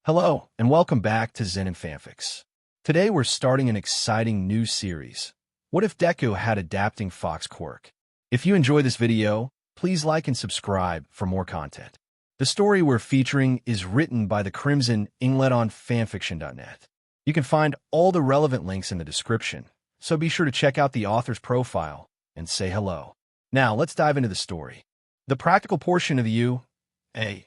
Hello, and welcome back to Zenin Fanfics. Today we're starting an exciting new series. What if Deku had adapting fox quirk? If you enjoy this video, please like and subscribe for more content. The story we're featuring is written by the Crimson Yinglet on fanfiction.net. You can find all the relevant links in the description, so be sure to check out the author's profile and say hello. Now let's dive into the story. The practical portion of the UA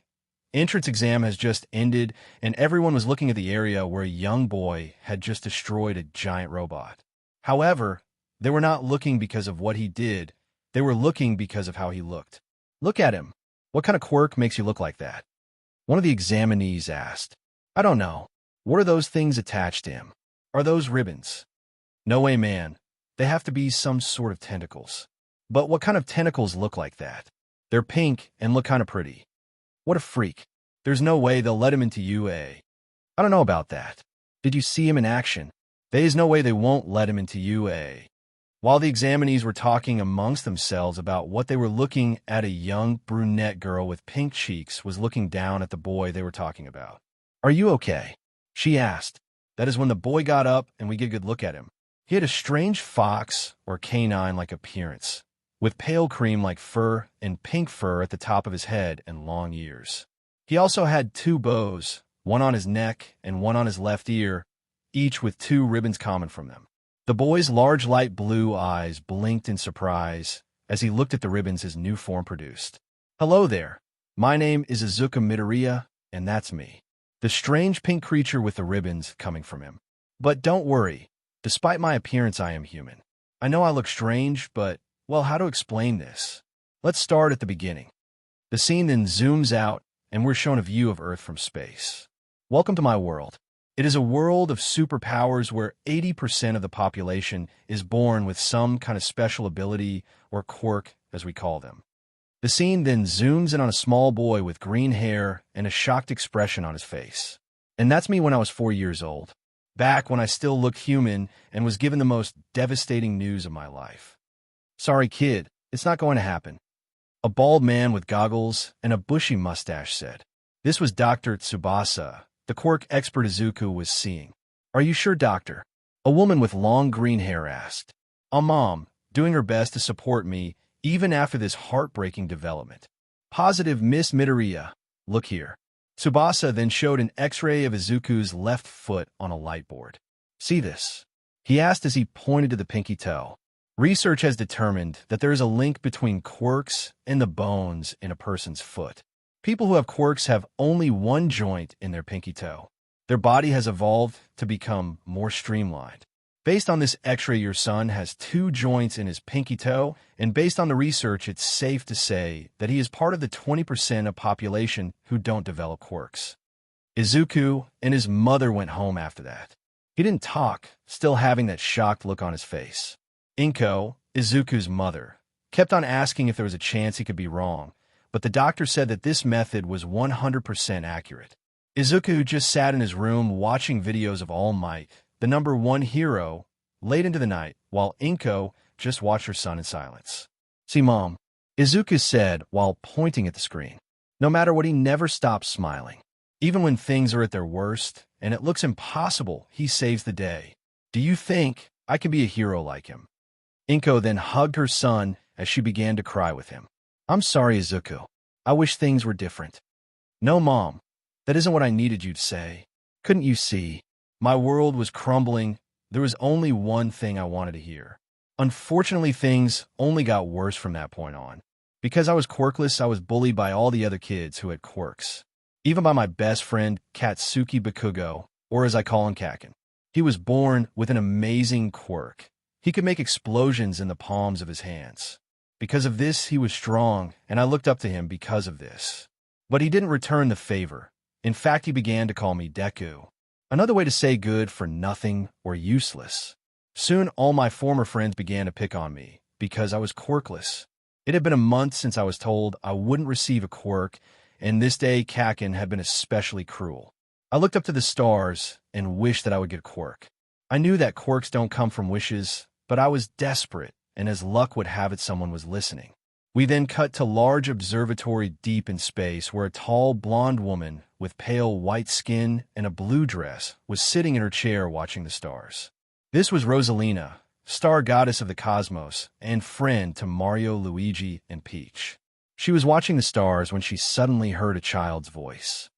entrance exam has just ended, and everyone was looking at the area where a young boy had just destroyed a giant robot. However, they were not looking because of what he did. They were looking because of how he looked. Look at him. What kind of quirk makes you look like that? One of the examinees asked. I don't know. What are those things attached to him? Are those ribbons? No way, man. They have to be some sort of tentacles. But what kind of tentacles look like that? They're pink and look kind of pretty. What a freak. There's no way they'll let him into UA. I don't know about that. Did you see him in action? There's no way they won't let him into UA. While the examinees were talking amongst themselves about what they were looking at, a young brunette girl with pink cheeks was looking down at the boy they were talking about. Are you okay? She asked. That is when the boy got up and we get a good look at him. He had a strange fox or canine-like appearance, with pale cream-like fur and pink fur at the top of his head and long ears. He also had two bows, one on his neck and one on his left ear, each with two ribbons common from them. The boy's large light blue eyes blinked in surprise as he looked at the ribbons his new form produced. Hello there. My name is Izuku Midoriya, and that's me. The strange pink creature with the ribbons coming from him. But don't worry. Despite my appearance, I am human. I know I look strange, but well, how to explain this? Let's start at the beginning. The scene then zooms out, and we're shown a view of Earth from space. Welcome to my world. It is a world of superpowers where 80% of the population is born with some kind of special ability, or quirk, as we call them. The scene then zooms in on a small boy with green hair and a shocked expression on his face. And that's me when I was 4 years old, back when I still looked human and was given the most devastating news of my life. Sorry, kid, it's not going to happen. A bald man with goggles and a bushy mustache said. This was Dr. Tsubasa, the quirk expert Izuku was seeing. Are you sure, doctor? A woman with long green hair asked. Mom, doing her best to support me, even after this heartbreaking development. Positive, Miss Midoriya. Look here. Tsubasa then showed an x-ray of Izuku's left foot on a light board. See this? He asked as he pointed to the pinky toe. Research has determined that there is a link between quirks and the bones in a person's foot. People who have quirks have only one joint in their pinky toe. Their body has evolved to become more streamlined. Based on this x-ray, your son has two joints in his pinky toe, and based on the research, it's safe to say that he is part of the 20% of population who don't develop quirks. Izuku and his mother went home after that. He didn't talk, still having that shocked look on his face. Inko, Izuku's mother, kept on asking if there was a chance he could be wrong, but the doctor said that this method was 100% accurate. Izuku just sat in his room watching videos of All Might, the #1 hero, late into the night, while Inko just watched her son in silence. See, Mom, Izuku said while pointing at the screen. No matter what, he never stops smiling. Even when things are at their worst and it looks impossible, he saves the day. Do you think I can be a hero like him? Inko then hugged her son as she began to cry with him. I'm sorry, Zeku. I wish things were different. No, Mom. That isn't what I needed you to say. Couldn't you see? My world was crumbling. There was only one thing I wanted to hear. Unfortunately, things only got worse from that point on. Because I was quirkless, I was bullied by all the other kids who had quirks. Even by my best friend, Katsuki Bakugo, or as I call him, Kaken. He was born with an amazing quirk. He could make explosions in the palms of his hands. Because of this, he was strong, and I looked up to him because of this. But he didn't return the favor. In fact, he began to call me Deku, another way to say good for nothing or useless. Soon, all my former friends began to pick on me because I was quirkless. It had been a month since I was told I wouldn't receive a quirk, and this day, Kaken had been especially cruel. I looked up to the stars and wished that I would get a quirk. I knew that quirks don't come from wishes, but I was desperate, and as luck would have it, someone was listening. We then cut to large observatory deep in space where a tall blonde woman with pale white skin and a blue dress, was sitting in her chair watching the stars. This was Rosalina, star goddess of the cosmos and friend to Mario, Luigi, and Peach. She was watching the stars when she suddenly heard a child's voice.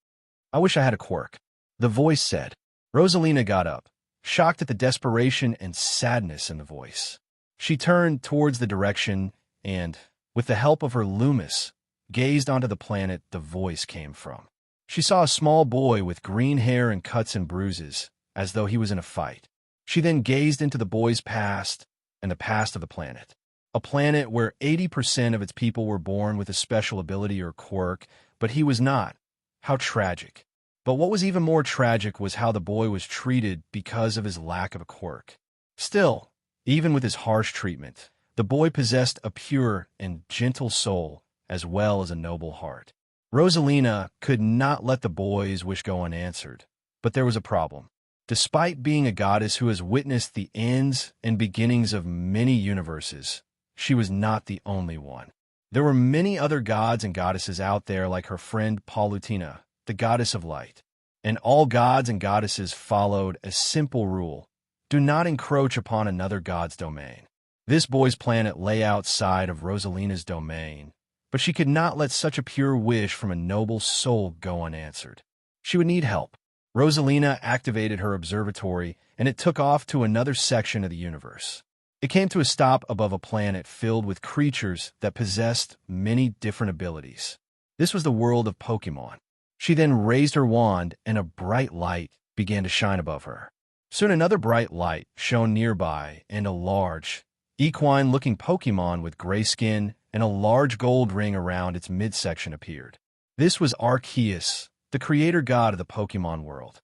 "I wish I had a quirk," the voice said. Rosalina got up, shocked at the desperation and sadness in the voice. She turned towards the direction and, with the help of her Loomis, gazed onto the planet the voice came from. She saw a small boy with green hair and cuts and bruises, as though he was in a fight. She then gazed into the boy's past and the past of the planet. A planet where 80% of its people were born with a special ability or quirk, but he was not. How tragic. But what was even more tragic was how the boy was treated because of his lack of a quirk. Still, even with his harsh treatment, the boy possessed a pure and gentle soul as well as a noble heart. Rosalina could not let the boy's wish go unanswered, but there was a problem. Despite being a goddess who has witnessed the ends and beginnings of many universes, she was not the only one. There were many other gods and goddesses out there like her friend Palutena, the goddess of light. And all gods and goddesses followed a simple rule: do not encroach upon another god's domain. This boy's planet lay outside of Rosalina's domain, but she could not let such a pure wish from a noble soul go unanswered. She would need help. Rosalina activated her observatory, and it took off to another section of the universe. It came to a stop above a planet filled with creatures that possessed many different abilities. This was the world of Pokemon. She then raised her wand, and a bright light began to shine above her. Soon another bright light shone nearby, and a large, equine-looking Pokemon with gray skin and a large gold ring around its midsection appeared. This was Arceus, the creator god of the Pokemon world.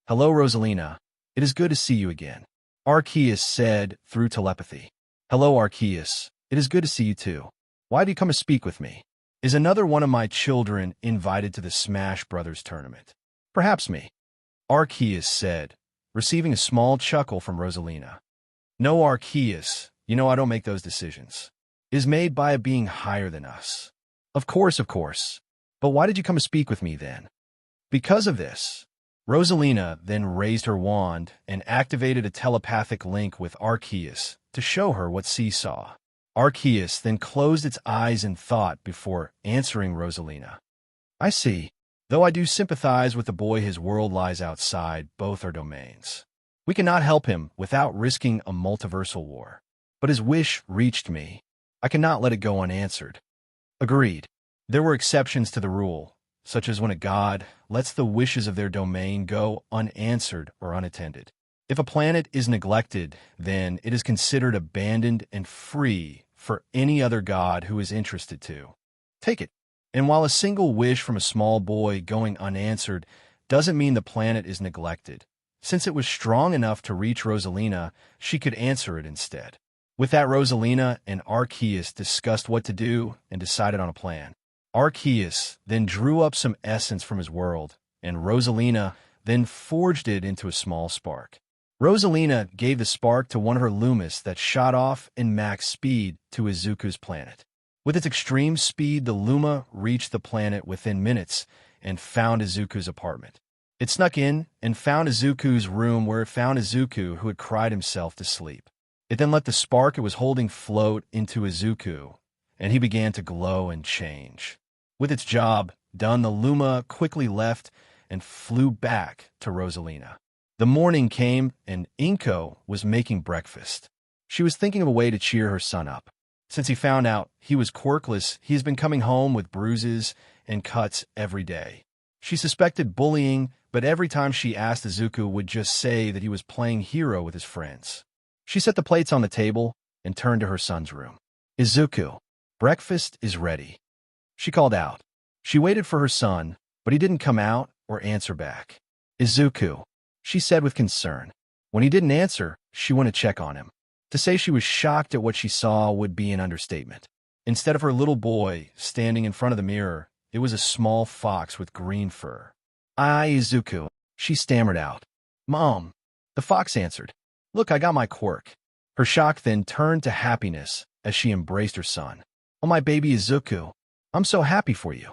"Hello, Rosalina. It is good to see you again," Arceus said through telepathy. "Hello, Arceus. It is good to see you too. Why do you come to speak with me? Is another one of my children invited to the Smash Brothers tournament?" "Perhaps me," Arceus said, receiving a small chuckle from Rosalina. "No, Arceus, you know I don't make those decisions. It is made by a being higher than us." Of course. But why did you come to speak with me then?" "Because of this." Rosalina then raised her wand and activated a telepathic link with Arceus to show her what she saw. Arceus then closed its eyes in thought before answering Rosalina. "I see. Though I do sympathize with the boy, his world lies outside both our domains. We cannot help him without risking a multiversal war. But his wish reached me. I cannot let it go unanswered." Agreed. There were exceptions to the rule, such as when a god lets the wishes of their domain go unanswered or unattended. If a planet is neglected, then it is considered abandoned and free for any other god who is interested to take it. And while a single wish from a small boy going unanswered doesn't mean the planet is neglected, since it was strong enough to reach Rosalina, she could answer it instead. With that, Rosalina and Arceus discussed what to do and decided on a plan. Arceus then drew up some essence from his world, and Rosalina then forged it into a small spark. Rosalina gave the spark to one of her Loomis that shot off in max speed to Izuku's planet. With its extreme speed, the Luma reached the planet within minutes and found Izuku's apartment. It snuck in and found Izuku's room, where it found Izuku, who had cried himself to sleep. It then let the spark it was holding float into Izuku, and he began to glow and change. With its job done, the Luma quickly left and flew back to Rosalina. The morning came, and Inko was making breakfast. She was thinking of a way to cheer her son up. Since he found out he was quirkless, he has been coming home with bruises and cuts every day. She suspected bullying, but every time she asked, Izuku would just say that he was playing hero with his friends. She set the plates on the table and turned to her son's room. "Izuku, breakfast is ready," she called out. She waited for her son, but he didn't come out or answer back. "Izuku," she said with concern. When he didn't answer, she went to check on him. To say she was shocked at what she saw would be an understatement. Instead of her little boy standing in front of the mirror, it was a small fox with green fur. Izuku," she stammered out. "Mom," the fox answered. "Look, I got my quirk." Her shock then turned to happiness as she embraced her son. "Oh, my baby Izuku, I'm so happy for you."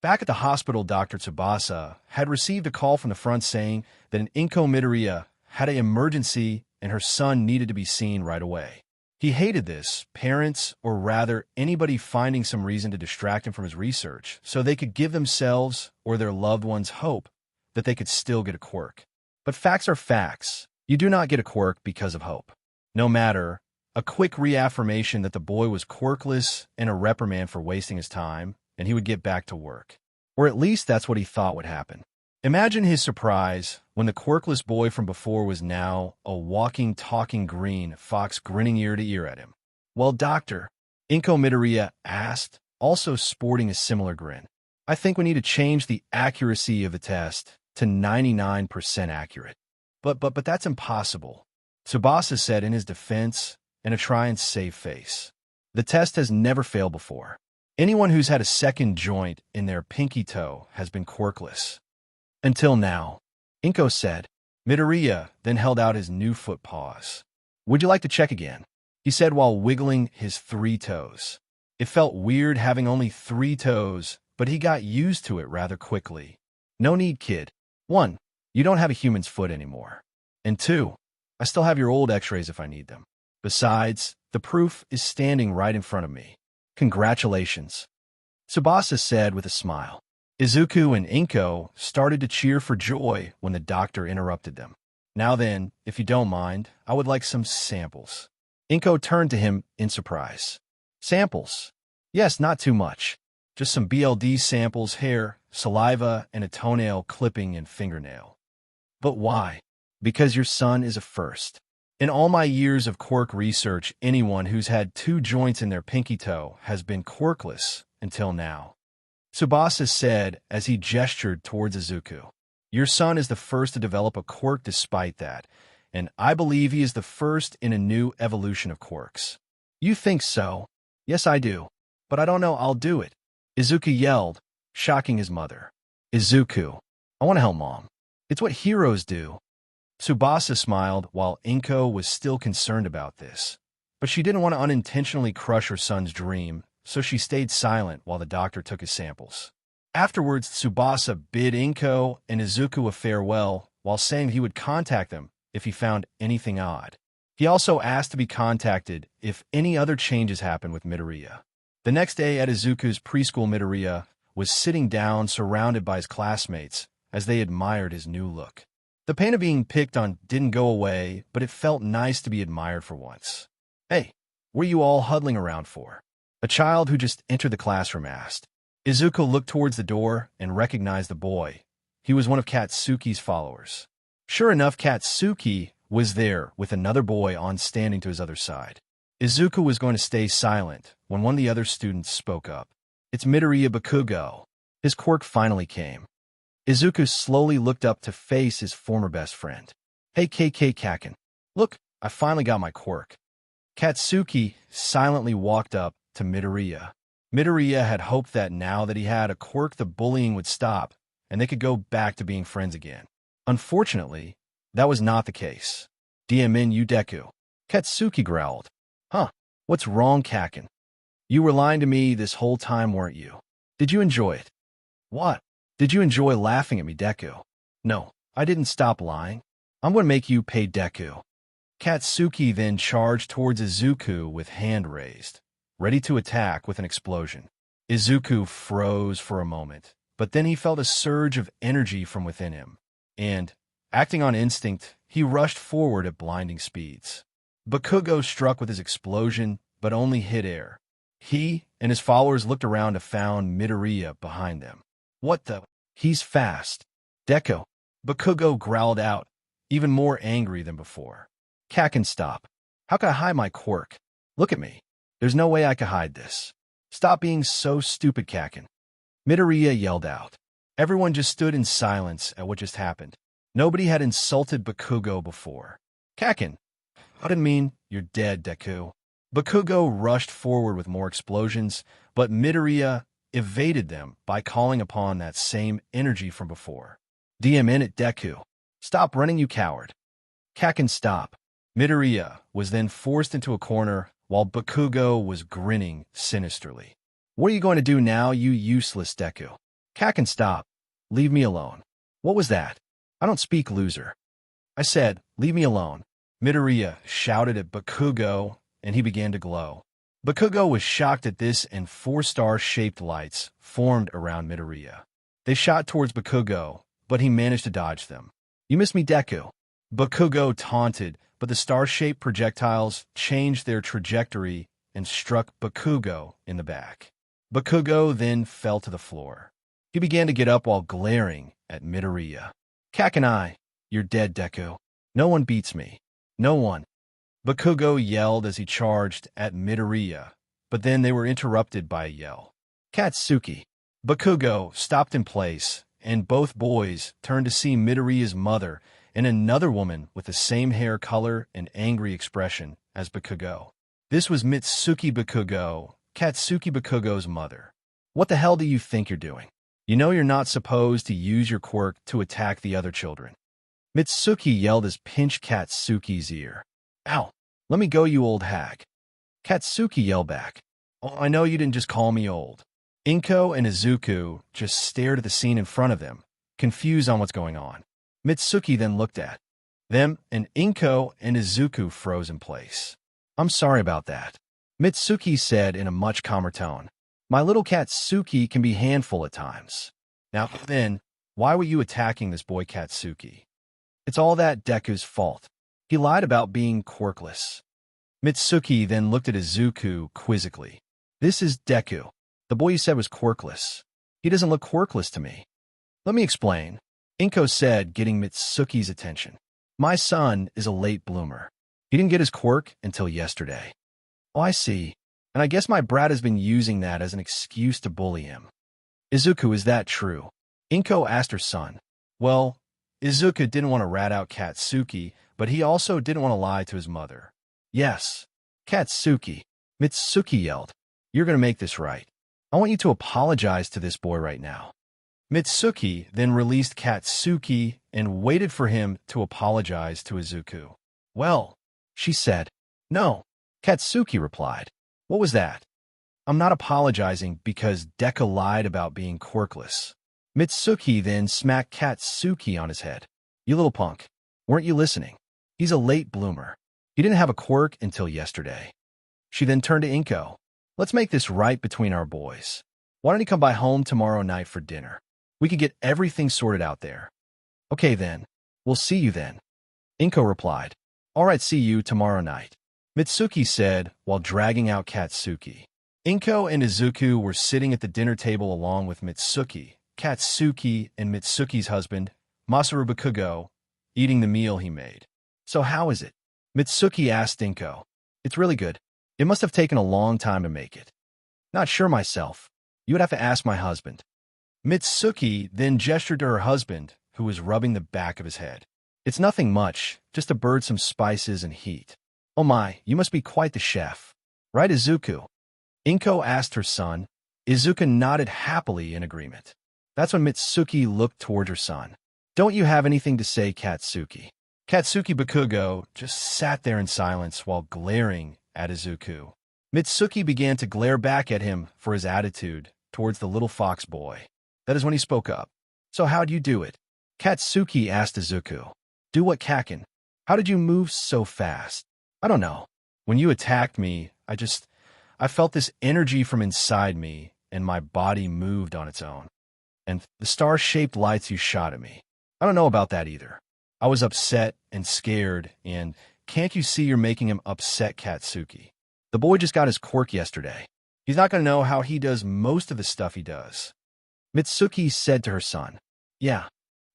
Back at the hospital, Dr. Tsubasa had received a call from the front saying that an Inko Midoriya had an emergency and her son needed to be seen right away. He hated this, parents, or rather anybody finding some reason to distract him from his research so they could give themselves or their loved ones hope that they could still get a quirk. But facts are facts. You do not get a quirk because of hope. No matter a quick reaffirmation that the boy was quirkless and a reprimand for wasting his time, and he would get back to work. Or at least that's what he thought would happen. Imagine his surprise when the quirkless boy from before was now a walking, talking green fox grinning ear to ear at him. "Well, doctor," Inko Midoriya asked, also sporting a similar grin. "I think we need to change the accuracy of the test to 99% accurate." But that's impossible," Tsubasa said in his defense and a try and save face. "The test has never failed before. Anyone who's had a second joint in their pinky toe has been quirkless. Until now," Inko said. Midoriya then held out his new foot paws. "Would you like to check again?" he said while wiggling his 3 toes. It felt weird having only 3 toes, but he got used to it rather quickly. "No need, kid. 1, you don't have a human's foot anymore. And 2, I still have your old x-rays if I need them. Besides, the proof is standing right in front of me. Congratulations," Tsubasa said with a smile. Izuku and Inko started to cheer for joy when the doctor interrupted them. "Now then, if you don't mind, I would like some samples." Inko turned to him in surprise. "Samples? Yes, not too much. Just some BLD samples, hair, saliva, and a toenail clipping and fingernail." "But why?" "Because your son is a first. In all my years of quirk research, anyone who's had 2 joints in their pinky toe has been quirkless until now," Tsubasa said as he gestured towards Izuku. "Your son is the first to develop a quirk despite that, and I believe he is the first in a new evolution of quirks." "You think so?" "Yes, I do. But I don't know I'll do it," Izuku yelled, shocking his mother. "Izuku, I want to help Mom. It's what heroes do." Tsubasa smiled while Inko was still concerned about this. But she didn't want to unintentionally crush her son's dream, so she stayed silent while the doctor took his samples. Afterwards, Tsubasa bid Inko and Izuku a farewell while saying he would contact them if he found anything odd. He also asked to be contacted if any other changes happened with Midoriya. The next day at Izuku's preschool, Midoriya was sitting down surrounded by his classmates as they admired his new look. The pain of being picked on didn't go away, but it felt nice to be admired for once. "Hey, what are you all huddling around for?" a child who just entered the classroom asked. Izuku looked towards the door and recognized the boy. He was one of Katsuki's followers. Sure enough, Katsuki was there with another boy on standing to his other side. Izuku was going to stay silent when one of the other students spoke up. "It's Midoriya Bakugo." His quirk finally came. Izuku slowly looked up to face his former best friend. "Hey, KK Kaken. Look, I finally got my quirk." Katsuki silently walked up to Midoriya. Midoriya had hoped that now that he had a quirk, the bullying would stop, and they could go back to being friends again. Unfortunately, that was not the case. "DMN you Deku," Katsuki growled. "Huh, what's wrong, Kaken? You were lying to me this whole time, weren't you? Did you enjoy it?" "What? Did you enjoy laughing at me, Deku?" "No, I didn't stop lying. I'm going to make you pay, Deku." Katsuki then charged towards Izuku with hand raised, ready to attack with an explosion. Izuku froze for a moment, but then he felt a surge of energy from within him, and, acting on instinct, he rushed forward at blinding speeds. Bakugo struck with his explosion, but only hit air. He and his followers looked around to find Midoriya behind them. "What the? He's fast." "Deku," Bakugo growled out, even more angry than before. "Kaken, stop. How can I hide my quirk? Look at me. There's no way I can hide this. Stop being so stupid, Kaken." Midoriya yelled out. Everyone just stood in silence at what just happened. Nobody had insulted Bakugo before. "Kaken, I didn't mean you're dead, Deku." Bakugo rushed forward with more explosions, but Midoriya evaded them by calling upon that same energy from before. "DMN it, Deku. Stop running, you coward." "Kaken, stop." Midoriya was then forced into a corner while Bakugo was grinning sinisterly. "What are you going to do now, you useless Deku?" Kakin, stop. Leave me alone. What was that? I don't speak, loser. I said, leave me alone. Midoriya shouted at Bakugo, and he began to glow. Bakugo was shocked at this, and 4 star-shaped lights formed around Midoriya. They shot towards Bakugo, but he managed to dodge them. You missed me, Deku. Bakugo taunted, but the star-shaped projectiles changed their trajectory and struck Bakugo in the back. Bakugo then fell to the floor. He began to get up while glaring at Midoriya. Kakin, you're dead, Deku. No one beats me. No one. Bakugo yelled as he charged at Midoriya, but then they were interrupted by a yell. Katsuki. Bakugo stopped in place, and both boys turned to see Midoriya's mother and another woman with the same hair color and angry expression as Bakugo. This was Mitsuki Bakugo, Katsuki Bakugo's mother. What the hell do you think you're doing? You know you're not supposed to use your quirk to attack the other children. Mitsuki yelled as pinched Katsuki's ear. Ow! Let me go, you old hag. Katsuki yelled back. Oh, I know you didn't just call me old. Inko and Izuku just stared at the scene in front of them, confused on what's going on. Mitsuki then looked at them, and Inko and Izuku froze in place. I'm sorry about that, Mitsuki said in a much calmer tone. My little Katsuki can be a handful at times. Now then, why were you attacking this boy Katsuki? It's all that Deku's fault. He lied about being quirkless. Mitsuki then looked at Izuku quizzically. This is Deku. The boy you said was quirkless. He doesn't look quirkless to me. Let me explain, Inko said, getting Mitsuki's attention. My son is a late bloomer. He didn't get his quirk until yesterday. Oh, I see. And I guess my brat has been using that as an excuse to bully him. Izuku, is that true? Inko asked her son. Well, Izuku didn't want to rat out Katsuki, but he also didn't want to lie to his mother. Yes. Katsuki, Mitsuki yelled. You're going to make this right. I want you to apologize to this boy right now. Mitsuki then released Katsuki and waited for him to apologize to Izuku. Well, she said. No, Katsuki replied. What was that? I'm not apologizing because Deku lied about being quirkless. Mitsuki then smacked Katsuki on his head. You little punk. Weren't you listening? He's a late bloomer. He didn't have a quirk until yesterday. She then turned to Inko. Let's make this right between our boys. Why don't you come by home tomorrow night for dinner? We could get everything sorted out there. Okay then. We'll see you then. Inko replied. All right, see you tomorrow night, Mitsuki said while dragging out Katsuki. Inko and Izuku were sitting at the dinner table along with Mitsuki, Katsuki, and Mitsuki's husband, Masaru Bakugo, eating the meal he made. So how is it? Mitsuki asked Inko. It's really good. It must have taken a long time to make it. Not sure myself. You would have to ask my husband. Mitsuki then gestured to her husband, who was rubbing the back of his head. It's nothing much, just to bird some spices and heat. Oh my, you must be quite the chef. Right, Izuku? Inko asked her son. Izuku nodded happily in agreement. That's when Mitsuki looked toward her son. Don't you have anything to say, Katsuki? Katsuki Bakugo just sat there in silence while glaring at Izuku. Mitsuki began to glare back at him for his attitude towards the little fox boy. That is when he spoke up. So how'd you do it? Katsuki asked Izuku. Do what, Kakin? How did you move so fast? I don't know. When you attacked me, I felt this energy from inside me, and my body moved on its own. And the star-shaped lights you shot at me. I don't know about that either. I was upset and scared, and can't you see you're making him upset, Katsuki? The boy just got his quirk yesterday. He's not going to know how he does most of the stuff he does. Mitsuki said to her son. Yeah,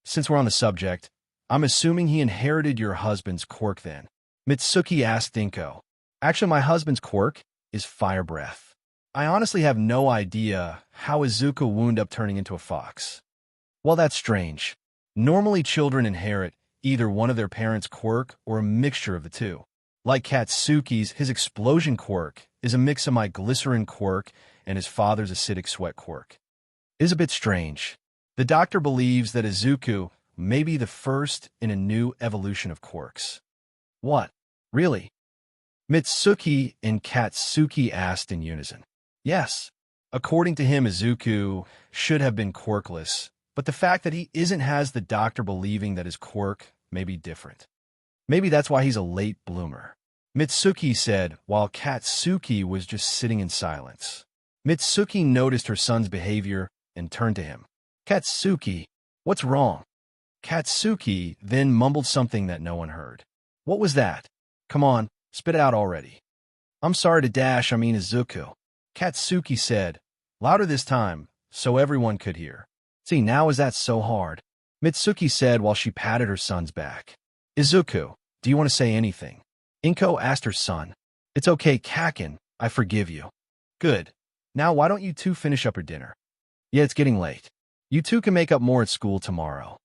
since we're on the subject, I'm assuming he inherited your husband's quirk then. Mitsuki asked Inko. Actually, my husband's quirk is fire breath. I honestly have no idea how Izuku wound up turning into a fox. Well, that's strange. Normally, children inherit either one of their parents' quirk or a mixture of the two. Like Katsuki's, his explosion quirk is a mix of my glycerin quirk and his father's acidic sweat quirk. It is a bit strange. The doctor believes that Izuku may be the first in a new evolution of quirks. What? Really? Mitsuki and Katsuki asked in unison. Yes. According to him, Izuku should have been quirkless, but the fact that he isn't has the doctor believing that his quirk may be different. Maybe that's why he's a late bloomer. Mitsuki said, while Katsuki was just sitting in silence. Mitsuki noticed her son's behavior and turned to him. Katsuki, what's wrong? Katsuki then mumbled something that no one heard. What was that? Come on, spit it out already. I'm sorry to Izuku. Katsuki said, louder this time, so everyone could hear. See, now is that so hard? Mitsuki said while she patted her son's back. Izuku, do you want to say anything? Inko asked her son. It's okay, Kakin, I forgive you. Good. Now why don't you two finish up your dinner? Yeah, it's getting late. You two can make up more at school tomorrow.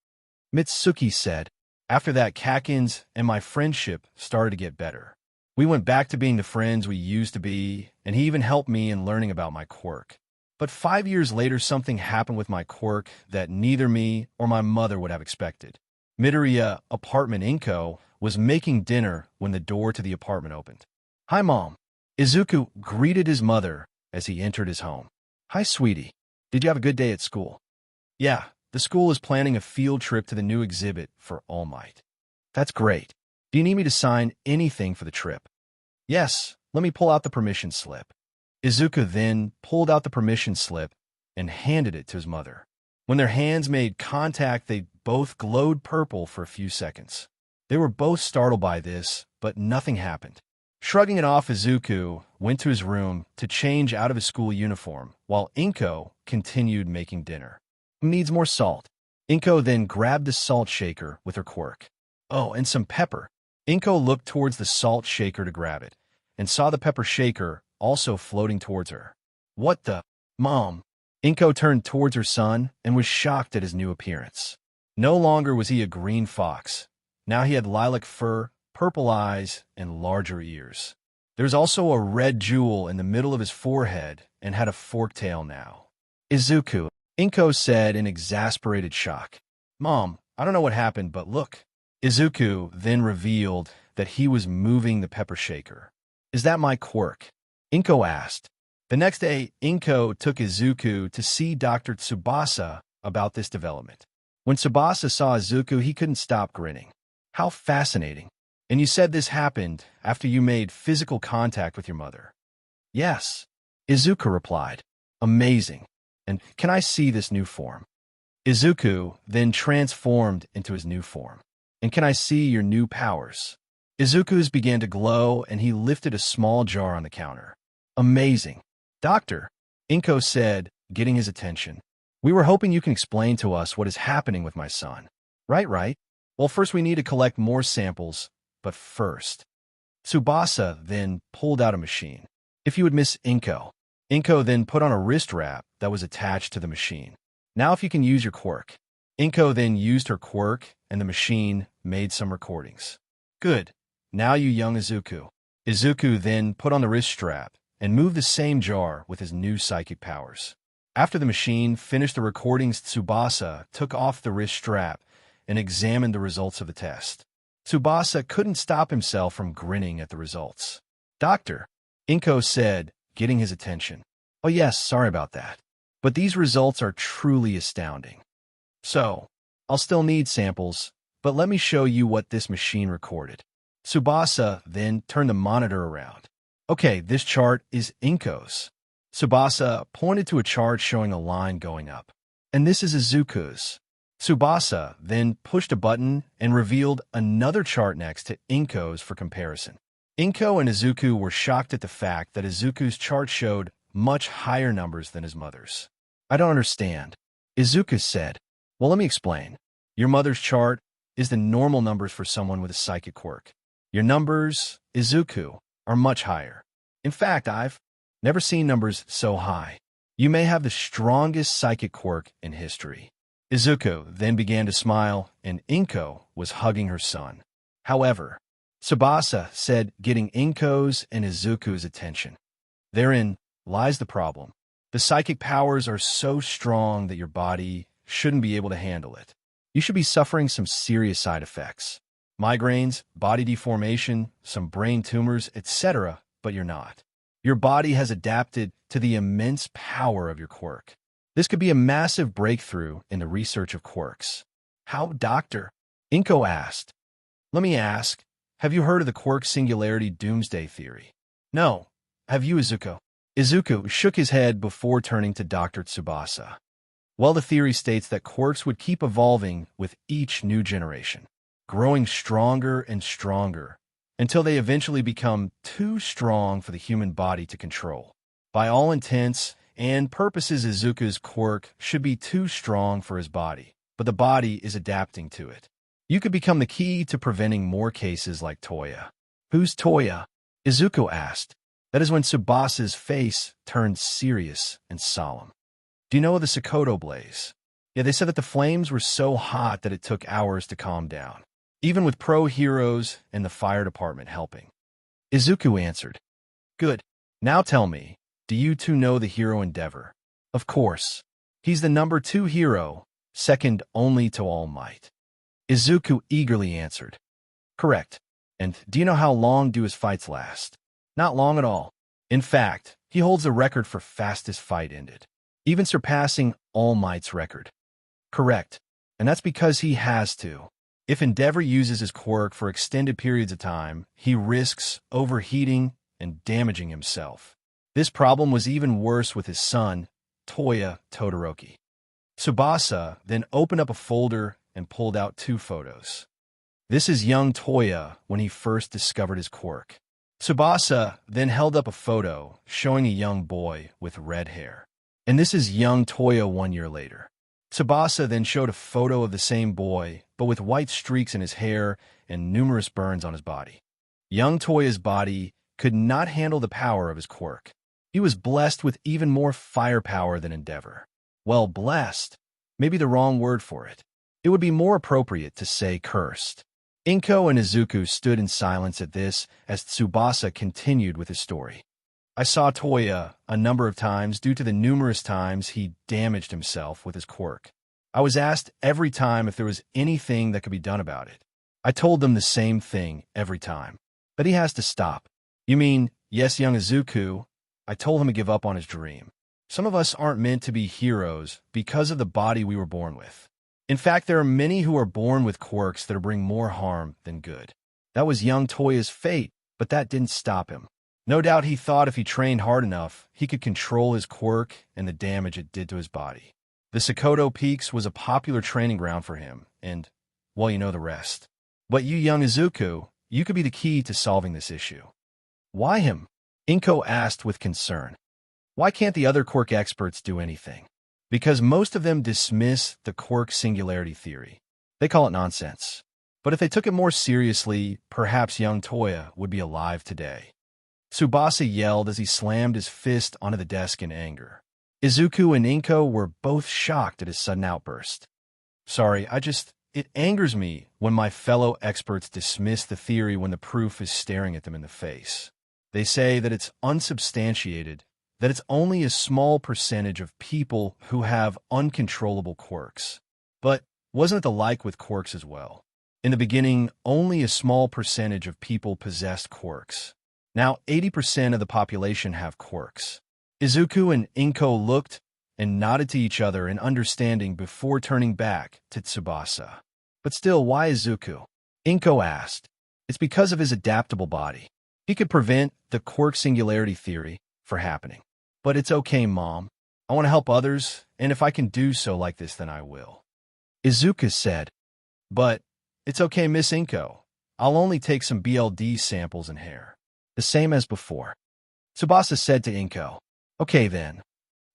Mitsuki said. After that, Kakin's and my friendship started to get better. We went back to being the friends we used to be, and he even helped me in learning about my quirk. But 5 years later, something happened with my quirk that neither me or my mother would have expected. Midoriya, apartment Inko, was making dinner when the door to the apartment opened. Hi, Mom. Izuku greeted his mother as he entered his home. Hi, sweetie. Did you have a good day at school? Yeah, the school is planning a field trip to the new exhibit for All Might. That's great. Do you need me to sign anything for the trip? Yes, let me pull out the permission slip. Izuku then pulled out the permission slip and handed it to his mother. When their hands made contact, they both glowed purple for a few seconds. They were both startled by this, but nothing happened. Shrugging it off, Izuku went to his room to change out of his school uniform, while Inko continued making dinner. Who needs more salt? Inko then grabbed the salt shaker with her quirk. Oh, and some pepper. Inko looked towards the salt shaker to grab it, and saw the pepper shaker also floating towards her. What the? Mom? Inko turned towards her son and was shocked at his new appearance. No longer was he a green fox. Now he had lilac fur, purple eyes, and larger ears. There's also a red jewel in the middle of his forehead and had a forked tail now. Izuku, Inko said in exasperated shock. Mom, I don't know what happened, but look. Izuku then revealed that he was moving the pepper shaker. Is that my quirk? Inko asked. The next day, Inko took Izuku to see Dr. Tsubasa about this development. When Tsubasa saw Izuku, he couldn't stop grinning. How fascinating. And you said this happened after you made physical contact with your mother. Yes, Izuku replied. Amazing. And can I see this new form? Izuku then transformed into his new form. And can I see your new powers? Izuku's began to glow, and he lifted a small jar on the counter. Amazing. Doctor, Inko said, getting his attention. We were hoping you can explain to us what is happening with my son. Right. Well, first we need to collect more samples, but first. Tsubasa then pulled out a machine. If you would miss Inko. Inko then put on a wrist wrap that was attached to the machine. Now if you can use your quirk. Inko then used her quirk, and the machine made some recordings. Good. Now you young Izuku. Izuku then put on the wrist strap and moved the same jar with his new psychic powers. After the machine finished the recordings, Tsubasa took off the wrist strap and examined the results of the test. Tsubasa couldn't stop himself from grinning at the results. Doctor, Inko said, getting his attention. Oh yes, sorry about that. But these results are truly astounding. So, I'll still need samples, but let me show you what this machine recorded. Tsubasa then turned the monitor around. Okay, this chart is Inko's. Tsubasa pointed to a chart showing a line going up. And this is Izuku's. Tsubasa then pushed a button and revealed another chart next to Inko's for comparison. Inko and Izuku were shocked at the fact that Izuku's chart showed much higher numbers than his mother's. I don't understand. Izuku said. Well, let me explain. Your mother's chart is the normal numbers for someone with a psychic quirk. Your numbers, Izuku, are much higher. In fact, I've never seen numbers so high. You may have the strongest psychic quirk in history. Izuku then began to smile, and Inko was hugging her son. However, Tsubasa said, getting Inko's and Izuku's attention. Therein lies the problem. The psychic powers are so strong that your body shouldn't be able to handle it. You should be suffering some serious side effects. Migraines, body deformation, some brain tumors, etc., but you're not. Your body has adapted to the immense power of your quirk. This could be a massive breakthrough in the research of quirks. How, Doctor? Inko asked. Let me ask, have you heard of the quirk singularity doomsday theory? No. Have you, Izuku? Izuku shook his head before turning to Dr. Tsubasa. Well, the theory states that quirks would keep evolving with each new generation, growing stronger and stronger, until they eventually become too strong for the human body to control. By all intents and purposes, Izuku's quirk should be too strong for his body, but the body is adapting to it. You could become the key to preventing more cases like Toya. Who's Toya? Izuku asked. That is when Tsubasa's face turned serious and solemn. Do you know of the Sakoto blaze? Yeah, they said that the flames were so hot that it took hours to calm down, even with pro heroes and the fire department helping. Izuku answered. Good. Now tell me, do you two know the hero Endeavor? Of course. He's the number 2 hero, second only to All Might. Izuku eagerly answered. Correct. And do you know how long do his fights last? Not long at all. In fact, he holds the record for fastest fight ended, even surpassing All Might's record. Correct. And that's because he has to. If Endeavor uses his quirk for extended periods of time, he risks overheating and damaging himself. This problem was even worse with his son, Toya Todoroki. Tsubasa then opened up a folder and pulled out 2 photos. This is young Toya when he first discovered his quirk. Tsubasa then held up a photo showing a young boy with red hair. And this is young Toya 1 year later. Tsubasa then showed a photo of the same boy, but with white streaks in his hair and numerous burns on his body. Young Toya's body could not handle the power of his quirk. He was blessed with even more firepower than Endeavor. Well, blessed, maybe the wrong word for it. It would be more appropriate to say cursed. Inko and Izuku stood in silence at this as Tsubasa continued with his story. I saw Toya a number of times due to the numerous times he damaged himself with his quirk. I was asked every time if there was anything that could be done about it. I told them the same thing every time, that he has to stop. You mean, yes, young Izuku, I told him to give up on his dream. Some of us aren't meant to be heroes because of the body we were born with. In fact, there are many who are born with quirks that bring more harm than good. That was young Toya's fate, but that didn't stop him. No doubt he thought if he trained hard enough, he could control his quirk and the damage it did to his body. The Sakoto Peaks was a popular training ground for him, and, well, you know the rest. But you, young Izuku, you could be the key to solving this issue. Why him? Inko asked with concern. Why can't the other quirk experts do anything? Because most of them dismiss the quirk singularity theory. They call it nonsense. But if they took it more seriously, perhaps young Toya would be alive today. Tsubasa yelled as he slammed his fist onto the desk in anger. Izuku and Inko were both shocked at his sudden outburst. Sorry, it angers me when my fellow experts dismiss the theory when the proof is staring at them in the face. They say that it's unsubstantiated, that it's only a small percentage of people who have uncontrollable quirks. But wasn't it the like with quirks as well? In the beginning, only a small percentage of people possessed quirks. Now 80% of the population have quirks. Izuku and Inko looked and nodded to each other in understanding before turning back to Tsubasa. But still, why Izuku? Inko asked. It's because of his adaptable body. He could prevent the quirk singularity theory from happening. But it's okay, Mom. I want to help others, and if I can do so like this, then I will. Izuku said. But it's okay, Miss Inko. I'll only take some BLD samples and hair. The same as before. Tsubasa said to Inko. Okay then.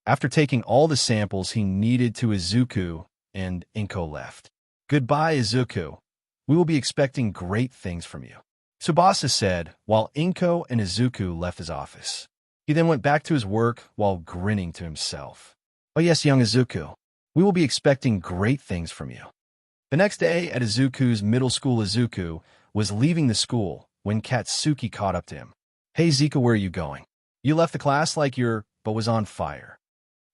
After taking all the samples he needed to Izuku, and Inko left. Goodbye, Izuku. We will be expecting great things from you. Tsubasa said while Inko and Izuku left his office. He then went back to his work while grinning to himself. Oh yes, young Izuku. We will be expecting great things from you. The next day at Izuku's middle school, Izuku was leaving the school when Katsuki caught up to him. Hey Zeku, where are you going? You left the class like but was on fire.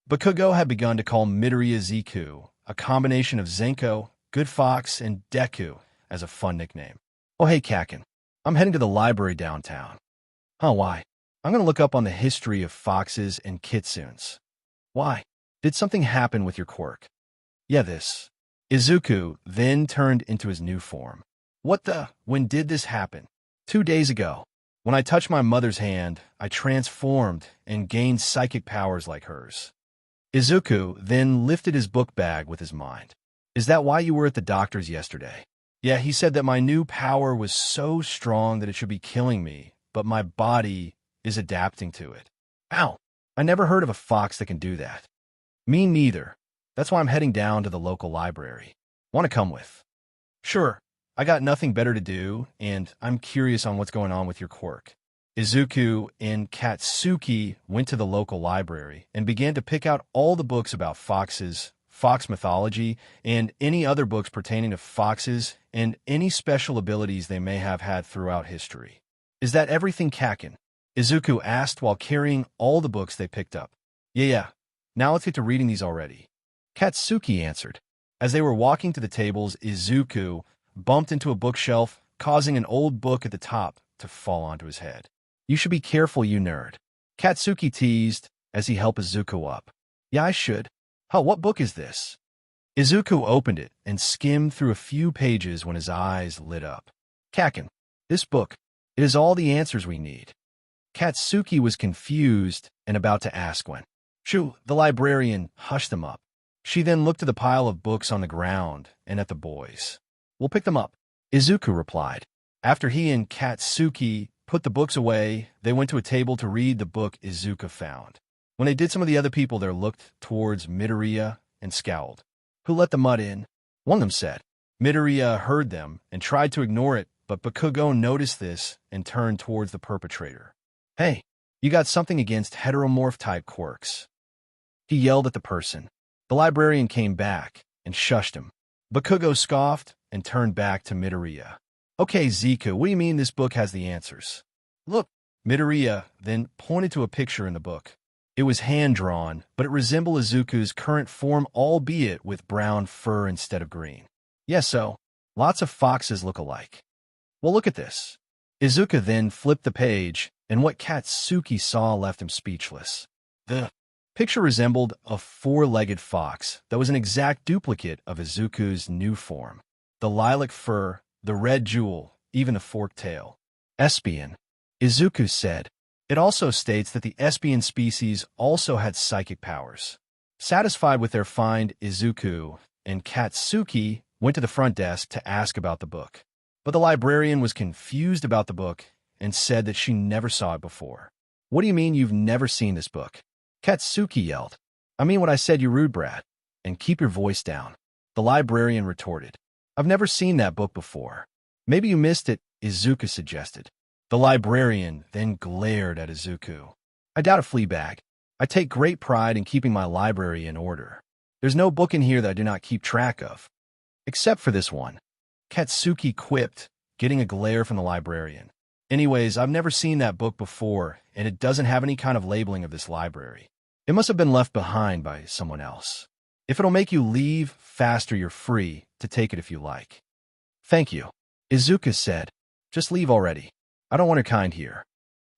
Bakugo had begun to call Midoriya Zeku, a combination of Zenko, Good Fox, and Deku, as a fun nickname. Oh hey Kakin, I'm heading to the library downtown. Huh, why? I'm going to look up on the history of foxes and kitsunes. Why? Did something happen with your quirk? Yeah, this. Izuku then turned into his new form. What the? When did this happen? 2 days ago. When I touched my mother's hand, I transformed and gained psychic powers like hers. Izuku then lifted his book bag with his mind. Is that why you were at the doctor's yesterday? Yeah, he said that my new power was so strong that it should be killing me, but my body is adapting to it. Ow! I never heard of a fox that can do that. Me neither. That's why I'm heading down to the local library. Want to come with? Sure. I got nothing better to do, and I'm curious on what's going on with your quirk. Izuku and Katsuki went to the local library and began to pick out all the books about foxes, fox mythology, and any other books pertaining to foxes and any special abilities they may have had throughout history. Is that everything, Kaken? Izuku asked while carrying all the books they picked up. Yeah. Now let's get to reading these already. Katsuki answered. As they were walking to the tables, Izuku bumped into a bookshelf, causing an old book at the top to fall onto his head. You should be careful, you nerd. Katsuki teased as he helped Izuku up. Yeah, I should. Oh, what book is this? Izuku opened it and skimmed through a few pages when his eyes lit up. Kaken, this book, it is all the answers we need. Katsuki was confused and about to ask when. Shoo, the librarian hushed them up. She then looked at the pile of books on the ground and at the boys. We'll pick them up, Izuku replied. After he and Katsuki put the books away, they went to a table to read the book Izuku found. When they did, some of the other people there looked towards Midoriya and scowled. Who let the mud in? One of them said. Midoriya heard them and tried to ignore it, but Bakugo noticed this and turned towards the perpetrator. Hey, you got something against heteromorph-type quirks. He yelled at the person. The librarian came back and shushed him. Bakugo scoffed and turned back to Midoriya. Okay, Zeku, what do you mean this book has the answers? Look, Midoriya then pointed to a picture in the book. It was hand-drawn, but it resembled Izuku's current form, albeit with brown fur instead of green. Yes, so, lots of foxes look alike. Well, look at this. Izuku then flipped the page, and what Katsuki saw left him speechless. The picture resembled a four-legged fox that was an exact duplicate of Izuku's new form. The lilac fur, the red jewel, even a forked tail. Espion, Izuku said. It also states that the Espion species also had psychic powers. Satisfied with their find, Izuku and Katsuki went to the front desk to ask about the book. But the librarian was confused about the book and said that she never saw it before. What do you mean you've never seen this book? Katsuki yelled. I mean what I said, you rude brat. And keep your voice down. The librarian retorted. I've never seen that book before. Maybe you missed it, Izuku suggested. The librarian then glared at Izuku. I doubt a fleabag. I take great pride in keeping my library in order. There's no book in here that I do not keep track of. Except for this one. Katsuki quipped, getting a glare from the librarian. Anyways, I've never seen that book before, and it doesn't have any kind of labeling of this library. It must have been left behind by someone else. If it'll make you leave faster, you're free to take it if you like. Thank you, Izuku said. Just leave already. I don't want your kind here.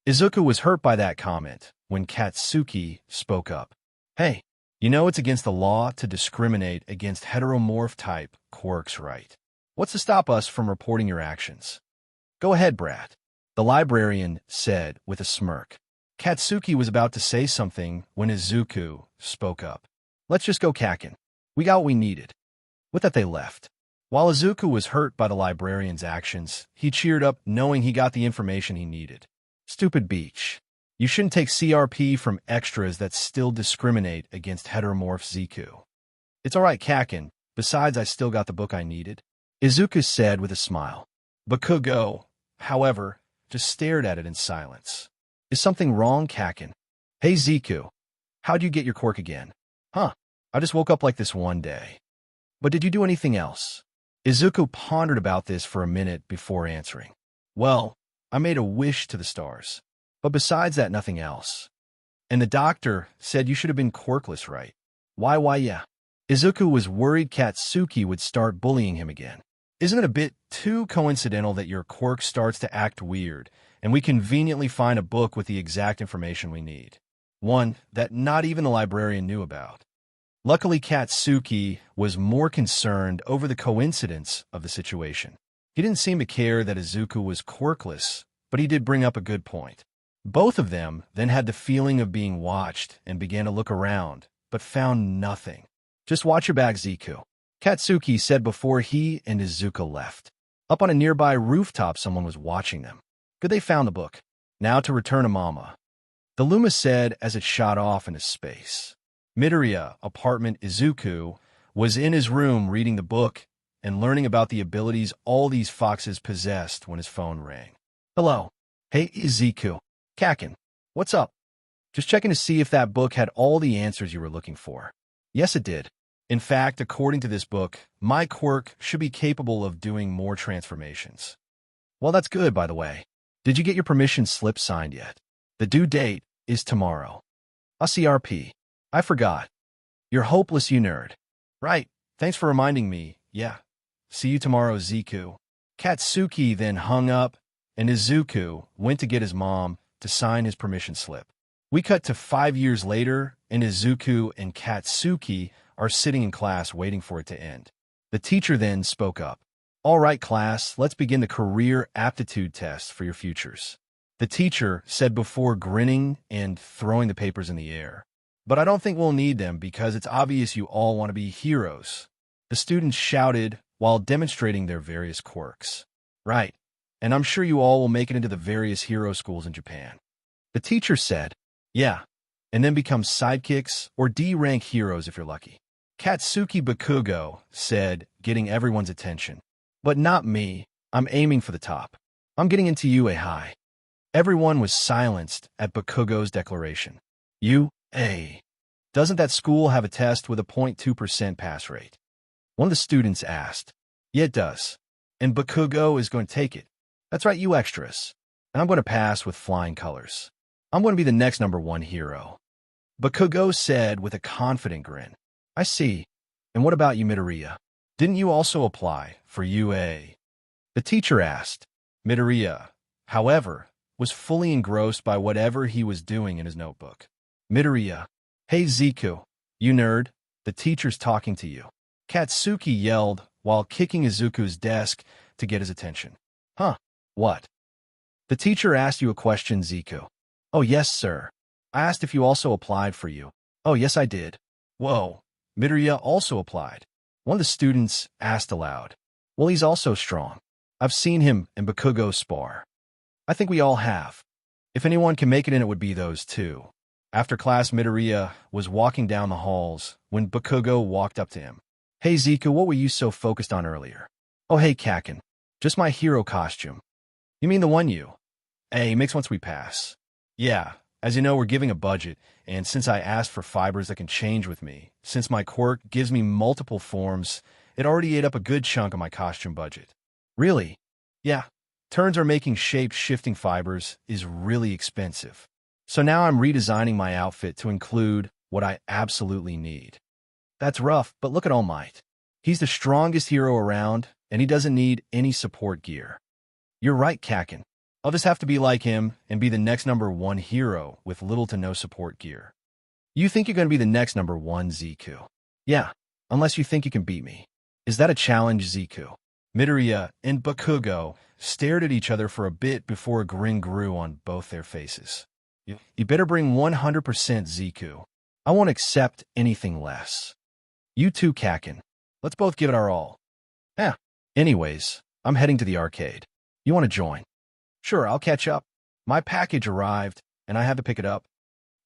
Izuku was hurt by that comment when Katsuki spoke up. Hey, you know it's against the law to discriminate against heteromorph-type quirks, right? What's to stop us from reporting your actions? Go ahead, brat, the librarian said with a smirk. Katsuki was about to say something when Izuku spoke up. Let's just go, Kaken. We got what we needed. With that, they left. While Izuku was hurt by the librarian's actions, he cheered up knowing he got the information he needed. Stupid beach. You shouldn't take CRP from extras that still discriminate against heteromorph Zeku. It's all right, Kaken. Besides, I still got the book I needed, Izuku said with a smile. Bakugo, however, just stared at it in silence. Is something wrong, Kaken? Hey, Zeku. How'd you get your quirk again? Huh. I just woke up like this one day. But did you do anything else? Izuku pondered about this for a minute before answering. Well, I made a wish to the stars. But besides that, nothing else. And the doctor said you should have been quirkless, right? Why, yeah. Izuku was worried Katsuki would start bullying him again. Isn't it a bit too coincidental that your quirk starts to act weird, and we conveniently find a book with the exact information we need? One that not even the librarian knew about. Luckily, Katsuki was more concerned over the coincidence of the situation. He didn't seem to care that Izuku was quirkless, but he did bring up a good point. Both of them then had the feeling of being watched and began to look around, but found nothing. Just watch your back, Zeku, Katsuki said before he and Izuku left. Up on a nearby rooftop, someone was watching them. Good, they found the book. Now to return to Mama, the Luma said as it shot off into space. Midoriya, apartment Izuku, was in his room reading the book and learning about the abilities all these foxes possessed when his phone rang. Hello. Hey, Izuku. Kakin. What's up? Just checking to see if that book had all the answers you were looking for. Yes, it did. In fact, according to this book, my quirk should be capable of doing more transformations. Well, that's good, by the way. Did you get your permission slip signed yet? The due date is tomorrow. CRP. I forgot. You're hopeless, you nerd. Right. Thanks for reminding me. Yeah. See you tomorrow, Zeku. Katsuki then hung up, and Izuku went to get his mom to sign his permission slip. We cut to 5 years later, and Izuku and Katsuki are sitting in class waiting for it to end. The teacher then spoke up. All right, class, let's begin the career aptitude test for your futures. The teacher said before grinning and throwing the papers in the air. But I don't think we'll need them because it's obvious you all want to be heroes. The students shouted while demonstrating their various quirks. Right, and I'm sure you all will make it into the various hero schools in Japan. The teacher said, yeah, and then become sidekicks or D-rank heroes if you're lucky. Katsuki Bakugo said, getting everyone's attention. But not me, I'm aiming for the top. I'm getting into UA high. Everyone was silenced at Bakugo's declaration. UA. Doesn't that school have a test with a 0.2% pass rate? One of the students asked. Yeah, it does. And Bakugo is going to take it. That's right, you extras. And I'm going to pass with flying colors. I'm going to be the next #1 hero. Bakugo said with a confident grin. I see. And what about you, Midoriya? Didn't you also apply for UA? The teacher asked. Midoriya, however, was fully engrossed by whatever he was doing in his notebook. Midoriya, hey Zeku, you nerd, the teacher's talking to you. Katsuki yelled while kicking Izuku's desk to get his attention. Huh, what? The teacher asked you a question, Zeku. Oh, yes, sir. I asked if you also applied for you. Oh, yes, I did. Whoa, Midoriya also applied. One of the students asked aloud. Well, he's also strong. I've seen him and Bakugo spar. I think we all have. If anyone can make it in, it would be those two. After class, Midoriya was walking down the halls when Bakugo walked up to him. Hey, Zeku, what were you so focused on earlier? Oh, hey, Kakin. Just my hero costume. You mean the one you? Hey, mix once we pass. Yeah, as you know, we're giving a budget, and since I asked for fibers that can change with me, since my quirk gives me multiple forms, it already ate up a good chunk of my costume budget. Really? Yeah. Turns are making shape-shifting fibers is really expensive. So now I'm redesigning my outfit to include what I absolutely need. That's rough, but look at All Might. He's the strongest hero around, and he doesn't need any support gear. You're right, Kakin. I'll just have to be like him and be the next #1 hero with little to no support gear. You think you're going to be the next #1, Zeku? Yeah, unless you think you can beat me. Is that a challenge, Zeku? Midoriya and Bakugo stared at each other for a bit before a grin grew on both their faces. You better bring 100%, Zeku. I won't accept anything less. You too, Kakin. Let's both give it our all. Anyways, I'm heading to the arcade. You want to join? Sure, I'll catch up. My package arrived, and I had to pick it up.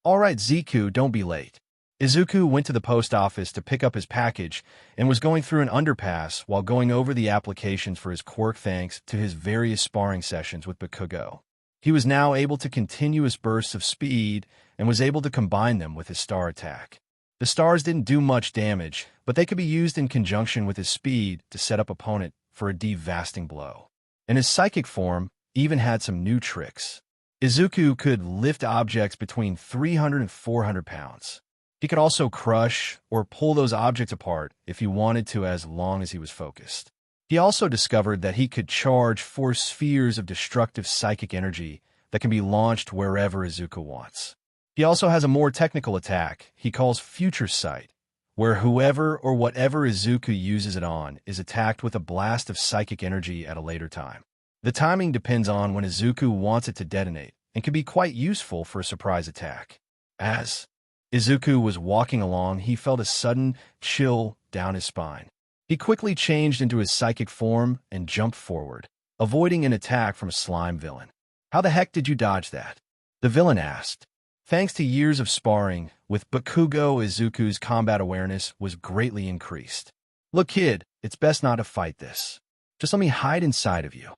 All right, Zeku, don't be late. Izuku went to the post office to pick up his package and was going through an underpass while going over the applications for his quirk thanks to his various sparring sessions with Bakugo. He was now able to continuous bursts of speed and was able to combine them with his star attack. The stars didn't do much damage, but they could be used in conjunction with his speed to set up opponent for a devasting blow. And his psychic form even had some new tricks. Izuku could lift objects between 300 and 400 pounds. He could also crush or pull those objects apart if he wanted to as long as he was focused. He also discovered that he could charge 4 spheres of destructive psychic energy that can be launched wherever Izuku wants. He also has a more technical attack he calls Future Sight, where whoever or whatever Izuku uses it on is attacked with a blast of psychic energy at a later time. The timing depends on when Izuku wants it to detonate and can be quite useful for a surprise attack. As Izuku was walking along, he felt a sudden chill down his spine. He quickly changed into his psychic form and jumped forward, avoiding an attack from a slime villain. "How the heck did you dodge that?" the villain asked. Thanks to years of sparring with Bakugo, Izuku's combat awareness was greatly increased. "Look, kid, it's best not to fight this. Just let me hide inside of you,"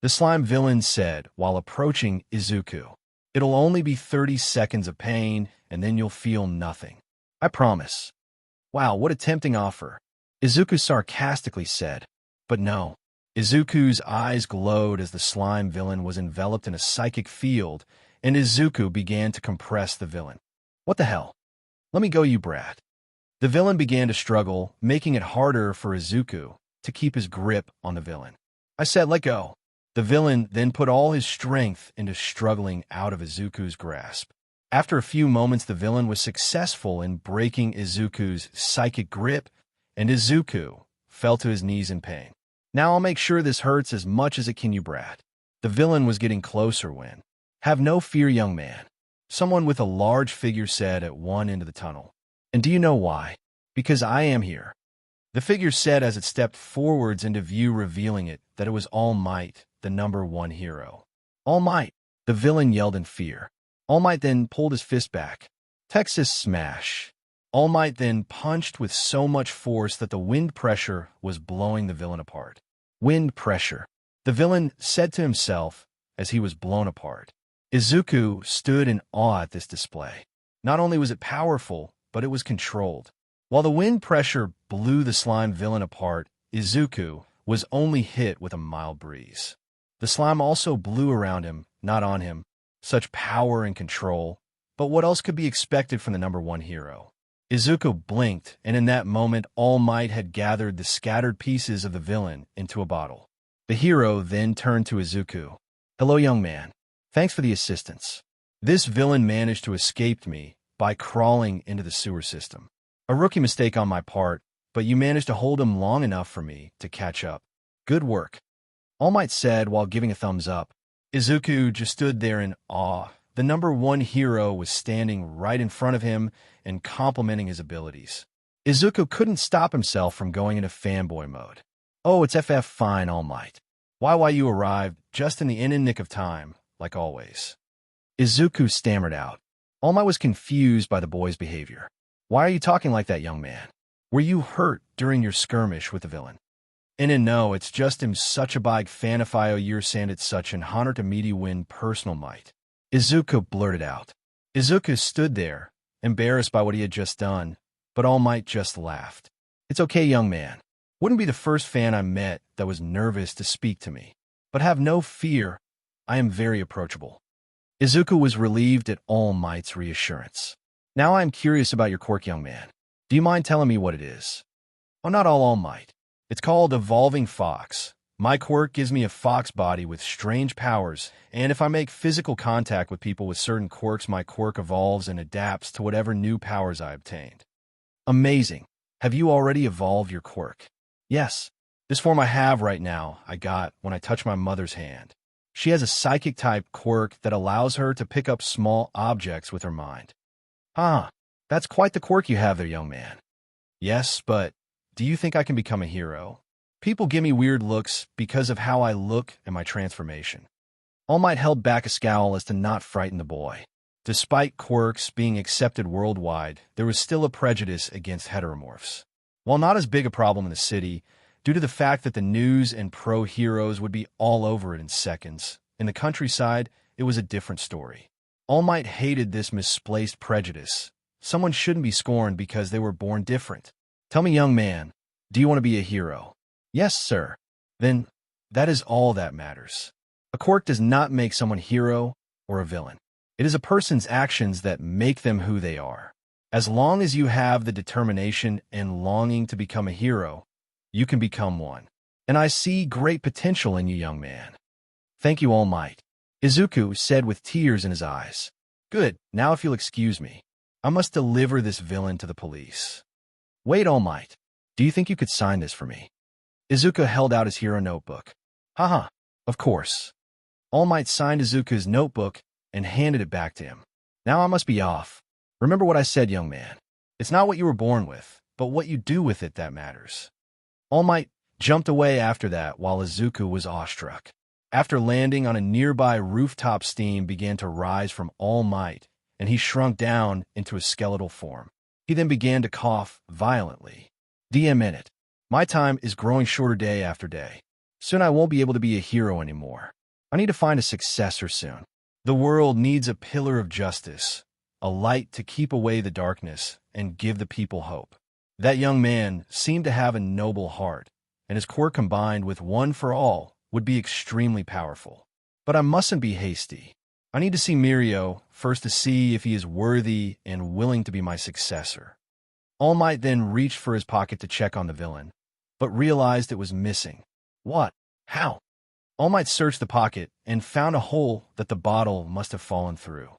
the slime villain said while approaching Izuku. "It'll only be 30 seconds of pain, and then you'll feel nothing. I promise." "Wow, what a tempting offer," Izuku sarcastically said. But no. Izuku's eyes glowed as the slime villain was enveloped in a psychic field, and Izuku began to compress the villain. "What the hell? Let me go, you brat." The villain began to struggle, making it harder for Izuku to keep his grip on the villain. "I said let go." The villain then put all his strength into struggling out of Izuku's grasp. After a few moments, the villain was successful in breaking Izuku's psychic grip, and Izuku fell to his knees in pain. "Now I'll make sure this hurts as much as it can, you brat." The villain was getting closer when, "Have no fear, young man," someone with a large figure said at one end of the tunnel. "And do you know why? Because I am here," the figure said as it stepped forwards into view, revealing that it was All Might, the #1 hero. "All Might!" the villain yelled in fear. All Might then pulled his fist back. Texas smash. All Might then punched with so much force that the wind pressure was blowing the villain apart. "Wind pressure," the villain said to himself as he was blown apart. Izuku stood in awe at this display. Not only was it powerful, but it was controlled. While the wind pressure blew the slime villain apart, Izuku was only hit with a mild breeze. The slime also blew around him, not on him. Such power and control. But what else could be expected from the #1 hero? Izuku blinked, and in that moment All Might had gathered the scattered pieces of the villain into a bottle. The hero then turned to Izuku. "Hello, young man. Thanks for the assistance. This villain managed to escape me by crawling into the sewer system. A rookie mistake on my part, but you managed to hold him long enough for me to catch up. Good work," All Might said while giving a thumbs up. Izuku just stood there in awe. The #1 hero was standing right in front of him and complimenting his abilities. Izuku couldn't stop himself from going into fanboy mode. "Oh, it's FF fine, All Might. Why you arrived just in the nick of time, like always," Izuku stammered out. All Might was confused by the boy's behavior. "Why are you talking like that, young man? Were you hurt during your skirmish with the villain?" And no, it's just him such a big fan of year sanded such an honor to meet you win personal might," Izuku blurted out. Izuku stood there, embarrassed by what he had just done, but All Might just laughed. "It's okay, young man. Wouldn't be the first fan I met that was nervous to speak to me. But have no fear, I am very approachable." Izuku was relieved at All Might's reassurance. "Now I am curious about your quirk, young man. Do you mind telling me what it is?" "Oh, not All Might. It's called Evolving Fox. My quirk gives me a fox body with strange powers, and if I make physical contact with people with certain quirks, my quirk evolves and adapts to whatever new powers I obtained." "Amazing. Have you already evolved your quirk?" "Yes. This form I have right now, I got when I touched my mother's hand. She has a psychic-type quirk that allows her to pick up small objects with her mind." "Ah, that's quite the quirk you have there, young man." "Yes, but do you think I can become a hero? People give me weird looks because of how I look and my transformation." All Might held back a scowl as to not frighten the boy. Despite quirks being accepted worldwide, there was still a prejudice against heteromorphs. While not as big a problem in the city, due to the fact that the news and pro-heroes would be all over it in seconds, in the countryside, it was a different story. All Might hated this misplaced prejudice. Someone shouldn't be scorned because they were born different. "Tell me, young man, do you want to be a hero?" "Yes, sir." "Then that is all that matters. A quirk does not make someone hero or a villain. It is a person's actions that make them who they are. As long as you have the determination and longing to become a hero, you can become one." and I see great potential in you, young man. Thank you, All Might, Izuku said with tears in his eyes. Good, now if you'll excuse me, I must deliver this villain to the police. Wait, All Might, do you think you could sign this for me? Izuku held out his hero notebook. Haha, of course. All Might signed Izuku's notebook and handed it back to him. Now I must be off. Remember what I said, young man. It's not what you were born with, but what you do with it that matters. All Might jumped away after that while Izuku was awestruck. After landing on a nearby rooftop, steam began to rise from All Might, and he shrunk down into a skeletal form. He then began to cough violently. DM in it. My time is growing shorter day after day. Soon I won't be able to be a hero anymore. I need to find a successor soon. The world needs a pillar of justice, a light to keep away the darkness and give the people hope. That young man seemed to have a noble heart, and his quirk combined with one for all would be extremely powerful. But I mustn't be hasty. I need to see Mirio first to see if he is worthy and willing to be my successor. All Might then reached for his pocket to check on the villain, but realized it was missing. What? How? All Might searched the pocket and found a hole that the bottle must have fallen through.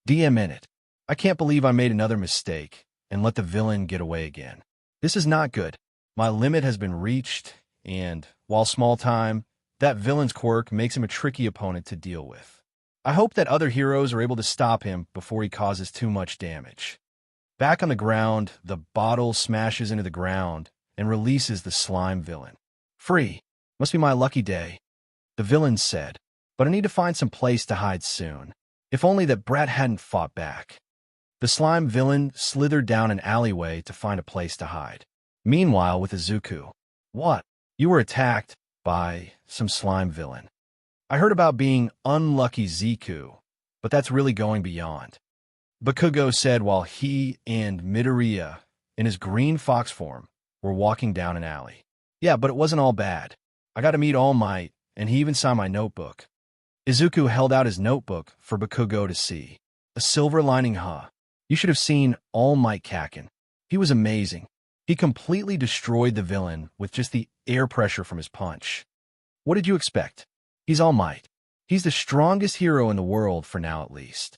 DM in it. I can't believe I made another mistake and let the villain get away again. This is not good. My limit has been reached, and, while small time, that villain's quirk makes him a tricky opponent to deal with. I hope that other heroes are able to stop him before he causes too much damage. Back on the ground, the bottle smashes into the ground and releases the slime villain. Free. Must be my lucky day, the villain said, but I need to find some place to hide soon. If only that brat hadn't fought back. The slime villain slithered down an alleyway to find a place to hide. Meanwhile, with Izuku. What? You were attacked by some slime villain. I heard about being unlucky, Zeku, but that's really going beyond. Bakugo said while he and Midoriya, in his green fox form, were walking down an alley. Yeah, but it wasn't all bad. I got to meet All Might, and he even signed my notebook. Izuku held out his notebook for Bakugo to see. A silver lining, huh? You should have seen All Might Kaken. He was amazing. He completely destroyed the villain with just the air pressure from his punch. What did you expect? He's All Might. He's the strongest hero in the world for now at least.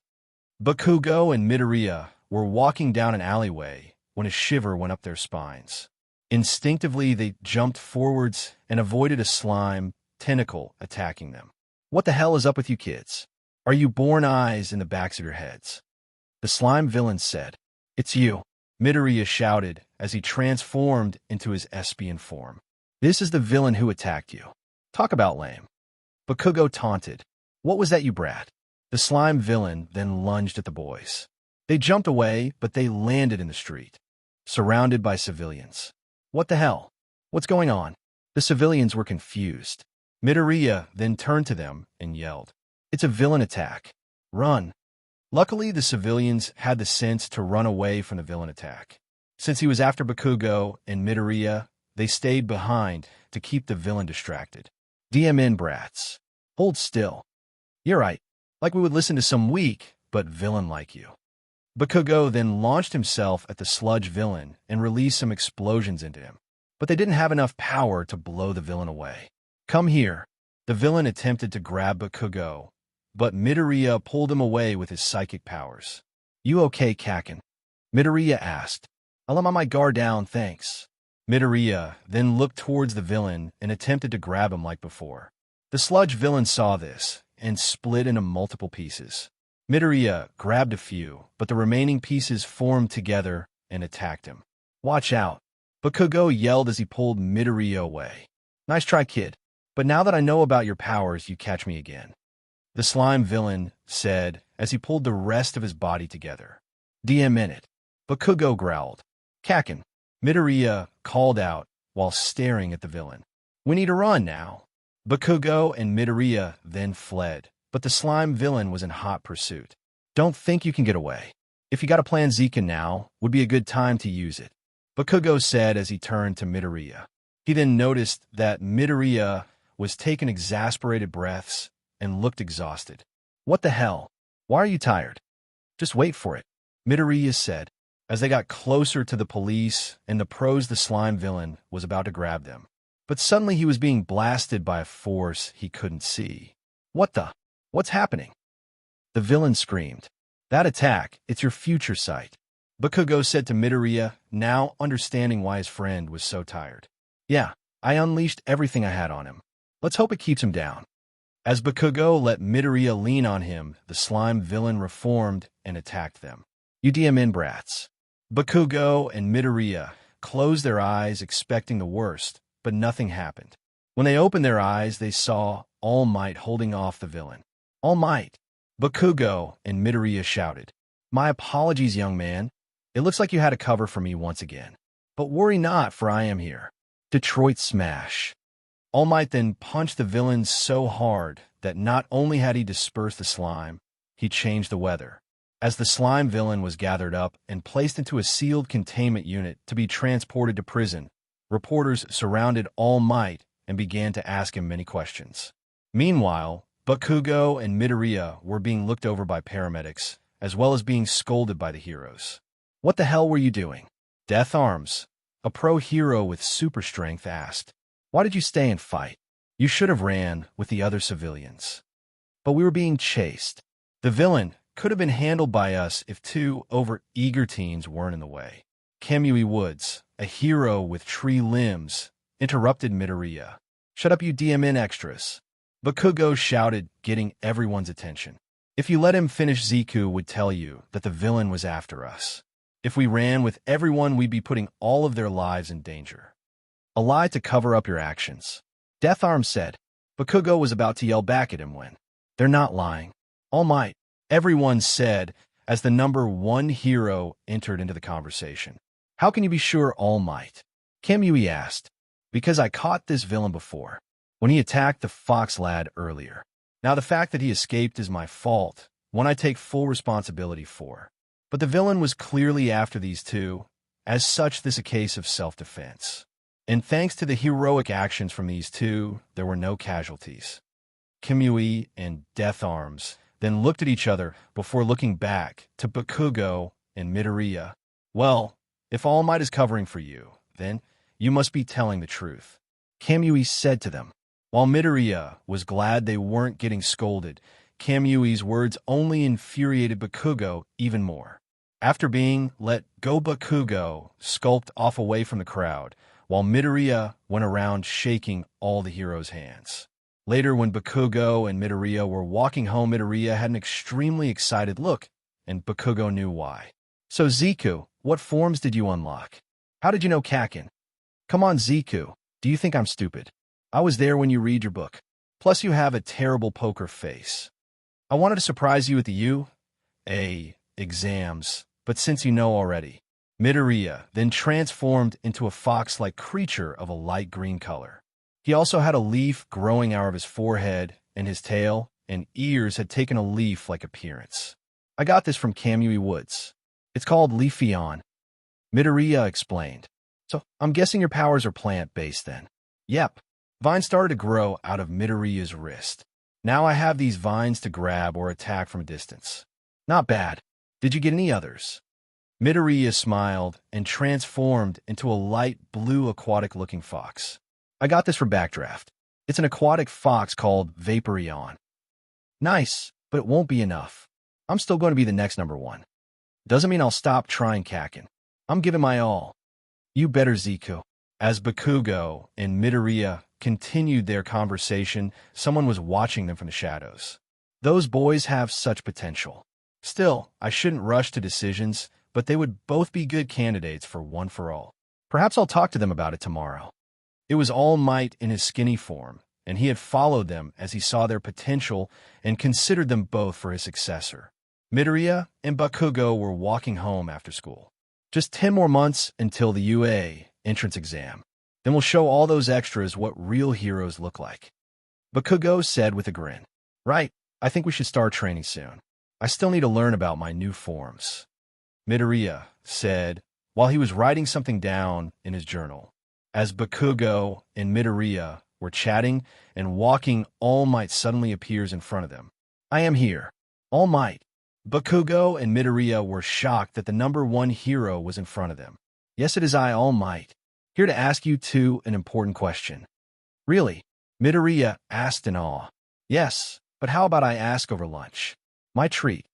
Bakugo and Midoriya were walking down an alleyway when a shiver went up their spines. Instinctively, they jumped forwards and avoided a slime tentacle attacking them. What the hell is up with you kids? Are you born eyes in the backs of your heads? The slime villain said. It's you, Midoriya shouted as he transformed into his Espion form. This is the villain who attacked you. Talk about lame. Bakugo taunted. What was that, you brat? The slime villain then lunged at the boys. They jumped away, but they landed in the street, surrounded by civilians. What the hell? What's going on? The civilians were confused. Midoriya then turned to them and yelled, It's a villain attack. Run. Luckily, the civilians had the sense to run away from the villain attack. Since he was after Bakugo and Midoriya, they stayed behind to keep the villain distracted. DM in, brats. Hold still. You're right. Like we would listen to some weak, but villain like you. Bakugo then launched himself at the sludge villain and released some explosions into him. But they didn't have enough power to blow the villain away. Come here. The villain attempted to grab Bakugo, but Midoriya pulled him away with his psychic powers. You okay, Kaken? Midoriya asked. I'm on my guard down, thanks. Midoriya then looked towards the villain and attempted to grab him like before. The sludge villain saw this and split into multiple pieces. Midoriya grabbed a few, but the remaining pieces formed together and attacked him. Watch out. Bakugo yelled as he pulled Midoriya away. Nice try, kid. But now that I know about your powers, you catch me again. The slime villain said as he pulled the rest of his body together. DM in it. Bakugo growled. Kaken. Midoriya called out while staring at the villain. We need to run now. Bakugo and Midoriya then fled, but the slime villain was in hot pursuit. Don't think you can get away. If you got a plan, Zeku now would be a good time to use it, Bakugo said as he turned to Midoriya. He then noticed that Midoriya was taking exasperated breaths and looked exhausted. What the hell? Why are you tired? Just wait for it, Midoriya said, as they got closer to the police and the slime villain was about to grab them. But suddenly he was being blasted by a force he couldn't see. What the? What's happening? The villain screamed. That attack, it's your future sight. Bakugo said to Midoriya, now understanding why his friend was so tired. Yeah, I unleashed everything I had on him. Let's hope it keeps him down. As Bakugo let Midoriya lean on him, the slime villain reformed and attacked them. You DM brats. Bakugo and Midoriya closed their eyes expecting the worst, but nothing happened. When they opened their eyes, they saw All Might holding off the villain. All Might! Bakugo and Midoriya shouted. My apologies, young man. It looks like you had a cover for me once again. But worry not, for I am here. Detroit Smash. All Might then punched the villain so hard that not only had he dispersed the slime, he changed the weather. As the slime villain was gathered up and placed into a sealed containment unit to be transported to prison, reporters surrounded All Might and began to ask him many questions. Meanwhile, Bakugo and Midoriya were being looked over by paramedics, as well as being scolded by the heroes. What the hell were you doing? Death Arms, a pro hero with super strength, asked. Why did you stay and fight? You should have ran with the other civilians. But we were being chased. The villain could have been handled by us if two over-eager teens weren't in the way. Kamui Woods, a hero with tree limbs, interrupted Midoriya. Shut up, you DMN extras. Bakugo shouted, getting everyone's attention. If you let him finish, Zeku would tell you that the villain was after us. If we ran with everyone, we'd be putting all of their lives in danger. A lie to cover up your actions. Death Arm said. Bakugo was about to yell back at him when. They're not lying. All Might, everyone said, as the number one hero entered into the conversation. How can you be sure, All Might? Kamui asked. Because I caught this villain before, when he attacked the fox lad earlier. Now the fact that he escaped is my fault, one I take full responsibility for. But the villain was clearly after these two. As such, this is a case of self-defense. And thanks to the heroic actions from these two, there were no casualties. Kamui and Death Arms then looked at each other before looking back to Bakugo and Midoriya. Well, if All Might is covering for you, then you must be telling the truth. Kamui said to them. While Midoriya was glad they weren't getting scolded, Kamui's words only infuriated Bakugo even more. After being let go, Bakugo skulked off away from the crowd, while Midoriya went around shaking all the heroes' hands. Later, when Bakugo and Midoriya were walking home, Midoriya had an extremely excited look, and Bakugo knew why. So Zeku, what forms did you unlock? How did you know Kakin? Come on, Zeku, do you think I'm stupid? I was there when you read your book. Plus, you have a terrible poker face. I wanted to surprise you with the exams, but since you know already. Midoriya then transformed into a fox-like creature of a light green color. He also had a leaf growing out of his forehead, and his tail and ears had taken a leaf-like appearance. I got this from Kamui Woods. It's called Leafeon. Midoriya explained. So, I'm guessing your powers are plant-based then. Yep. Vines started to grow out of Midoriya's wrist. Now I have these vines to grab or attack from a distance. Not bad. Did you get any others? Midoriya smiled and transformed into a light blue aquatic-looking fox. I got this for Backdraft. It's an aquatic fox called Vaporeon. Nice, but it won't be enough. I'm still going to be the next number one. Doesn't mean I'll stop trying, Kakin. I'm giving my all. You better, Zeku. As Bakugo and Midoriya continued their conversation, someone was watching them from the shadows. Those boys have such potential. Still, I shouldn't rush to decisions, but they would both be good candidates for One for All. Perhaps I'll talk to them about it tomorrow. It was All Might in his skinny form, and he had followed them as he saw their potential and considered them both for his successor. Midoriya and Bakugo were walking home after school. Just 10 more months until the UA entrance exam. Then we'll show all those extras what real heroes look like. Bakugo said with a grin. Right, I think we should start training soon. I still need to learn about my new forms. Midoriya said, while he was writing something down in his journal. As Bakugo and Midoriya were chatting and walking, All Might suddenly appears in front of them. I am here. All Might. Bakugo and Midoriya were shocked that the number one hero was in front of them. Yes, it is I, All Might. Here to ask you two an important question. Really? Midoriya asked in awe. Yes, but how about I ask over lunch? My treat.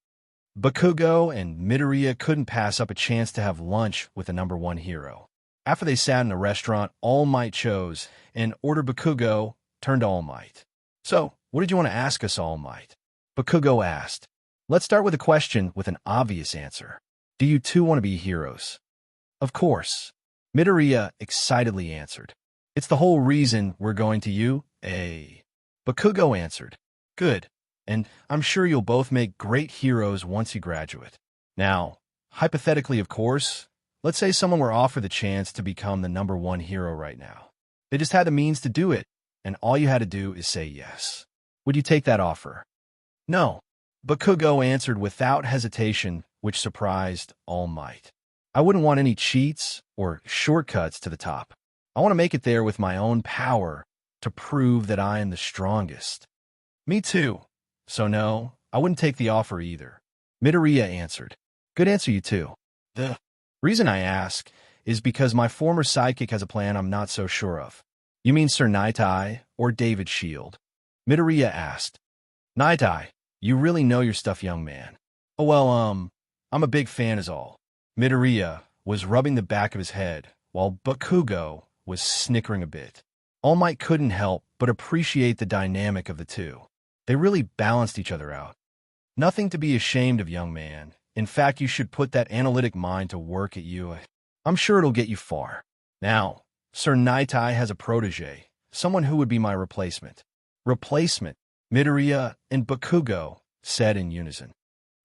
Bakugo and Midoriya couldn't pass up a chance to have lunch with the number one hero. After they sat in a restaurant, All Might chose and ordered. Bakugo turned to All Might. So, what did you want to ask us, All Might? Bakugo asked. Let's start with a question with an obvious answer. Do you too want to be heroes? Of course. Midoriya excitedly answered. It's the whole reason we're going to UA. Bakugo answered. Good. And I'm sure you'll both make great heroes once you graduate. Now, hypothetically, of course, let's say someone were offered the chance to become the number one hero right now. They just had the means to do it, and all you had to do is say yes. Would you take that offer? No. Bakugo answered without hesitation, which surprised All Might. I wouldn't want any cheats or shortcuts to the top. I want to make it there with my own power to prove that I am the strongest. Me too. So no, I wouldn't take the offer either. Midoriya answered. Good answer, you too. The reason I ask is because my former sidekick has a plan I'm not so sure of. You mean Sir Night-Eye or David Shield? Midoriya asked. Night-Eye, you really know your stuff, young man. Oh well, I'm a big fan is all. Midoriya was rubbing the back of his head, while Bakugo was snickering a bit. All Might couldn't help but appreciate the dynamic of the two. They really balanced each other out. Nothing to be ashamed of, young man. In fact, you should put that analytic mind to work at you. I'm sure it'll get you far. Now, Sir Night-Eye has a protege, someone who would be my replacement. Replacement, Midoriya and Bakugo said in unison.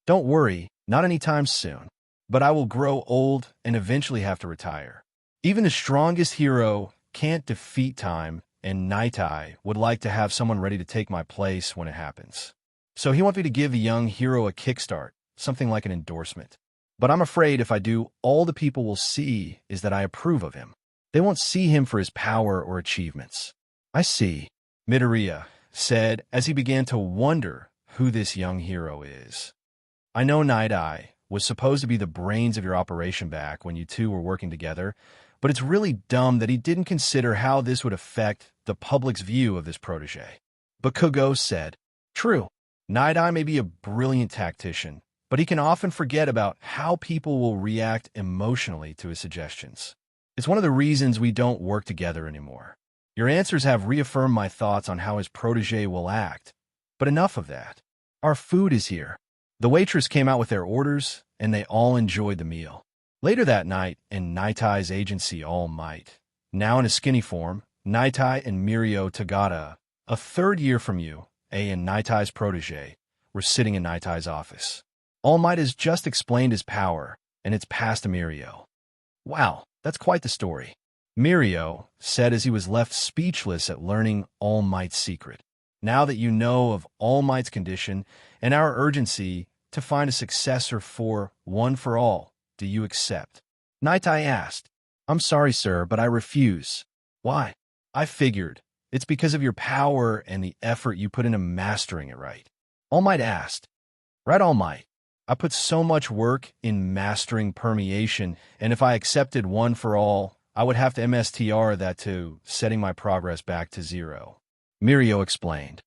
Don't worry, not anytime soon. But I will grow old and eventually have to retire. Even the strongest hero can't defeat time, and Night-Eye would like to have someone ready to take my place when it happens. So he wants me to give the young hero a kickstart, something like an endorsement. But I'm afraid if I do, all the people will see is that I approve of him. They won't see him for his power or achievements. I see, Midoriya said as he began to wonder who this young hero is. I know Night-Eye was supposed to be the brains of your operation back when you two were working together, but it's really dumb that he didn't consider how this would affect the public's view of this protege. Bakugo said, True, Night-Eye may be a brilliant tactician, but he can often forget about how people will react emotionally to his suggestions. It's one of the reasons we don't work together anymore. Your answers have reaffirmed my thoughts on how his protege will act, but enough of that. Our food is here. The waitress came out with their orders, and they all enjoyed the meal. Later that night, in Night-Eye's agency All Might, now in a skinny form, Night-Eye and Mirio Tagata, a third year from you, and Night-Eye's protege, were sitting in Night-Eye's office. All Might has just explained his power, and it's passed to Mirio. Wow, that's quite the story. Mirio said as he was left speechless at learning All Might's secret. Now that you know of All Might's condition and our urgency to find a successor for One for All, do you accept? Night-Eye asked. I'm sorry, sir, but I refuse. Why? I figured. It's because of your power and the effort you put into mastering it, right? All Might asked. Right, All Might. I put so much work in mastering permeation, and if I accepted One for All, I would have to MSTR that to setting my progress back to 0. Mirio explained.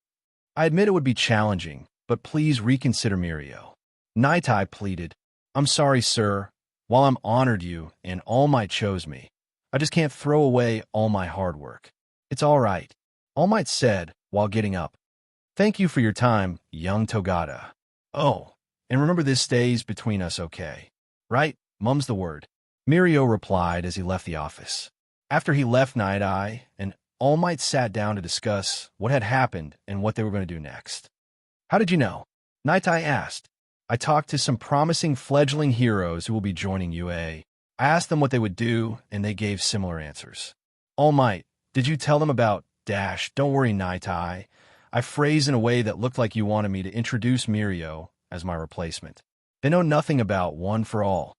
I admit it would be challenging, but please reconsider, Mirio. Night-Eye pleaded. I'm sorry, sir. While I'm honored you and All Might chose me, I just can't throw away all my hard work. It's all right, All Might said while getting up. Thank you for your time, young Togata. Oh, and remember this stays between us, okay? Right? Mum's the word. Mirio replied as he left the office. After he left Night-Eye, and All Might sat down to discuss what had happened and what they were going to do next. How did you know? Night-Eye asked. I talked to some promising fledgling heroes who will be joining UA. I asked them what they would do, and they gave similar answers. All Might, did you tell them about Dash? Don't worry, Night-Eye. I phrased in a way that looked like you wanted me to introduce Mirio as my replacement. They know nothing about One for All.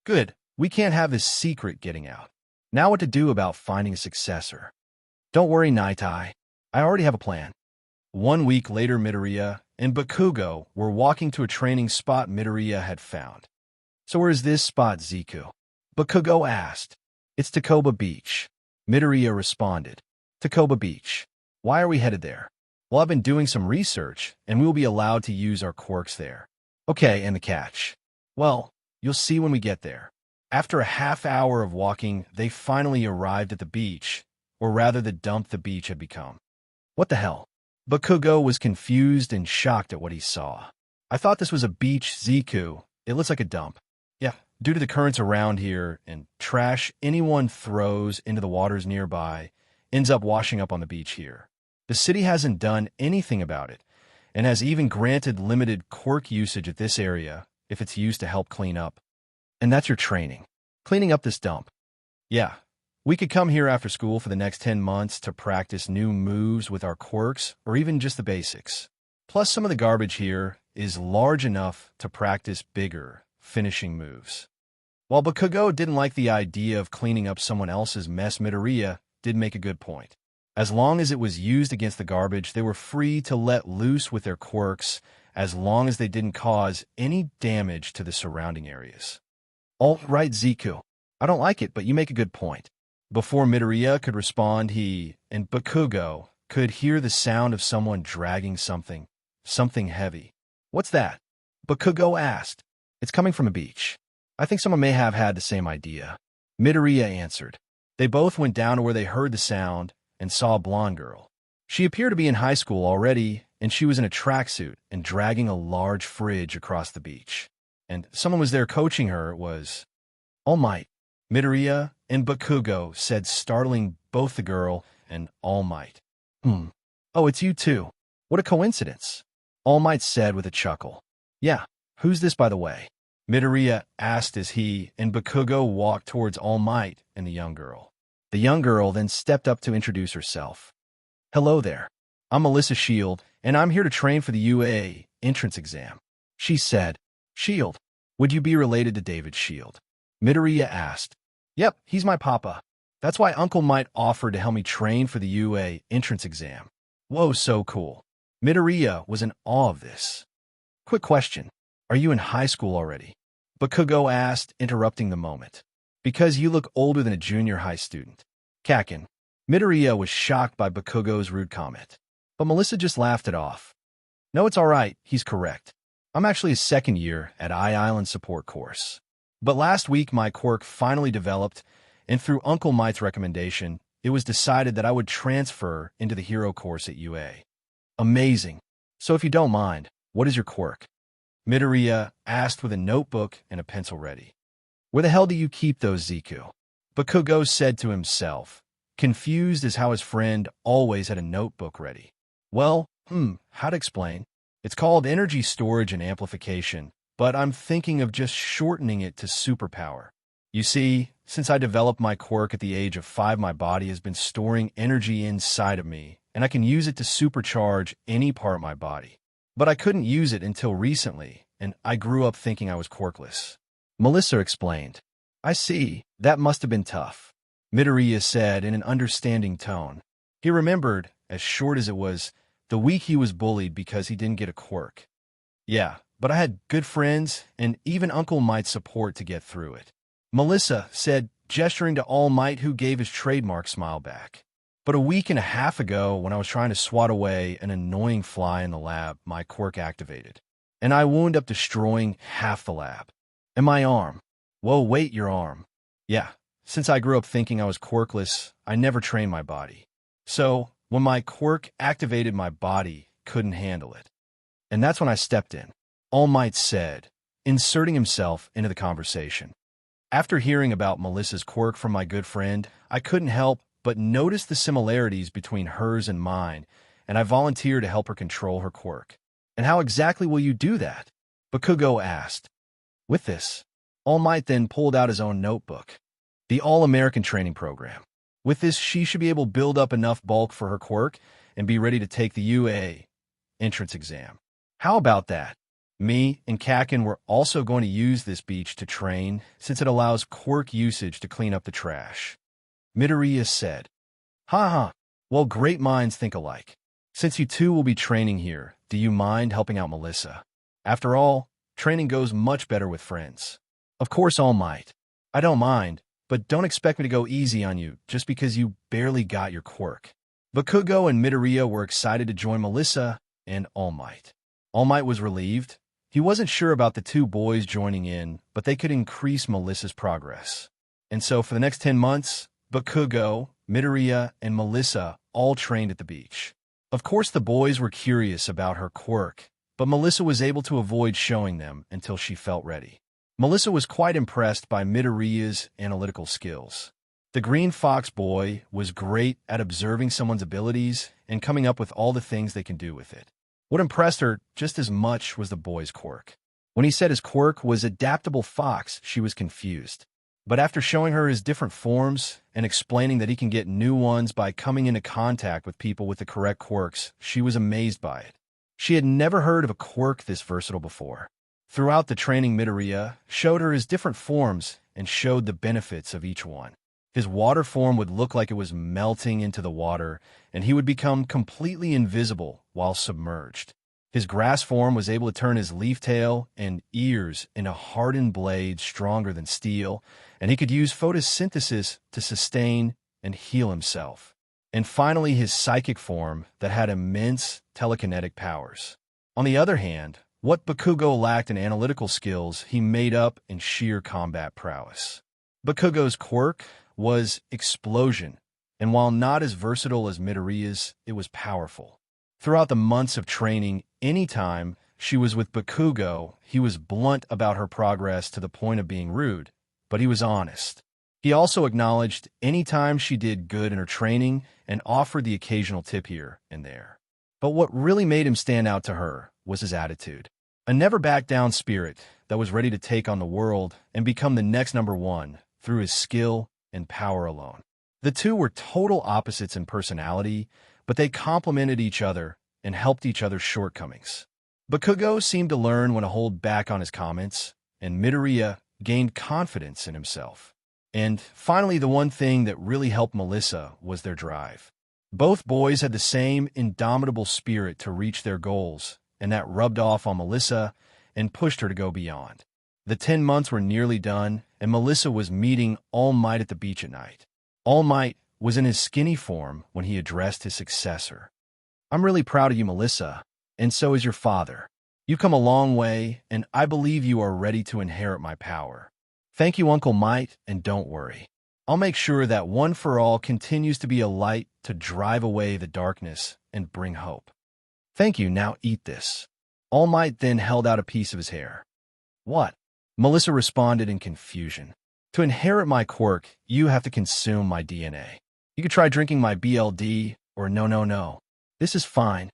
Good. We can't have this secret getting out. Now what to do about finding a successor? Don't worry, Night-Eye. I already have a plan. 1 week later, Midoriya and Bakugo were walking to a training spot Midoriya had found. So where is this spot, Zeku? Bakugo asked. It's Takoba Beach. Midoriya responded. Tacoba Beach. Why are we headed there? Well, I've been doing some research, and we will be allowed to use our quirks there. Okay, and the catch? Well, you'll see when we get there. After a half hour of walking, they finally arrived at the beach, or rather the dump the beach had become. What the hell? Bakugo was confused and shocked at what he saw. I thought this was a beach, Zeku. It looks like a dump. Yeah, due to the currents around here and trash anyone throws into the waters nearby ends up washing up on the beach here. The city hasn't done anything about it and has even granted limited quirk usage at this area if it's used to help clean up. And that's your training. Cleaning up this dump. Yeah, we could come here after school for the next 10 months to practice new moves with our quirks or even just the basics. Plus, some of the garbage here is large enough to practice bigger, finishing moves. While Bakugo didn't like the idea of cleaning up someone else's mess, Midoriya did make a good point. As long as it was used against the garbage, they were free to let loose with their quirks as long as they didn't cause any damage to the surrounding areas. All right, Zeku. I don't like it, but you make a good point. Before Midoriya could respond, he and Bakugo could hear the sound of someone dragging something heavy. What's that? Bakugo asked. It's coming from a beach. I think someone may have had the same idea. Midoriya answered. They both went down to where they heard the sound and saw a blonde girl. She appeared to be in high school already, and she was in a tracksuit and dragging a large fridge across the beach. And someone was there coaching her. It was All Might. Midoriya and Bakugo said, startling both the girl and All Might. Oh, it's you too. What a coincidence. All Might said with a chuckle. Yeah, who's this, by the way? Midoriya asked as he and Bakugo walked towards All Might and the young girl. The young girl then stepped up to introduce herself. Hello there. I'm Melissa Shield, and I'm here to train for the UA entrance exam. She said. Shield, would you be related to David Shield? Midoriya asked. Yep, he's my papa. That's why Uncle Might offered to help me train for the UA entrance exam. Whoa, so cool. Midoriya was in awe of this. Quick question. Are you in high school already? Bakugo asked, interrupting the moment. Because you look older than a junior high student. Kakin. Midoriya was shocked by Bakugo's rude comment. But Melissa just laughed it off. No, it's all right. He's correct. I'm actually a second year at Island support course. But last week my quirk finally developed, and through Uncle Might's recommendation, it was decided that I would transfer into the hero course at UA. Amazing. So if you don't mind, what is your quirk? Midoriya asked with a notebook and a pencil ready. Where the hell do you keep those, Zeku? Bakugo said to himself, confused as how his friend always had a notebook ready. Well, how to explain? It's called energy storage and amplification, but I'm thinking of just shortening it to superpower. You see, since I developed my quirk at the age of 5, my body has been storing energy inside of me, and I can use it to supercharge any part of my body. But I couldn't use it until recently, and I grew up thinking I was quirkless. Melissa explained. I see. That must have been tough. Midoriya said in an understanding tone. He remembered, as short as it was, the week he was bullied because he didn't get a quirk. Yeah, but I had good friends and even Uncle Might's support to get through it. Melissa said, gesturing to All Might, who gave his trademark smile back. But a week and a half ago, when I was trying to swat away an annoying fly in the lab, my quirk activated. And I wound up destroying half the lab. And my arm. Whoa, wait, your arm. Yeah, since I grew up thinking I was quirkless, I never trained my body. So, when my quirk activated, my body couldn't handle it. And that's when I stepped in, All Might said, inserting himself into the conversation. After hearing about Melissa's quirk from my good friend, I couldn't help but notice the similarities between hers and mine, and I volunteered to help her control her quirk. And how exactly will you do that? Bakugo asked. With this, All Might then pulled out his own notebook. The All-American Training Program. With this, she should be able to build up enough bulk for her quirk and be ready to take the UA entrance exam. How about that? Me and Kakin were also going to use this beach to train since it allows quirk usage to clean up the trash. Midoriya said. Ha. Well, great minds think alike. Since you two will be training here, do you mind helping out Melissa? After all, training goes much better with friends. Of course, All Might. I don't mind, but don't expect me to go easy on you just because you barely got your quirk. Bakugo and Midoriya were excited to join Melissa and All Might. All Might was relieved. He wasn't sure about the two boys joining in, but they could increase Melissa's progress. And so for the next 10 months, Bakugo, Midoriya, and Melissa all trained at the beach. Of course, the boys were curious about her quirk, but Melissa was able to avoid showing them until she felt ready. Melissa was quite impressed by Midoriya's analytical skills. The Green Fox boy was great at observing someone's abilities and coming up with all the things they can do with it. What impressed her just as much was the boy's quirk. When he said his quirk was Adaptable Fox, she was confused. But after showing her his different forms and explaining that he can get new ones by coming into contact with people with the correct quirks, she was amazed by it. She had never heard of a quirk this versatile before. Throughout the training, Midoriya showed her his different forms and showed the benefits of each one. His water form would look like it was melting into the water, and he would become completely invisible while submerged. His grass form was able to turn his leaf tail and ears into hardened blades stronger than steel, and he could use photosynthesis to sustain and heal himself. And finally, his psychic form that had immense telekinetic powers. On the other hand, what Bakugo lacked in analytical skills, he made up in sheer combat prowess. Bakugo's quirk was Explosion, and while not as versatile as Midoriya's, it was powerful. Throughout the months of training, anytime she was with Bakugo, he was blunt about her progress to the point of being rude, but he was honest. He also acknowledged any time she did good in her training and offered the occasional tip here and there. But what really made him stand out to her was his attitude. A never-back-down spirit that was ready to take on the world and become the next number one through his skill and power alone. The two were total opposites in personality, but they complemented each other and helped each other's shortcomings. Bakugo seemed to learn when to hold back on his comments, and Midoriya gained confidence in himself. And finally, the one thing that really helped Melissa was their drive. Both boys had the same indomitable spirit to reach their goals, and that rubbed off on Melissa and pushed her to go beyond. The 10 months were nearly done, and Melissa was meeting All Might at the beach at night. All Might was in his skinny form when he addressed his successor. "I'm really proud of you, Melissa, and so is your father. You've come a long way, and I believe you are ready to inherit my power. Thank you, Uncle Might, and don't worry. I'll make sure that One for All continues to be a light to drive away the darkness and bring hope. Thank you, now eat this." All Might then held out a piece of his hair. "What?" Melissa responded in confusion. "To inherit my quirk, you have to consume my DNA. You could try drinking my BLD, or no. This is fine."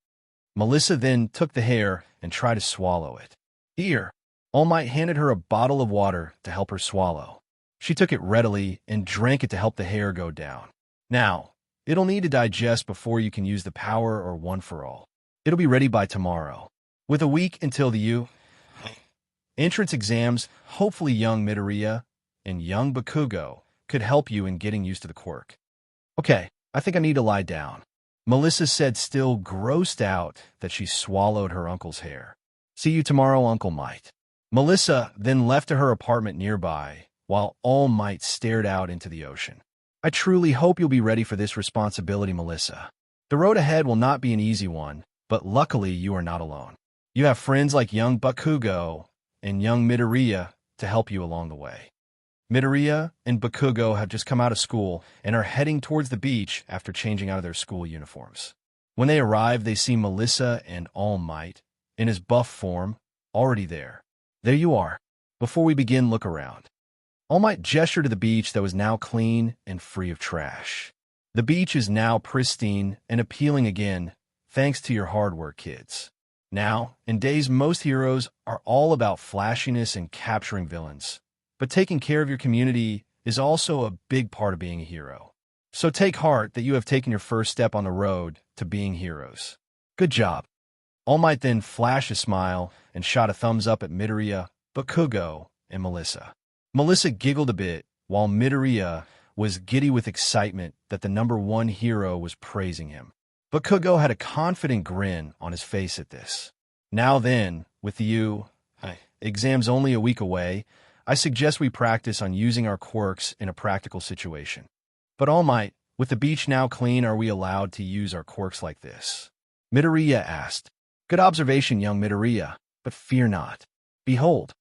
Melissa then took the hair and tried to swallow it. "Here." All Might handed her a bottle of water to help her swallow. She took it readily and drank it to help the hair go down. "Now, it'll need to digest before you can use the power or One for All. It'll be ready by tomorrow. With a week until the entrance exams, hopefully young Midoriya and young Bakugo could help you in getting used to the quirk." "Okay, I think I need to lie down," Melissa said, still grossed out that she swallowed her uncle's hair. "See you tomorrow, Uncle Might." Melissa then left to her apartment nearby, while All Might stared out into the ocean. "I truly hope you'll be ready for this responsibility, Melissa. The road ahead will not be an easy one, but luckily you are not alone. You have friends like young Bakugo and young Midoriya to help you along the way." Midoriya and Bakugo have just come out of school and are heading towards the beach after changing out of their school uniforms. When they arrive, they see Melissa and All Might, in his buff form, already there. "There you are. Before we begin, look around." All Might gestured to the beach that was now clean and free of trash. "The beach is now pristine and appealing again, thanks to your hard work, kids. Now, in days most heroes are all about flashiness and capturing villains, but taking care of your community is also a big part of being a hero. So take heart that you have taken your first step on the road to being heroes. Good job." All Might then flashed a smile and shot a thumbs up at Midoriya, Bakugo, and Melissa. Melissa giggled a bit, while Midoriya was giddy with excitement that the number one hero was praising him. Bakugo had a confident grin on his face at this. "Now then, with the exams only a week away, I suggest we practice on using our quirks in a practical situation." But All Might, With the beach now clean, are we allowed to use our quirks like this? Midoriya asked. Good observation, young Midoriya, but fear not. Behold.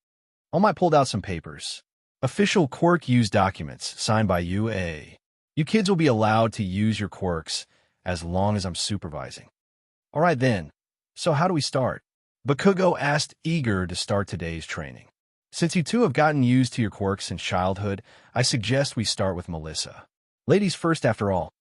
All Might pulled out some papers. Official quirk use documents, signed by UA. You kids will be allowed to use your quirks as long as I'm supervising. All right then. So how do we start? Bakugo asked, eager to start today's training. Since you two have gotten used to your quirks since childhood, I suggest we start with Melissa. Ladies first, after all.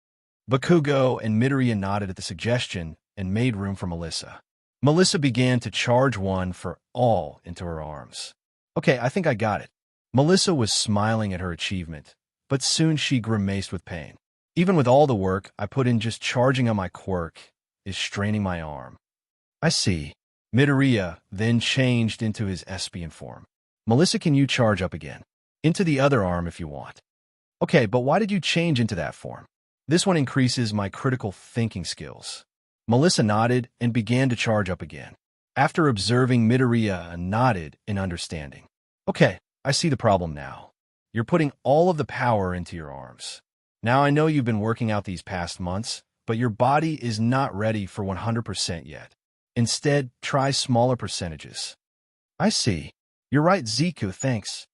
Bakugo and Midoriya nodded at the suggestion and made room for Melissa. Melissa began to charge one for all into her arms. Okay, I think I got it. Melissa was smiling at her achievement, but soon she grimaced with pain. Even with all the work I put in, just charging on my quirk is straining my arm. I see. Midoriya then changed into his Espion form. Melissa, can you charge up again? Into the other arm if you want. Okay, but why did you change into that form? This one increases my critical thinking skills. Melissa nodded and began to charge up again. After observing Midoriya nodded in understanding. Okay, I see the problem now. You're putting all of the power into your arms. Now I know you've been working out these past months, but your body is not ready for 100% yet. Instead, try smaller percentages. I see. You're right, Zeku, thanks.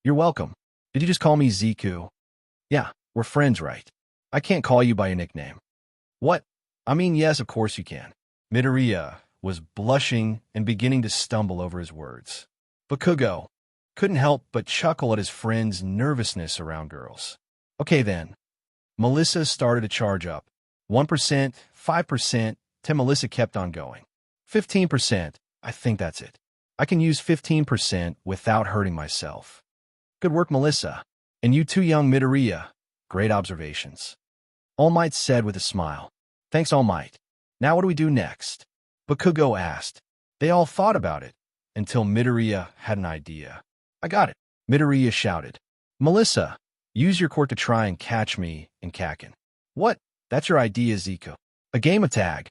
You're welcome. Did you just call me Zeku? Yeah, we're friends, right? I can't call you by your nickname. What? I mean, yes, of course you can. Midoriya was blushing and beginning to stumble over his words. Bakugo couldn't help but chuckle at his friend's nervousness around girls. Okay then. Melissa started to charge up. 1%, 5%, till Melissa kept on going. 15%, I think that's it. I can use 15% without hurting myself. Good work, Melissa. And you too, young Midoriya. Great observations. All Might said with a smile. Thanks, All Might. Now what do we do next? Bakugo asked. They all thought about it, until Midoriya had an idea. I got it. Midoriya shouted. Melissa, use your quirk to try and catch me in Kakken. What? That's your idea, Zeku. A game of tag?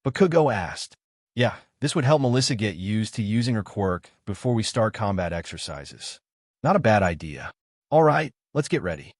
Bakugo asked. Yeah, this would help Melissa get used to using her quirk before we start combat exercises. Not a bad idea. All right, let's get ready.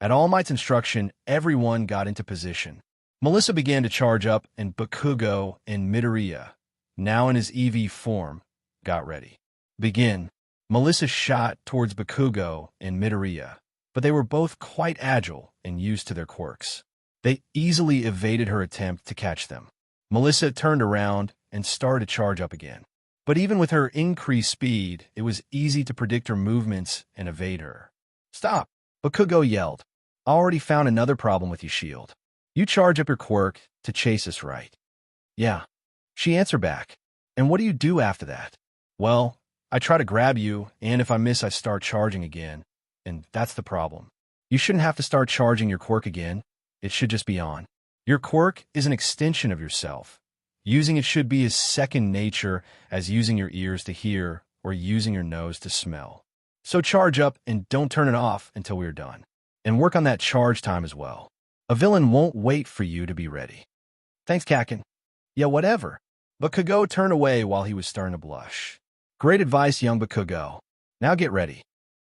At All Might's instruction, everyone got into position. Melissa began to charge up, and Bakugo and Midoriya, now in his EV form, got ready. Begin. Melissa shot towards Bakugo and Midoriya, but they were both quite agile and used to their quirks. They easily evaded her attempt to catch them. Melissa turned around and started to charge up again. But even with her increased speed, it was easy to predict her movements and evade her. Stop! Bakugo yelled. I already found another problem with you, Shield. You charge up your quirk to chase us, right? Yeah. She answered back. And what do you do after that? Well, I try to grab you, and if I miss, I start charging again. And that's the problem. You shouldn't have to start charging your quirk again. It should just be on. Your quirk is an extension of yourself. Using it should be as second nature as using your ears to hear or using your nose to smell. So charge up and don't turn it off until we're done. And work on that charge time as well. A villain won't wait for you to be ready. Thanks, Kakken. Yeah, whatever. Bakugo turned away while he was starting to blush. Great advice, young Bakugo. Now get ready.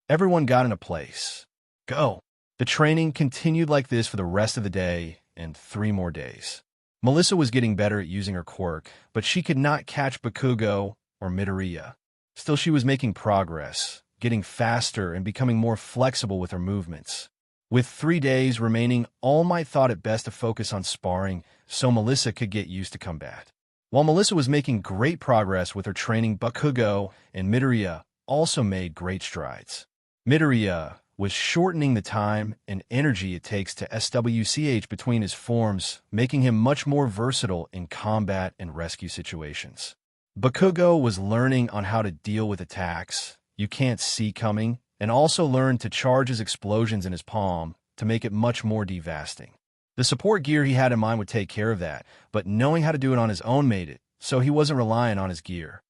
Everyone got in a place. Go. The training continued like this for the rest of the day and 3 more days. Melissa was getting better at using her quirk, but she could not catch Bakugo or Midoriya. Still, she was making progress, getting faster and becoming more flexible with her movements. With 3 days remaining, All Might thought it best to focus on sparring so Melissa could get used to combat. While Melissa was making great progress with her training, Bakugo and Midoriya also made great strides. Midoriya was shortening the time and energy it takes to SWCH between his forms, making him much more versatile in combat and rescue situations. Bakugo was learning on how to deal with attacks you can't see coming, and also learned to charge his explosions in his palm to make it much more devastating. The support gear he had in mind would take care of that, but knowing how to do it on his own made it, so he wasn't relying on his gear.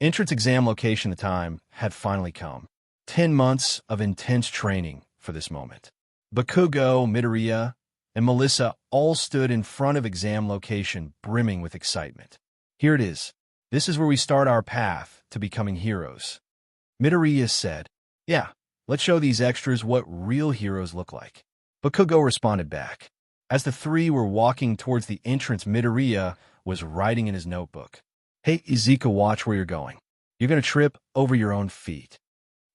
Entrance exam location the time had finally come. 10 months of intense training for this moment. Bakugo, Midoriya, and Melissa all stood in front of exam location, brimming with excitement. Here it is. This is where we start our path to becoming heroes. Midoriya said, yeah, let's show these extras what real heroes look like. Bakugo responded back. As the three were walking towards the entrance, Midoriya was writing in his notebook. Hey, Zeku, watch where you're going. You're going to trip over your own feet.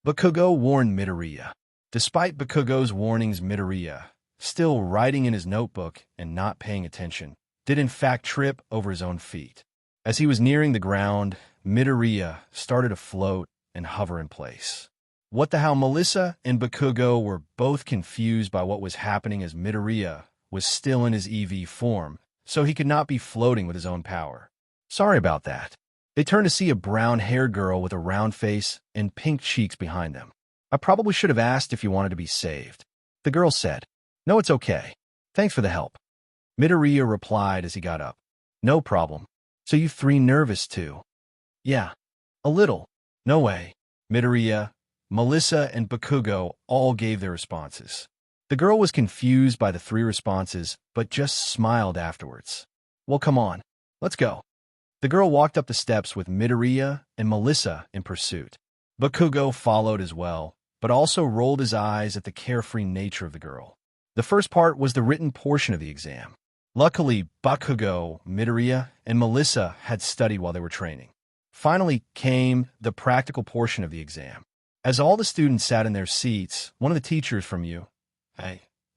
Bakugo warned Midoriya. Despite Bakugo's warnings, Midoriya, still writing in his notebook and not paying attention, did in fact trip over his own feet. As he was nearing the ground, Midoriya started to float and hover in place. What the hell? Melissa and Bakugo were both confused by what was happening as Midoriya was still in his EV form, so he could not be floating with his own power. Sorry about that. They turned to see a brown-haired girl with a round face and pink cheeks behind them. I probably should have asked if you wanted to be saved. The girl said. No, it's okay. Thanks for the help. Midoriya replied as he got up. No problem. So you three nervous too? Yeah. A little. No way. Midoriya, Melissa, and Bakugo all gave their responses. The girl was confused by the three responses, but just smiled afterwards. Well, come on. Let's go. The girl walked up the steps with Midoriya and Melissa in pursuit. Bakugo followed as well, but also rolled his eyes at the carefree nature of the girl. The first part was the written portion of the exam. Luckily, Bakugo, Midoriya, and Melissa had studied while they were training. Finally came the practical portion of the exam. As all the students sat in their seats, one of the teachers from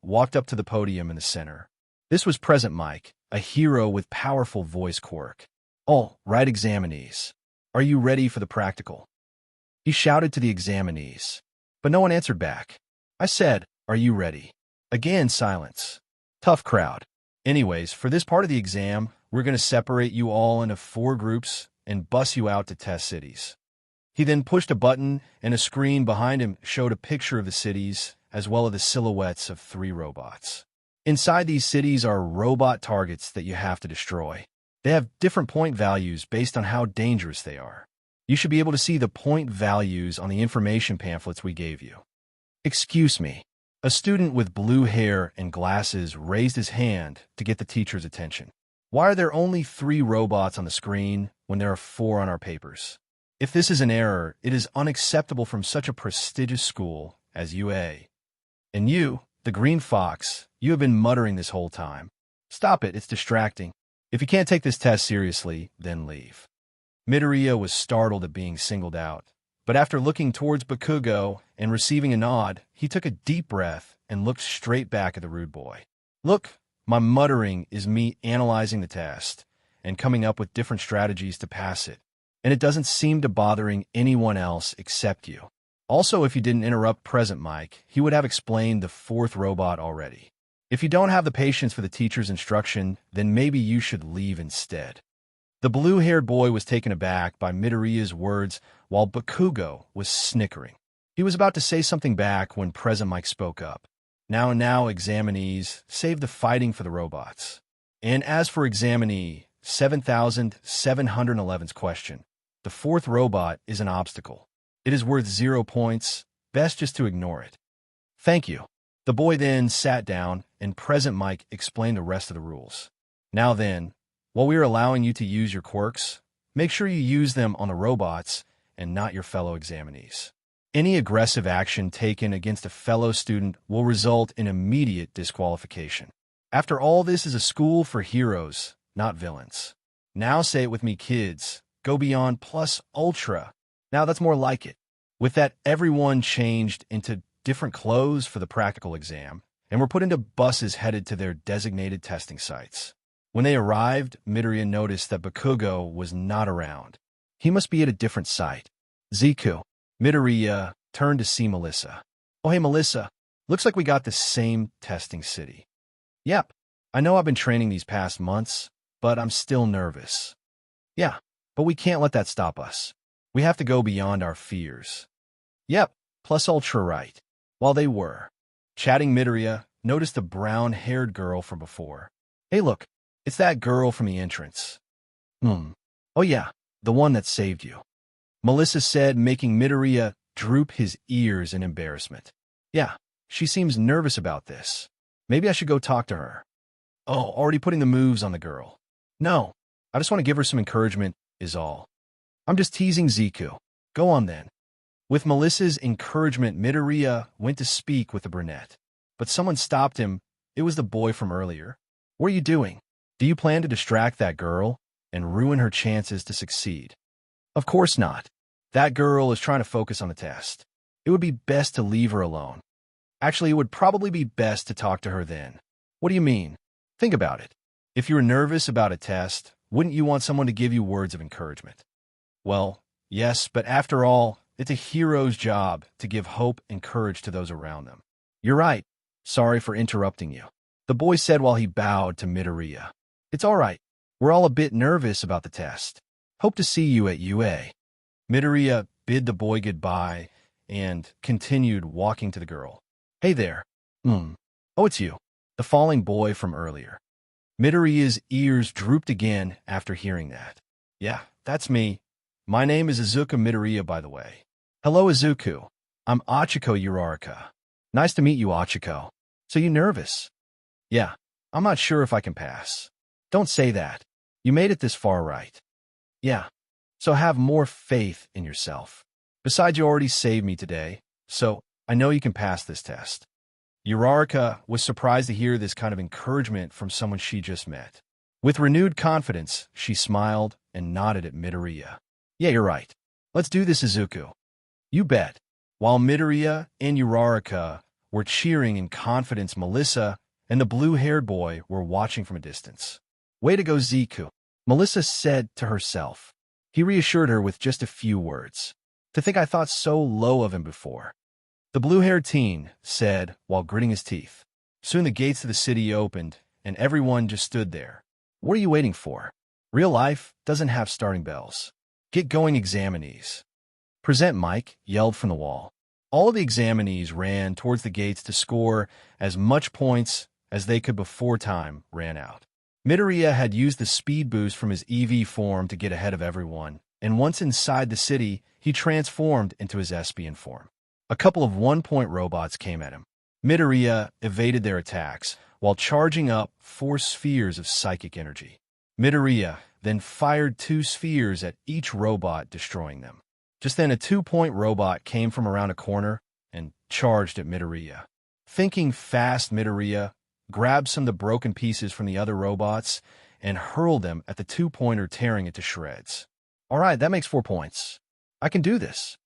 walked up to the podium in the center. This was Present Mike, a hero with powerful voice quirk. All right, examinees. Are you ready for the practical? He shouted to the examinees, but no one answered back. I said, are you ready? Again, silence. Tough crowd. Anyways, for this part of the exam, we're going to separate you all into 4 groups and bus you out to test cities. He then pushed a button, and a screen behind him showed a picture of the cities, as well as the silhouettes of 3 robots. Inside these cities are robot targets that you have to destroy. They have different point values based on how dangerous they are. You should be able to see the point values on the information pamphlets we gave you. Excuse me. A student with blue hair and glasses raised his hand to get the teacher's attention. Why are there only 3 robots on the screen when there are 4 on our papers? If this is an error, it is unacceptable from such a prestigious school as UA. And you, the Green Fox, you have been muttering this whole time. Stop it, it's distracting. If you can't take this test seriously, then leave. Midoriya was startled at being singled out, but after looking towards Bakugo and receiving a nod, he took a deep breath and looked straight back at the rude boy. Look, my muttering is me analyzing the test and coming up with different strategies to pass it, and it doesn't seem to bothering anyone else except you. Also, if you didn't interrupt Present Mike, he would have explained the 4th robot already. If you don't have the patience for the teacher's instruction, then maybe you should leave instead. The blue-haired boy was taken aback by Midoriya's words while Bakugo was snickering. He was about to say something back when Present Mike spoke up. Now, examinees, save the fighting for the robots. And as for examinee 7711's question, the 4th robot is an obstacle. It is worth 0 points, best just to ignore it. Thank you. The boy then sat down, and Present Mike explained the rest of the rules. Now then, while we are allowing you to use your quirks, make sure you use them on the robots and not your fellow examinees. Any aggressive action taken against a fellow student will result in immediate disqualification. After all, this is a school for heroes, not villains. Now say it with me, kids. Go beyond plus ultra. Now that's more like it. With that, everyone changed into different clothes for the practical exam and were put into buses headed to their designated testing sites. When they arrived, Midoriya noticed that Bakugo was not around. He must be at a different site. Zeku. Midoriya turned to see Melissa. Oh, hey, Melissa. Looks like we got the same testing city. Yep. I know I've been training these past months, but I'm still nervous. Yeah, but we can't let that stop us. We have to go beyond our fears. Yep, plus ultra right. While they were chatting, Midoriya noticed the brown-haired girl from before. Hey, look, it's that girl from the entrance. Oh yeah, the one that saved you. Melissa said, making Midoriya droop his ears in embarrassment. Yeah, she seems nervous about this. Maybe I should go talk to her. Oh, already putting the moves on the girl. No, I just want to give her some encouragement, is all. I'm just teasing Zeku. Go on then. With Melissa's encouragement, Midoriya went to speak with the brunette. but someone stopped him. It was the boy from earlier. What are you doing? Do you plan to distract that girl and ruin her chances to succeed? Of course not. That girl is trying to focus on the test. It would be best to leave her alone. Actually, it would probably be best to talk to her then. What do you mean? Think about it. If you were nervous about a test, wouldn't you want someone to give you words of encouragement? Well, yes, but after all, it's a hero's job to give hope and courage to those around them. You're right. Sorry for interrupting you, the boy said while he bowed to Midoriya. It's all right. We're all a bit nervous about the test. Hope to see you at UA. Midoriya bid the boy goodbye and continued walking to the girl. Hey there. Oh, it's you, the falling boy from earlier. Midoriya's ears drooped again after hearing that. Yeah, that's me. My name is Izuku Midoriya, by the way. Hello, Izuku. I'm Achiko Uraraka. Nice to meet you, Achiko. So you nervous? Yeah, I'm not sure if I can pass. Don't say that. You made it this far, right? Yeah. So have more faith in yourself. Besides, you already saved me today, so I know you can pass this test. Uraraka was surprised to hear this kind of encouragement from someone she just met. With renewed confidence, she smiled and nodded at Midoriya. Yeah, you're right. Let's do this, Izuku. You bet. While Midoriya and Uraraka were cheering in confidence, Melissa and the blue-haired boy were watching from a distance. Way to go, Zeku, Melissa said to herself. He reassured her with just a few words. To think I thought so low of him before. The blue-haired teen said while gritting his teeth. Soon the gates of the city opened, and everyone just stood there. What are you waiting for? Real life doesn't have starting bells. Get going, examinees. Present Mike, yelled from the wall. All of the examinees ran towards the gates to score as much points as they could before time ran out. Midoriya had used the speed boost from his EV form to get ahead of everyone, and once inside the city, he transformed into his Espion form. A couple of one-point robots came at him. Midoriya evaded their attacks while charging up 4 spheres of psychic energy. Midoriya then fired 2 spheres at each robot, destroying them. Just then, a 2-point robot came from around a corner and charged at Midoriya. Thinking fast, Midoriya grabbed some of the broken pieces from the other robots and hurled them at the 2-pointer, tearing it to shreds. All right, that makes 4 points. I can do this,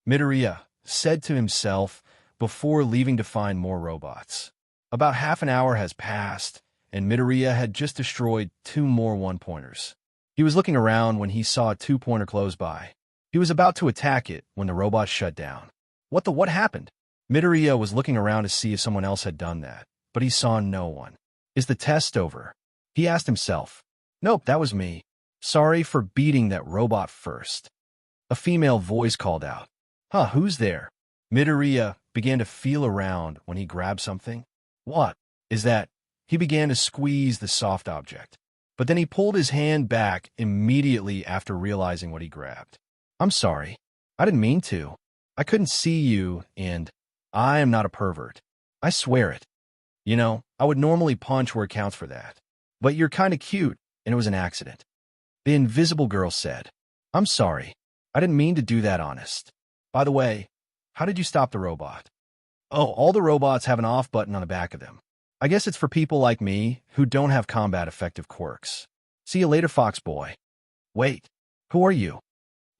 Midoriya said to himself before leaving to find more robots. About half an hour has passed, and Midoriya had just destroyed 2 more one-pointers. He was looking around when he saw a 2-pointer close by. He was about to attack it when the robot shut down. What happened? Midoriya was looking around to see if someone else had done that, but he saw no one. Is the test over? He asked himself. Nope, that was me. Sorry for beating that robot first. A female voice called out. Huh, who's there? Midoriya began to feel around when he grabbed something. What is that? He began to squeeze the soft object, but then he pulled his hand back immediately after realizing what he grabbed. I'm sorry. I didn't mean to. I couldn't see you, and I am not a pervert. I swear it. You know, I would normally punch where it counts for that. But you're kind of cute, and it was an accident. The invisible girl said. I'm sorry. I didn't mean to do that, honest. By the way, how did you stop the robot? Oh, all the robots have an off button on the back of them. I guess it's for people like me who don't have combat-effective quirks. See you later, Fox Boy. Wait, who are you?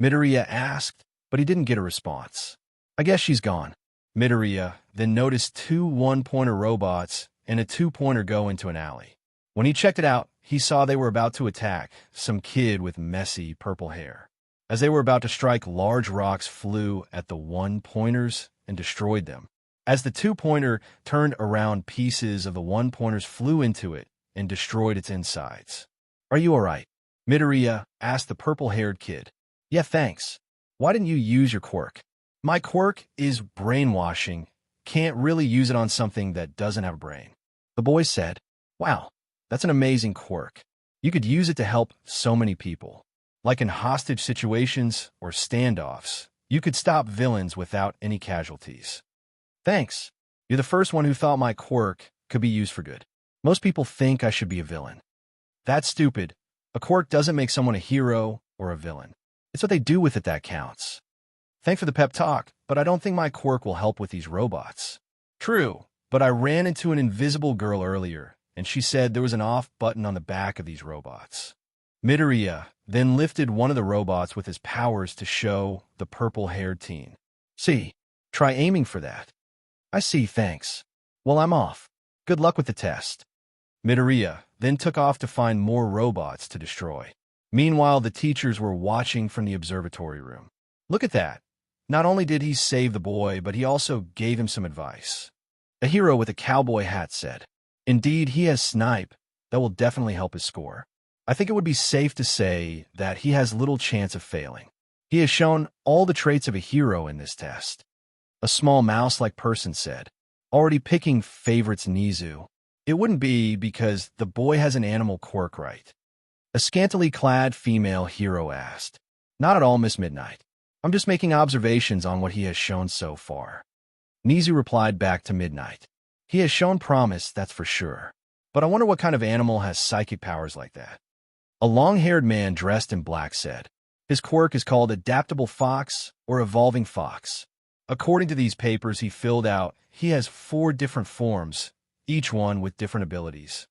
Midoriya asked, but he didn't get a response. I guess she's gone. Midoriya then noticed 2 one-pointer robots and a 2-pointer go into an alley. When he checked it out, he saw they were about to attack some kid with messy purple hair. As they were about to strike, large rocks flew at the one-pointers and destroyed them. As the 2-pointer turned around, pieces of the one-pointers flew into it and destroyed its insides. Are you all right? Midoriya asked the purple-haired kid. Yeah, thanks. Why didn't you use your quirk? My quirk is brainwashing. Can't really use it on something that doesn't have a brain. The boy said, Wow, that's an amazing quirk. You could use it to help so many people. Like in hostage situations or standoffs, you could stop villains without any casualties. Thanks. You're the first one who thought my quirk could be used for good. Most people think I should be a villain. That's stupid. A quirk doesn't make someone a hero or a villain. It's what they do with it that counts. Thanks for the pep talk, but I don't think my quirk will help with these robots. True. but I ran into an invisible girl earlier, and she said there was an off button on the back of these robots. Midoriya then lifted one of the robots with his powers to show the purple-haired teen. See, try aiming for that. I see, thanks. Well, I'm off. Good luck with the test. Midoriya then took off to find more robots to destroy. Meanwhile, the teachers were watching from the observatory room. Look at that. Not only did he save the boy, but he also gave him some advice. A hero with a cowboy hat said, "Indeed, he has snipe. That will definitely help his score. I think it would be safe to say that he has little chance of failing. He has shown all the traits of a hero in this test." A small mouse-like person said, already picking favorites Nizu. It wouldn't be because the boy has an animal quirk, right? A scantily clad female hero asked. Not at all, Miss Midnight. I'm just making observations on what he has shown so far. Nizu replied back to Midnight. He has shown promise, that's for sure. But I wonder what kind of animal has psychic powers like that. A long-haired man dressed in black said, his quirk is called Adaptable Fox or Evolving Fox. According to these papers he filled out, he has 4 different forms, each one with different abilities.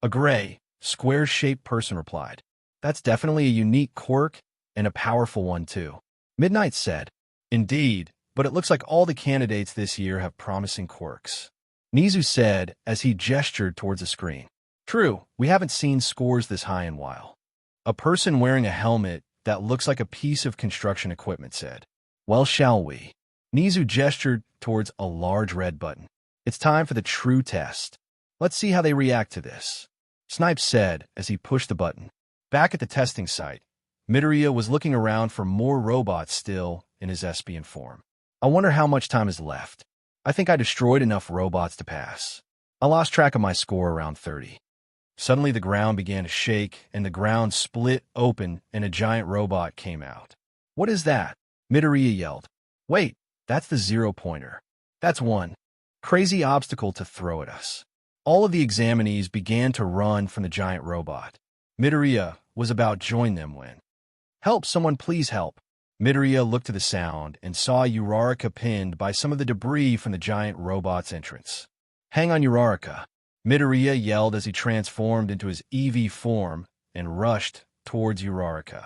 A gray, square-shaped person replied, that's definitely a unique quirk and a powerful one too. Midnight said, indeed, but it looks like all the candidates this year have promising quirks. Nizu said as he gestured towards the screen. True, we haven't seen scores this high in a while. A person wearing a helmet that looks like a piece of construction equipment said, well, shall we? Nizu gestured towards a large red button. It's time for the true test. Let's see how they react to this. Snipe said as he pushed the button. Back at the testing site, Midoriya was looking around for more robots still in his Espion form. I wonder how much time is left. I think I destroyed enough robots to pass. I lost track of my score around 30. Suddenly the ground began to shake and the ground split open and a giant robot came out. What is that? Midoriya yelled. Wait, that's the 0-pointer. That's one. Crazy obstacle to throw at us. All of the examinees began to run from the giant robot. Midoriya was about to join them when... Help, someone please help. Midoriya looked to the sound and saw Uraraka pinned by some of the debris from the giant robot's entrance. Hang on, Uraraka. Midoriya yelled as he transformed into his EV form and rushed towards Uraraka.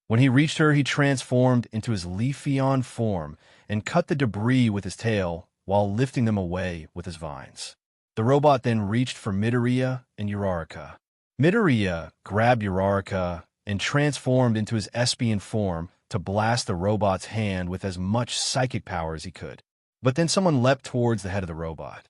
When he reached her, he transformed into his Leafeon form and cut the debris with his tail while lifting them away with his vines. The robot then reached for Midoriya and Uraraka. Midoriya grabbed Uraraka and transformed into his Espion form to blast the robot's hand with as much psychic power as he could. But then someone leapt towards the head of the robot.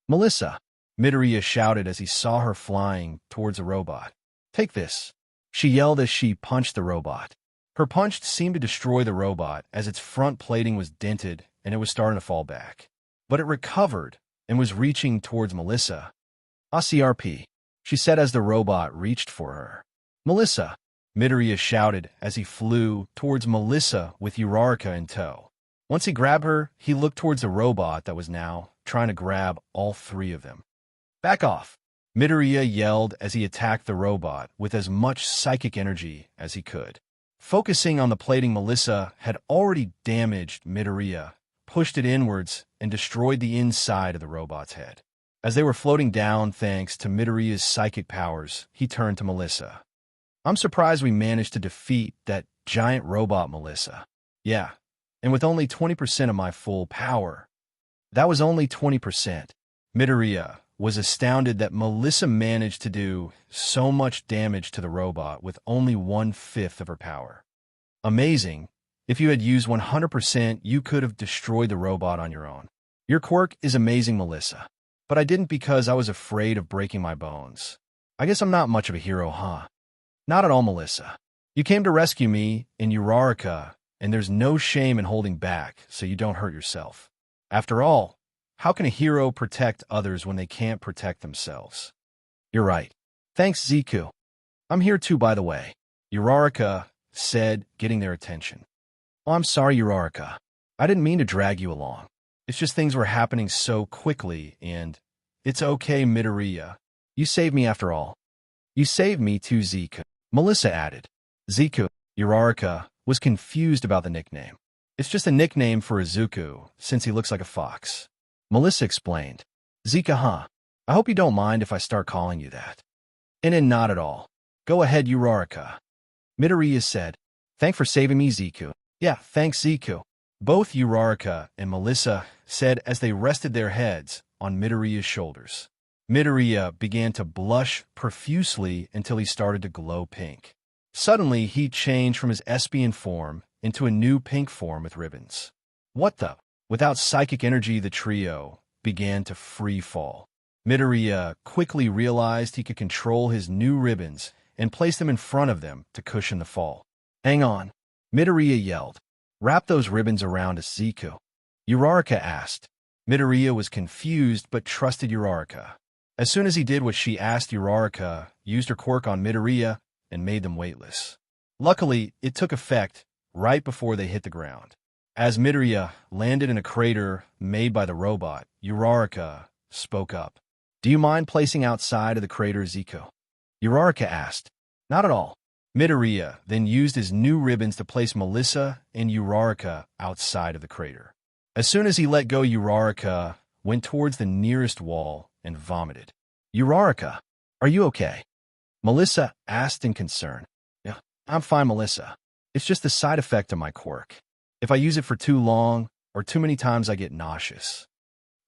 Melissa! Midoriya shouted as he saw her flying towards the robot. Take this! She yelled as she punched the robot. Her punch seemed to destroy the robot as its front plating was dented and it was starting to fall back. But it recovered and was reaching towards Melissa. CRP, she said as the robot reached for her. Melissa! Midoriya shouted as he flew towards Melissa with Uraraka in tow. Once he grabbed her, he looked towards the robot that was now trying to grab all 3 of them. Back off! Midoriya yelled as he attacked the robot with as much psychic energy as he could. Focusing on the plating, Melissa had already damaged Midoriya, pushed it inwards, and destroyed the inside of the robot's head. As they were floating down thanks to Midoriya's psychic powers, he turned to Melissa. I'm surprised we managed to defeat that giant robot, Melissa. Yeah, and with only 20% of my full power. That was only 20%. Midoriya was astounded that Melissa managed to do so much damage to the robot with only 1/5 of her power. Amazing. If you had used 100%, you could have destroyed the robot on your own. Your quirk is amazing, Melissa. But I didn't because I was afraid of breaking my bones. I guess I'm not much of a hero, huh? Not at all, Melissa. You came to rescue me in Uraraka, and there's no shame in holding back so you don't hurt yourself. After all, how can a hero protect others when they can't protect themselves? You're right. Thanks, Zeku. I'm here too, by the way. Uraraka said, getting their attention. Oh, I'm sorry, Uraraka. I didn't mean to drag you along. It's just things were happening so quickly, and... It's okay, Midoriya. You saved me after all. You saved me too, Zeku. Melissa added. Zeku, Uraraka, was confused about the nickname. It's just a nickname for Izuku, since he looks like a fox. Melissa explained. Zika, huh? I hope you don't mind if I start calling you that. And not at all. Go ahead, Uraraka. Midoriya said. Thanks for saving me, Zeku. Yeah, thanks, Zeku. Both Uraraka and Melissa said as they rested their heads on Midoriya's shoulders. Midoriya began to blush profusely until he started to glow pink. Suddenly, he changed from his Espion form into a new pink form with ribbons. What the? Without psychic energy, the trio began to free fall. Midoriya quickly realized he could control his new ribbons and place them in front of them to cushion the fall. Hang on, Midoriya yelled. Wrap those ribbons around us, Zeku. Uraraka asked. Midoriya was confused but trusted Uraraka. As soon as he did what she asked, Uraraka used her quirk on Midoriya and made them weightless. Luckily, it took effect right before they hit the ground. As Midoriya landed in a crater made by the robot, Uraraka spoke up. Do you mind placing outside of the crater, Zeku? Uraraka asked. Not at all. Midoriya then used his new ribbons to place Melissa and Uraraka outside of the crater. As soon as he let go, Uraraka went towards the nearest wall and vomited. Uraraka, are you okay? Melissa asked in concern. Yeah, I'm fine, Melissa. It's just the side effect of my quirk. If I use it for too long or too many times, I get nauseous.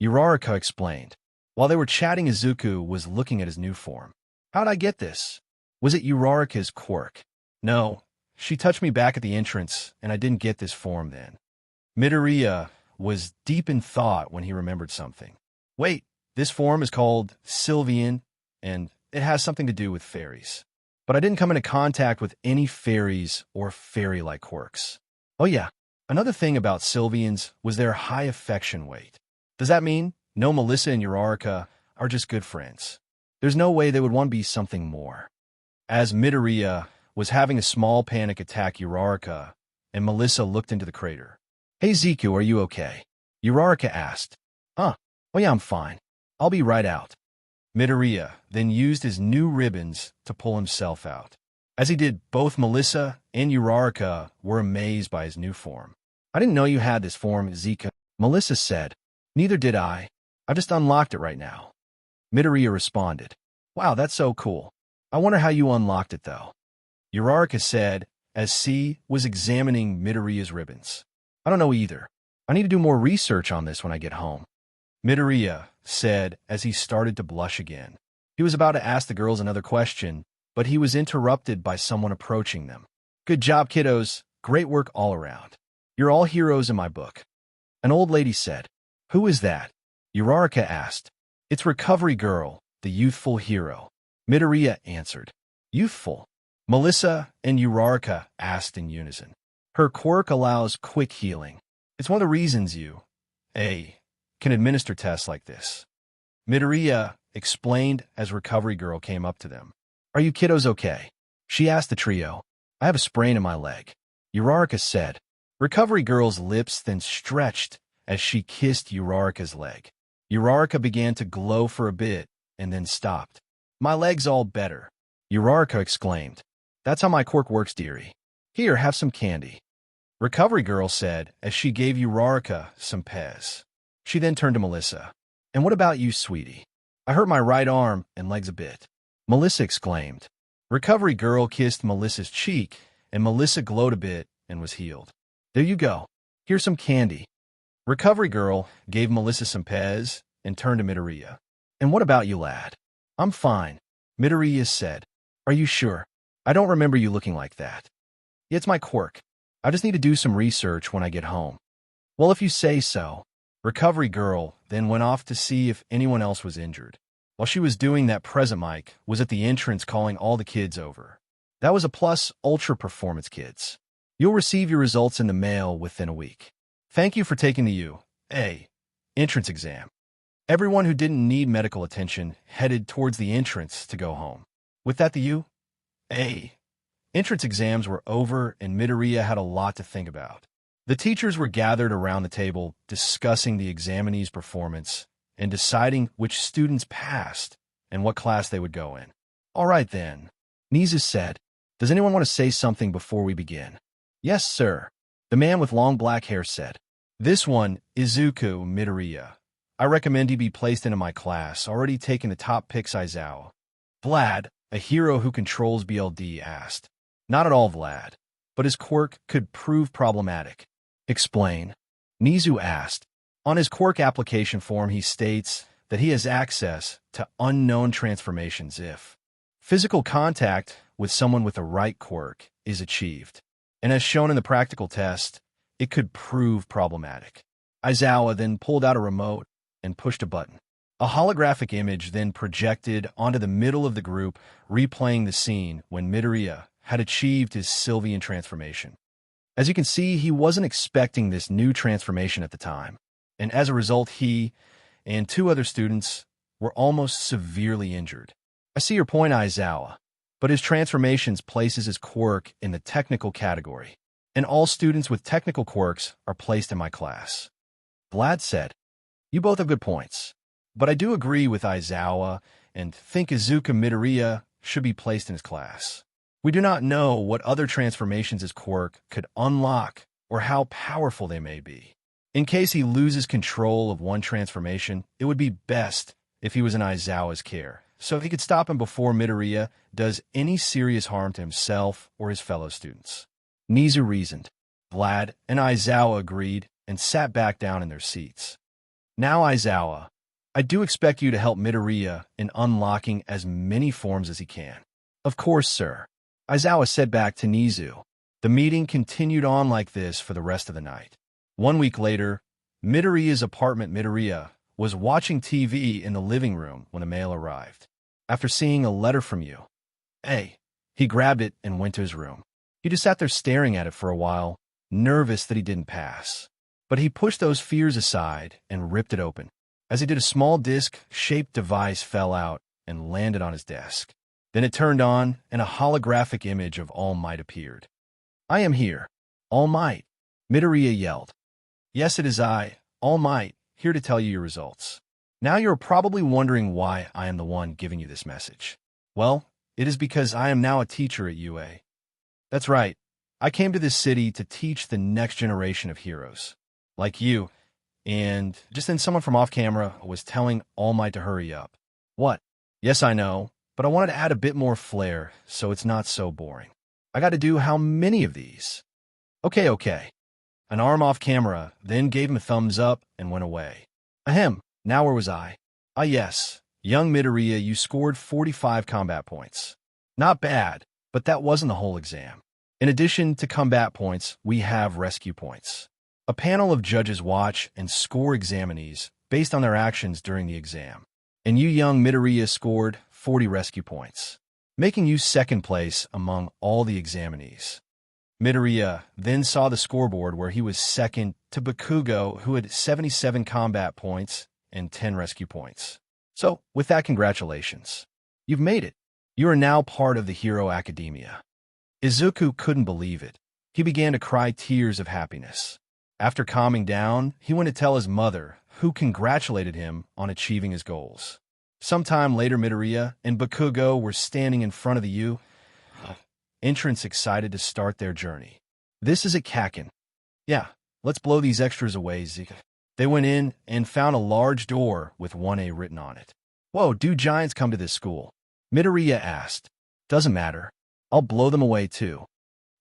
Uraraka explained. While they were chatting, Izuku was looking at his new form. How'd I get this? Was it Uraraka's quirk? No, she touched me back at the entrance, and I didn't get this form then. Midoriya was deep in thought when he remembered something. Wait, this form is called Sylvian, and it has something to do with fairies. But I didn't come into contact with any fairies or fairy-like quirks. Oh yeah, another thing about Sylvians was their high affection weight. Does that mean no Melissa and Uraraka are just good friends? There's no way they would want to be something more. As Midoriya was having a small panic attack, Uraraka and Melissa looked into the crater. Hey Zeku, are you okay? Uraraka asked. Oh yeah, I'm fine. I'll be right out. Midoriya then used his new ribbons to pull himself out. As he did, both Melissa and Uraraka were amazed by his new form. I didn't know you had this form, Zeku, Melissa said. Neither did I. I just unlocked it right now. Midoriya responded. Wow, that's so cool. I wonder how you unlocked it, though. Uraraka said, as C was examining Midoriya's ribbons. I don't know either. I need to do more research on this when I get home. Midoriya said as he started to blush again. He was about to ask the girls another question, but he was interrupted by someone approaching them. Good job, kiddos. Great work all around. You're all heroes in my book. An old lady said. Who is that? Uraraka asked. It's Recovery Girl, the youthful hero. Midoriya answered. Youthful? Melissa and Uraraka asked in unison. Her quirk allows quick healing. It's one of the reasons you, can administer tests like this. Midoriya explained as Recovery Girl came up to them. Are you kiddos okay? She asked the trio. I have a sprain in my leg. Uraraka said. Recovery Girl's lips then stretched as she kissed Uraraka's leg. Uraraka began to glow for a bit and then stopped. My leg's all better. Uraraka exclaimed. That's how my quirk works, dearie. Here, have some candy. Recovery Girl said as she gave Uraraka some Pez. She then turned to Melissa. And what about you, sweetie? I hurt my right arm and legs a bit. Melissa exclaimed. Recovery Girl kissed Melissa's cheek, and Melissa glowed a bit and was healed. There you go. Here's some candy. Recovery Girl gave Melissa some Pez and turned to Midoriya. And what about you, lad? I'm fine, Midoriya said. Are you sure? I don't remember you looking like that. It's my quirk. I just need to do some research when I get home. Well, if you say so. Recovery Girl then went off to see if anyone else was injured. While she was doing that, Present Mike was at the entrance calling all the kids over. That was a Plus Ultra Performance kids. You'll receive your results in the mail within a week. Thank you for taking the entrance exam. Everyone who didn't need medical attention headed towards the entrance to go home. With that, the entrance exams were over, and Midoriya had a lot to think about. The teachers were gathered around the table discussing the examinees' performance and deciding which students passed and what class they would go in. All right then, Nizas said. Does anyone want to say something before we begin? Yes, sir. The man with long black hair said. This one, Izuku Midoriya. I recommend he be placed into my class, already taking the top picks Aizawa. Vlad, a hero who controls BLD, asked. Not at all, Vlad, but his quirk could prove problematic. Explain. Nizu asked. On his quirk application form, he states that he has access to unknown transformations if physical contact with someone with the right quirk is achieved. And as shown in the practical test, it could prove problematic. Aizawa then pulled out a remote and pushed a button. A holographic image then projected onto the middle of the group, replaying the scene when Midoriya had achieved his Sylvian transformation. As you can see, he wasn't expecting this new transformation at the time, and as a result, he and two other students were almost severely injured. I see your point, Aizawa, but his transformations places his quirk in the technical category, and all students with technical quirks are placed in my class. Vlad said, You both have good points, but I do agree with Aizawa and think Izuku Midoriya should be placed in his class. We do not know what other transformations his quirk could unlock or how powerful they may be. In case he loses control of one transformation, it would be best if he was in Aizawa's care, so he could stop him before Midoriya does any serious harm to himself or his fellow students. Nizu reasoned. Vlad and Aizawa agreed and sat back down in their seats. Now, Aizawa, I do expect you to help Midoriya in unlocking as many forms as he can. Of course, sir. Aizawa said back to Nizu. The meeting continued on like this for the rest of the night. 1 week later, Midoriya's apartment. Midoriya was watching TV in the living room when a mail arrived. After seeing a letter from you, he grabbed it and went to his room. He just sat there staring at it for a while, nervous that he didn't pass. But he pushed those fears aside and ripped it open. As he did, a small disc-shaped device fell out and landed on his desk. Then it turned on, and a holographic image of All Might appeared. I am here, All Might, Midoriya yelled. Yes, it is I, All Might, here to tell you your results. Now you're probably wondering why I am the one giving you this message. Well, it is because I am now a teacher at UA. That's right, I came to this city to teach the next generation of heroes, like you, and just then someone from off-camera was telling All Might to hurry up. What? Yes, I know. But I wanted to add a bit more flair, so it's not so boring. I got to do how many of these? Okay. An arm off camera, then gave him a thumbs up and went away. Ahem, now where was I? Ah yes, young Midoriya, you scored 45 combat points. Not bad, but that wasn't the whole exam. In addition to combat points, we have rescue points. A panel of judges watch and score examinees based on their actions during the exam. And you, young Midoriya, scored 40 rescue points, making you second place among all the examinees. Midoriya then saw the scoreboard where he was second to Bakugo, who had 77 combat points and 10 rescue points. So, with that, congratulations. You've made it. You are now part of the Hero Academia. Izuku couldn't believe it. He began to cry tears of happiness. After calming down, he went to tell his mother, who congratulated him on achieving his goals. Sometime later, Midoriya and Bakugo were standing in front of the entrance, excited to start their journey. This is at Kaken. Yeah, let's blow these extras away, Zeku. They went in and found a large door with 1A written on it. Whoa, do giants come to this school? Midoriya asked. Doesn't matter. I'll blow them away too.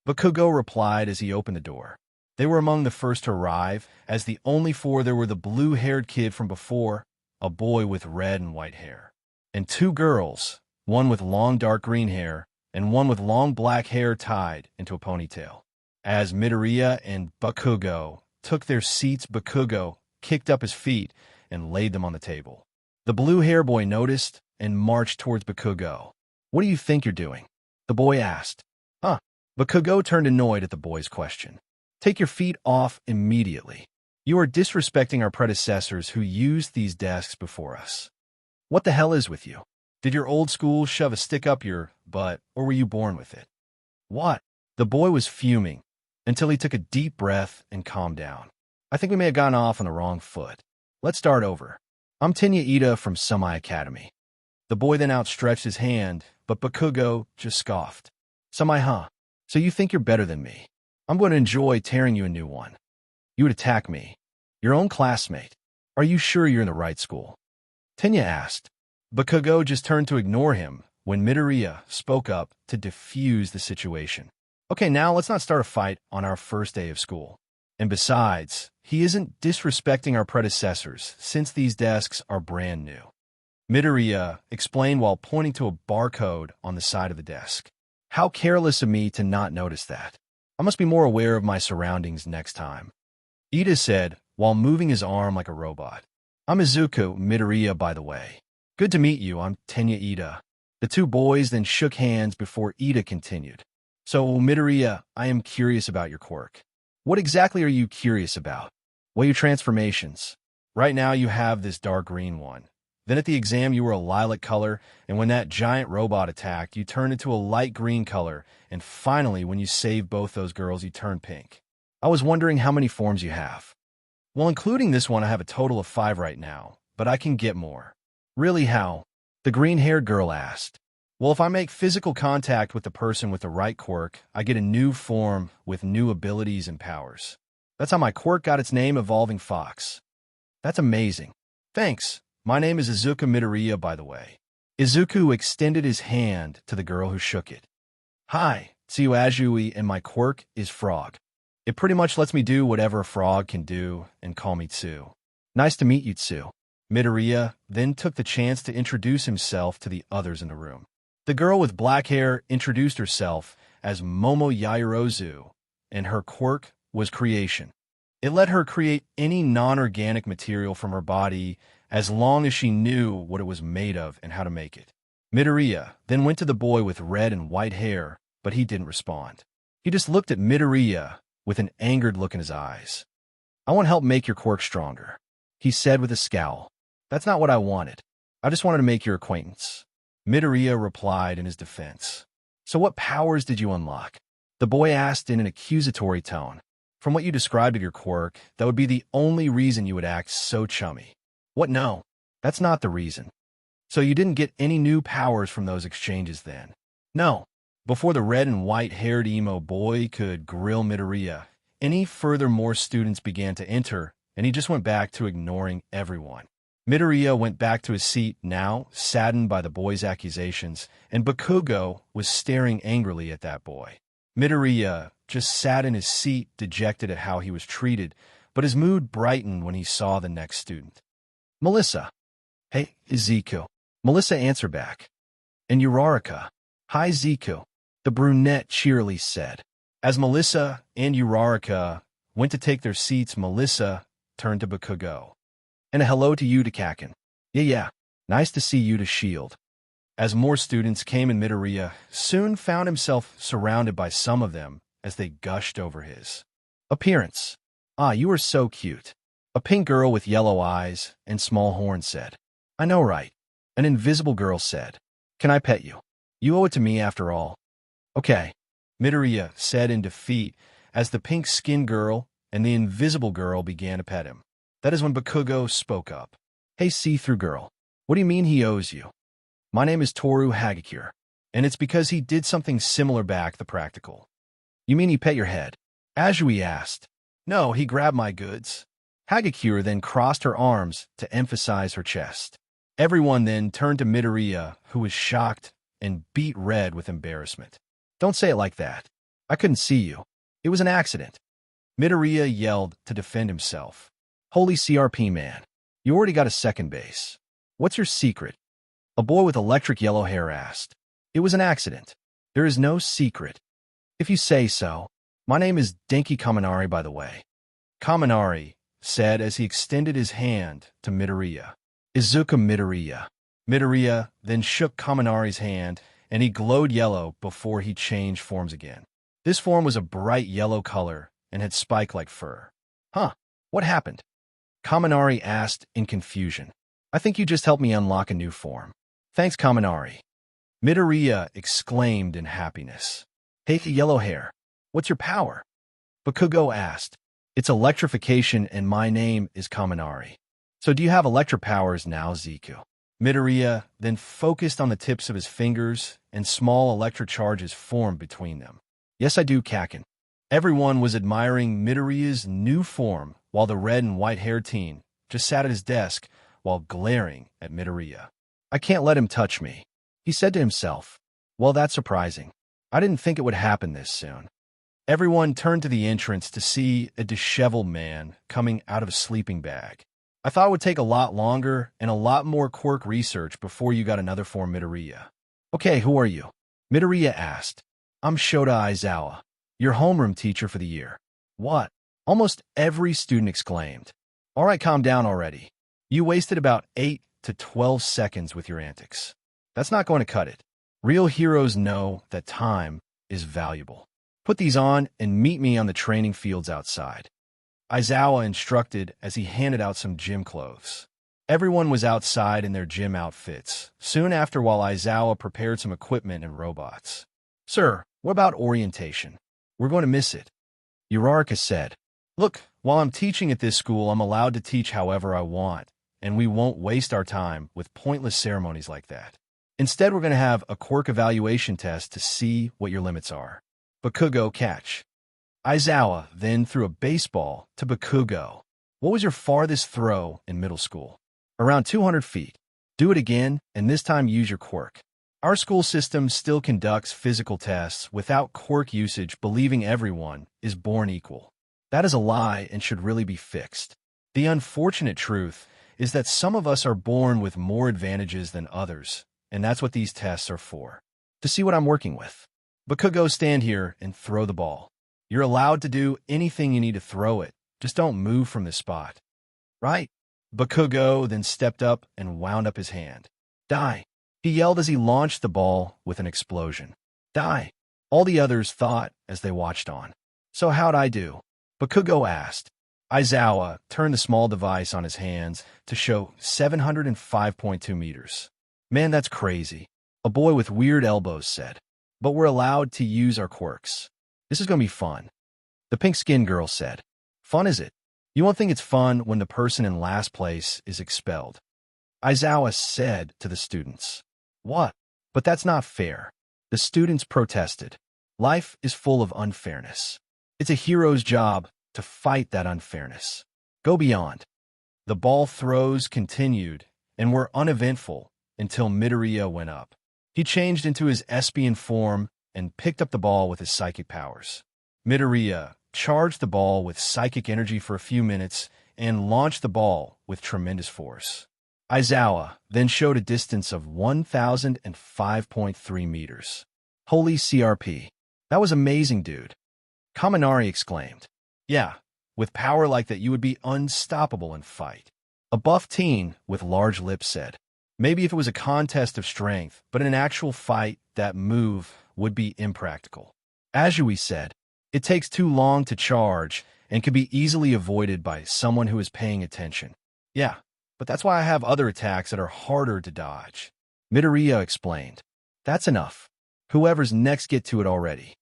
Bakugo replied as he opened the door. They were among the first to arrive. As the only four, there were the blue-haired kid from before, a boy with red and white hair, and two girls, one with long dark green hair and one with long black hair tied into a ponytail. As Midoriya and Bakugo took their seats, Bakugo kicked up his feet and laid them on the table. The blue-hair boy noticed and marched towards Bakugo. What do you think you're doing? The boy asked. Bakugo turned annoyed at the boy's question. Take your feet off immediately. You are disrespecting our predecessors who used these desks before us. What the hell is with you? Did your old school shove a stick up your butt, or were you born with it? What? The boy was fuming, until he took a deep breath and calmed down. I think we may have gone off on the wrong foot. Let's start over. I'm Tenya Ida from Sumai Academy. The boy then outstretched his hand, but Bakugo just scoffed. Sumai, so you think you're better than me? I'm going to enjoy tearing you a new one. You would attack me, your own classmate. Are you sure you're in the right school? Tenya asked. Bakugo just turned to ignore him when Midoriya spoke up to defuse the situation. Okay, now let's not start a fight on our first day of school. And besides, he isn't disrespecting our predecessors since these desks are brand new. Midoriya explained while pointing to a barcode on the side of the desk. How careless of me to not notice that. I must be more aware of my surroundings next time. Ida said while moving his arm like a robot. I'm Izuku Midoriya, by the way. Good to meet you, I'm Tenya Ida. The two boys then shook hands before Ida continued. So, Midoriya, I am curious about your quirk. What exactly are you curious about? Well, your transformations. Right now you have this dark green one. Then at the exam you were a lilac color, and when that giant robot attacked, you turned into a light green color, and finally when you saved both those girls, you turned pink. I was wondering how many forms you have. Well, including this one, I have a total of 5 right now, but I can get more. Really, how? The green-haired girl asked. Well, if I make physical contact with the person with the right quirk, I get a new form with new abilities and powers. That's how my quirk got its name, Evolving Fox. That's amazing. Thanks. My name is Izuku Midoriya, by the way. Izuku extended his hand to the girl who shook it. Hi, Tsuyu Ajui, and my quirk is Frog. It pretty much lets me do whatever a frog can do and call me Tsu. Nice to meet you, Tsu. Midoriya then took the chance to introduce himself to the others in the room. The girl with black hair introduced herself as Momo Yairozu, and her quirk was creation. It let her create any non-organic material from her body as long as she knew what it was made of and how to make it. Midoriya then went to the boy with red and white hair, but he didn't respond. He just looked at Midoriya with an angered look in his eyes. I want to help make your quirk stronger, he said with a scowl. That's not what I wanted. I just wanted to make your acquaintance. Midoriya replied in his defense. So what powers did you unlock? The boy asked in an accusatory tone. From what you described of your quirk, that would be the only reason you would act so chummy. What? No, that's not the reason. So you didn't get any new powers from those exchanges then? No. Before the red and white-haired emo boy could grill Midoriya, any furthermore students began to enter, and he just went back to ignoring everyone. Midoriya went back to his seat now, saddened by the boy's accusations, and Bakugo was staring angrily at that boy. Midoriya just sat in his seat, dejected at how he was treated, but his mood brightened when he saw the next student. Melissa. Hey, Zeku. Melissa answered back. And Uraraka. Hi, Zeku. The brunette cheerily said. As Melissa and Uraraka went to take their seats, Melissa turned to Bakugo. And a hello to you to Kaken. Yeah. Nice to see you to Shield. As more students came in, Midoriya soon found himself surrounded by some of them as they gushed over his appearance. Ah, you are so cute. A pink girl with yellow eyes and small horns said. I know, right? An invisible girl said. Can I pet you? You owe it to me after all. Okay, Midoriya said in defeat as the pink-skinned girl and the invisible girl began to pet him. That is when Bakugo spoke up. Hey, see-through girl, what do you mean he owes you? My name is Toru Hagakure, and it's because he did something similar back the practical. You mean he pet your head? Ajui asked. No, he grabbed my goods. Hagakure then crossed her arms to emphasize her chest. Everyone then turned to Midoriya, who was shocked and beet red with embarrassment. Don't say it like that. I couldn't see you. It was an accident. Midoriya yelled to defend himself. Holy CRP, man. You already got a second base. What's your secret? A boy with electric yellow hair asked. It was an accident. There is no secret. If you say so. My name is Denki Kaminari, by the way. Kaminari said as he extended his hand to Midoriya. Izuku Midoriya. Midoriya then shook Kaminari's hand, and he glowed yellow before he changed forms again. This form was a bright yellow color and had spike-like fur. Huh, what happened? Kaminari asked in confusion. I think you just helped me unlock a new form. Thanks, Kaminari. Midoriya exclaimed in happiness. Hey, yellow hair, what's your power? Bakugo asked. It's electrification and my name is Kaminari. So do you have electric powers now, Zeku? Midoriya then focused on the tips of his fingers and small electric charges formed between them. Yes, I do, Kaken. Everyone was admiring Midoriya's new form while the red and white-haired teen just sat at his desk while glaring at Midoriya. I can't let him touch me, he said to himself. Well, that's surprising. I didn't think it would happen this soon. Everyone turned to the entrance to see a disheveled man coming out of a sleeping bag. I thought it would take a lot longer and a lot more quirk research before you got another form Midoriya. Okay, who are you? Midoriya asked. I'm Shota Aizawa, your homeroom teacher for the year. What? Almost every student exclaimed. All right, calm down already. You wasted about 8 to 12 seconds with your antics. That's not going to cut it. Real heroes know that time is valuable. Put these on and meet me on the training fields outside. Aizawa instructed as he handed out some gym clothes. Everyone was outside in their gym outfits, soon after while Aizawa prepared some equipment and robots. Sir, what about orientation? We're going to miss it. Uraraka said. Look, while I'm teaching at this school, I'm allowed to teach however I want, and we won't waste our time with pointless ceremonies like that. Instead, we're going to have a quirk evaluation test to see what your limits are. Bakugo catch. Aizawa then threw a baseball to Bakugo. What was your farthest throw in middle school? Around 200 feet. Do it again, and this time use your quirk. Our school system still conducts physical tests without quirk usage, believing everyone is born equal. That is a lie and should really be fixed. The unfortunate truth is that some of us are born with more advantages than others, and that's what these tests are for. To see what I'm working with. Bakugo, stand here and throw the ball. You're allowed to do anything you need to throw it. Just don't move from this spot. Right? Bakugo then stepped up and wound up his hand. Die! He yelled as he launched the ball with an explosion. Die! All the others thought as they watched on. So how'd I do? Bakugo asked. Aizawa turned the small device on his hands to show 705.2 meters. Man, that's crazy. A boy with weird elbows said. But we're allowed to use our quirks. This is going to be fun. The pink-skinned girl said. Fun is it? You won't think it's fun when the person in last place is expelled. Aizawa said to the students. What? But that's not fair. The students protested. Life is full of unfairness. It's a hero's job to fight that unfairness. Go beyond. The ball throws continued and were uneventful until Midoriya went up. He changed into his Espion form and picked up the ball with his psychic powers. Midoriya charged the ball with psychic energy for a few minutes and launched the ball with tremendous force. Aizawa then showed a distance of 1,005.3 meters. Holy CRP. That was amazing, dude. Kaminari exclaimed. Yeah, with power like that you would be unstoppable in fight. A buff teen with large lips said. Maybe if it was a contest of strength, but in an actual fight, that move would be impractical. Azui said, it takes too long to charge and can be easily avoided by someone who is paying attention. Yeah, but that's why I have other attacks that are harder to dodge. Midoriya explained. That's enough. Whoever's next, get to it already.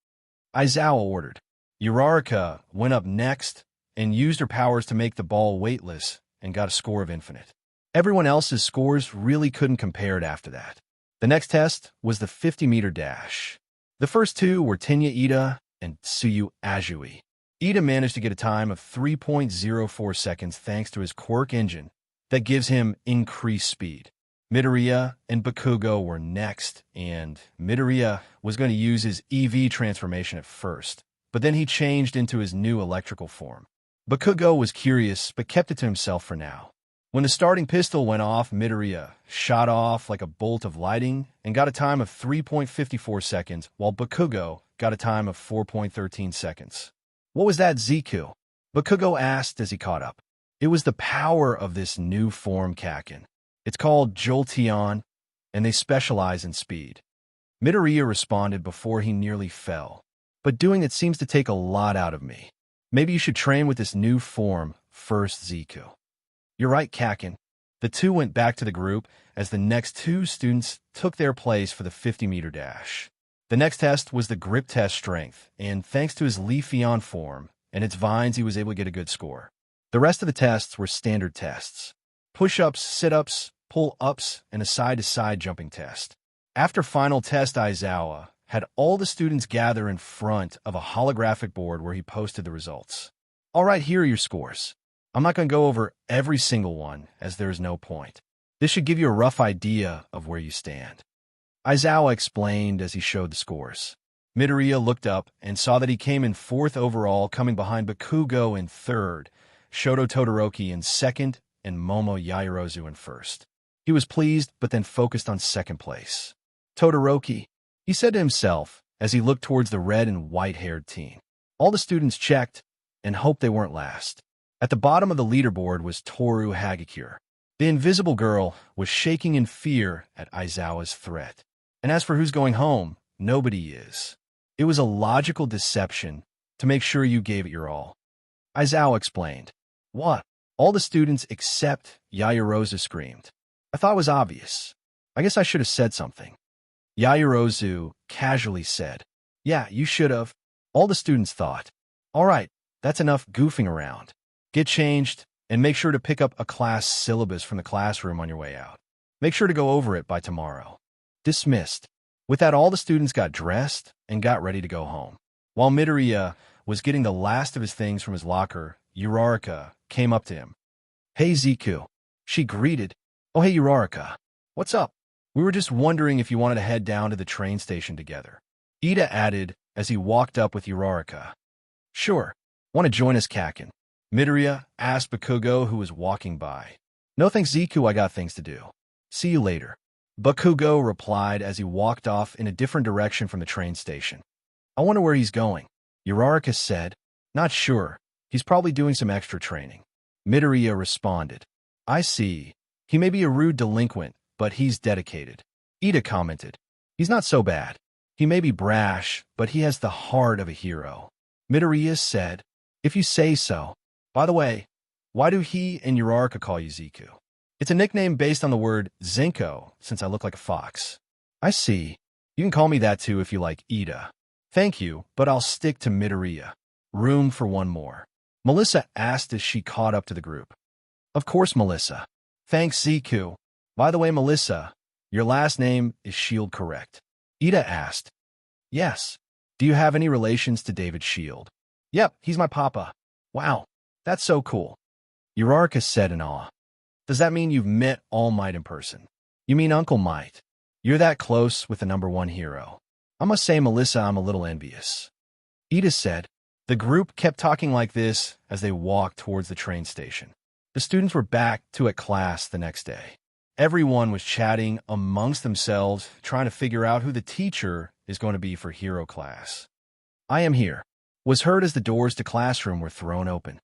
Aizawa ordered. Uraraka went up next and used her powers to make the ball weightless and got a score of infinite. Everyone else's scores really couldn't compare it after that. The next test was the 50-meter dash. The first two were Tenya Ida and Tsuyu Azui. Ida managed to get a time of 3.04 seconds thanks to his quirk engine that gives him increased speed. Midoriya and Bakugo were next, and Midoriya was going to use his EV transformation at first, but then he changed into his new electrical form. Bakugo was curious, but kept it to himself for now. When the starting pistol went off, Midoriya shot off like a bolt of lightning and got a time of 3.54 seconds, while Bakugo got a time of 4.13 seconds. What was that, Zeku? Bakugo asked as he caught up. It was the power of this new form Kakin. It's called Jolteon, and they specialize in speed. Midoriya responded before he nearly fell. But doing it seems to take a lot out of me. Maybe you should train with this new form first, Zeku. You're right, Kakin. The two went back to the group as the next two students took their place for the 50-meter dash. The next test was the grip test strength, and thanks to his Leafeon form and its vines, he was able to get a good score. The rest of the tests were standard tests. Push-ups, sit-ups, pull-ups, and a side-to-side jumping test. After final test, Aizawa had all the students gather in front of a holographic board where he posted the results. All right, here are your scores. I'm not going to go over every single one, as there is no point. This should give you a rough idea of where you stand. Aizawa explained as he showed the scores. Midoriya looked up and saw that he came in 4th overall, coming behind Bakugo in 3rd, Shoto Todoroki in 2nd, and Momo Yaoyorozu in 1st. He was pleased, but then focused on 2nd place. Todoroki, he said to himself as he looked towards the red and white-haired teen. All the students checked and hoped they weren't last. At the bottom of the leaderboard was Toru Hagakure. The invisible girl was shaking in fear at Aizawa's threat. And as for who's going home, nobody is. It was a logical deception to make sure you gave it your all. Aizawa explained. What? All the students except Yaoyorozu screamed. I thought it was obvious. I guess I should have said something. Yaoyorozu casually said. Yeah, you should have. All the students thought. All right, that's enough goofing around. Get changed and make sure to pick up a class syllabus from the classroom on your way out. Make sure to go over it by tomorrow. Dismissed. With that, all the students got dressed and got ready to go home. While Midoriya was getting the last of his things from his locker, Uraraka came up to him. Hey, Zeku. She greeted. Oh, hey, Uraraka. What's up? We were just wondering if you wanted to head down to the train station together. Ida added as he walked up with Uraraka. Sure. Want to join us, Kakin? Midoriya asked Bakugo, who was walking by. No thanks, Zeku. I got things to do. See you later. Bakugo replied as he walked off in a different direction from the train station. I wonder where he's going. Uraraka said. Not sure. He's probably doing some extra training. Midoriya responded. I see. He may be a rude delinquent, but he's dedicated. Ida commented. He's not so bad. He may be brash, but he has the heart of a hero. Midoriya said. If you say so. By the way, why do he and Uraraka call you Zeku? It's a nickname based on the word Zenko, since I look like a fox. I see. You can call me that too if you like, Ida. Thank you, but I'll stick to Midoriya. Room for one more. Melissa asked as she caught up to the group. Of course, Melissa. Thanks, Zeku. By the way, Melissa, your last name is Shield, correct? Ida asked. Yes. Do you have any relations to David Shield? Yep, he's my papa. Wow, that's so cool. Uraraka said in awe. Does that mean you've met All Might in person? You mean Uncle Might? You're that close with the #1 hero. I must say, Melissa, I'm a little envious. Ida said. The group kept talking like this as they walked towards the train station. The students were back to class the next day. Everyone was chatting amongst themselves, trying to figure out who the teacher is going to be for hero class. I am here, was heard as the doors to classroom were thrown open.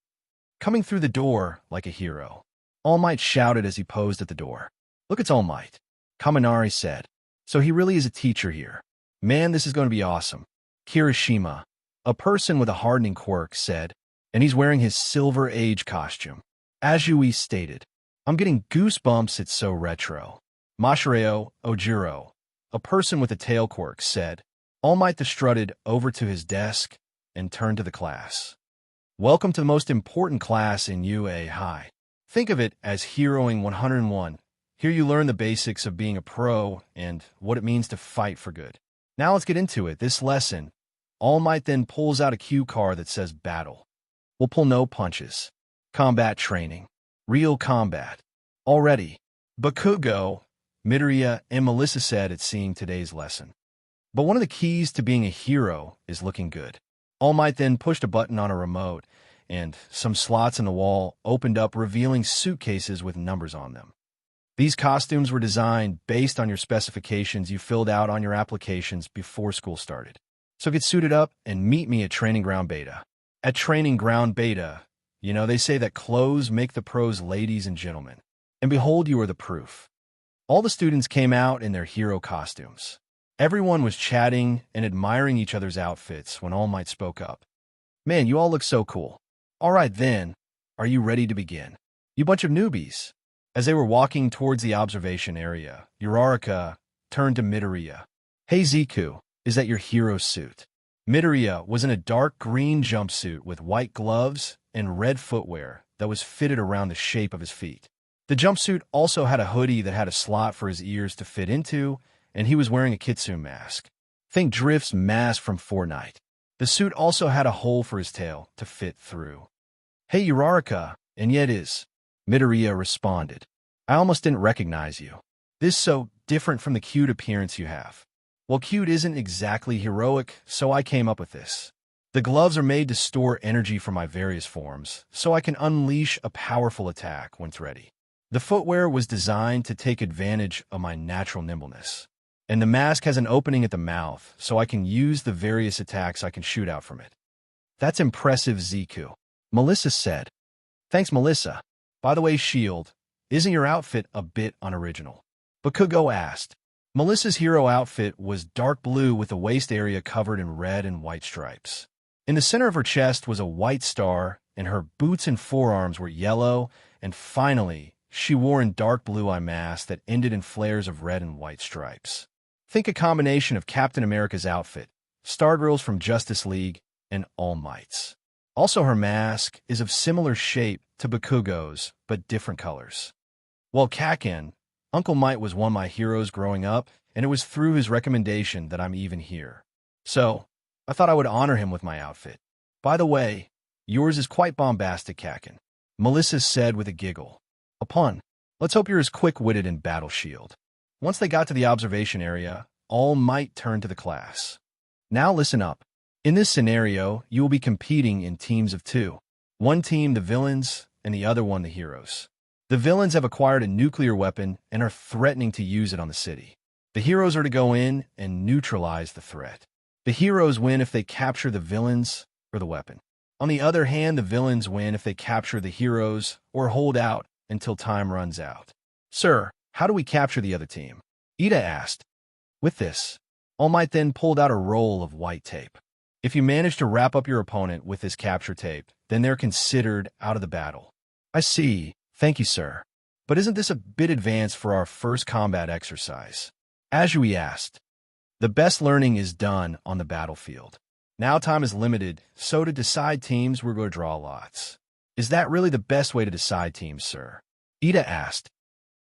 Coming through the door like a hero, All Might shouted as he posed at the door. Look, it's All Might. Kaminari said. So he really is a teacher here. Man, this is going to be awesome. Kirishima, a person with a hardening quirk, said, and he's wearing his Silver Age costume. Ajui stated, I'm getting goosebumps, it's so retro. Mashireo Ojiro, a person with a tail quirk, said. All Might strutted over to his desk and turned to the class. Welcome to the most important class in UA High. Think of it as Heroing 101. Here you learn the basics of being a pro and what it means to fight for good. Now let's get into it. This lesson, All Might then pulls out a cue card that says Battle. We'll pull no punches. Combat training. Real combat. Already. Bakugo, Midoriya, and Melissa said at seeing today's lesson. But one of the keys to being a hero is looking good. All Might then pushed a button on a remote, and some slots in the wall opened up, revealing suitcases with numbers on them. These costumes were designed based on your specifications you filled out on your applications before school started. So get suited up and meet me at Training Ground Beta. At Training Ground Beta, they say that clothes make the pros, ladies and gentlemen. And behold, you are the proof. All the students came out in their hero costumes. Everyone was chatting and admiring each other's outfits when All Might spoke up. Man, you all look so cool. All right then, are you ready to begin? You bunch of newbies. As they were walking towards the observation area, Uraraka turned to Midoriya. Hey Zeku, is that your hero suit? Midoriya was in a dark green jumpsuit with white gloves and red footwear that was fitted around the shape of his feet. The jumpsuit also had a hoodie that had a slot for his ears to fit into, and he was wearing a kitsune mask. Think Drift's mask from Fortnite. The suit also had a hole for his tail to fit through. Hey Uraraka, And yet is. Midoriya responded. I almost didn't recognize you. This is so different from the cute appearance you have. Well, cute isn't exactly heroic, so I came up with this. The gloves are made to store energy from my various forms, so I can unleash a powerful attack when it's ready. The footwear was designed to take advantage of my natural nimbleness. And the mask has an opening at the mouth, so I can use the various attacks I can shoot out from it. That's impressive, Zeku. Melissa said. Thanks, Melissa. By the way, Shield, isn't your outfit a bit unoriginal? Bakugo asked. Melissa's hero outfit was dark blue with the waist area covered in red and white stripes. In the center of her chest was a white star, and her boots and forearms were yellow, and finally, she wore a dark blue eye mask that ended in flares of red and white stripes. Think a combination of Captain America's outfit, Stargirl's from Justice League, and All Might's. Also, her mask is of similar shape to Bakugo's, but different colors. Well, Kaken, Uncle Might was one of my heroes growing up, and it was through his recommendation that I'm even here. So, I thought I would honor him with my outfit. By the way, yours is quite bombastic, Kaken, Melissa said with a giggle. A pun. Let's hope you're as quick-witted in Battle Shield. Once they got to the observation area, All Might turned to the class. Now listen up. In this scenario, you will be competing in teams of two. One team, the villains, and the other one, the heroes. The villains have acquired a nuclear weapon and are threatening to use it on the city. The heroes are to go in and neutralize the threat. The heroes win if they capture the villains or the weapon. On the other hand, the villains win if they capture the heroes or hold out until time runs out. Sir, how do we capture the other team? Ida asked. With this, All Might then pulled out a roll of white tape. If you manage to wrap up your opponent with this capture tape, then they're considered out of the battle. I see. Thank you, sir. But isn't this a bit advanced for our first combat exercise? Azui asked. The best learning is done on the battlefield. Now time is limited, so to decide teams, we're going to draw lots. Is that really the best way to decide teams, sir? Ida asked.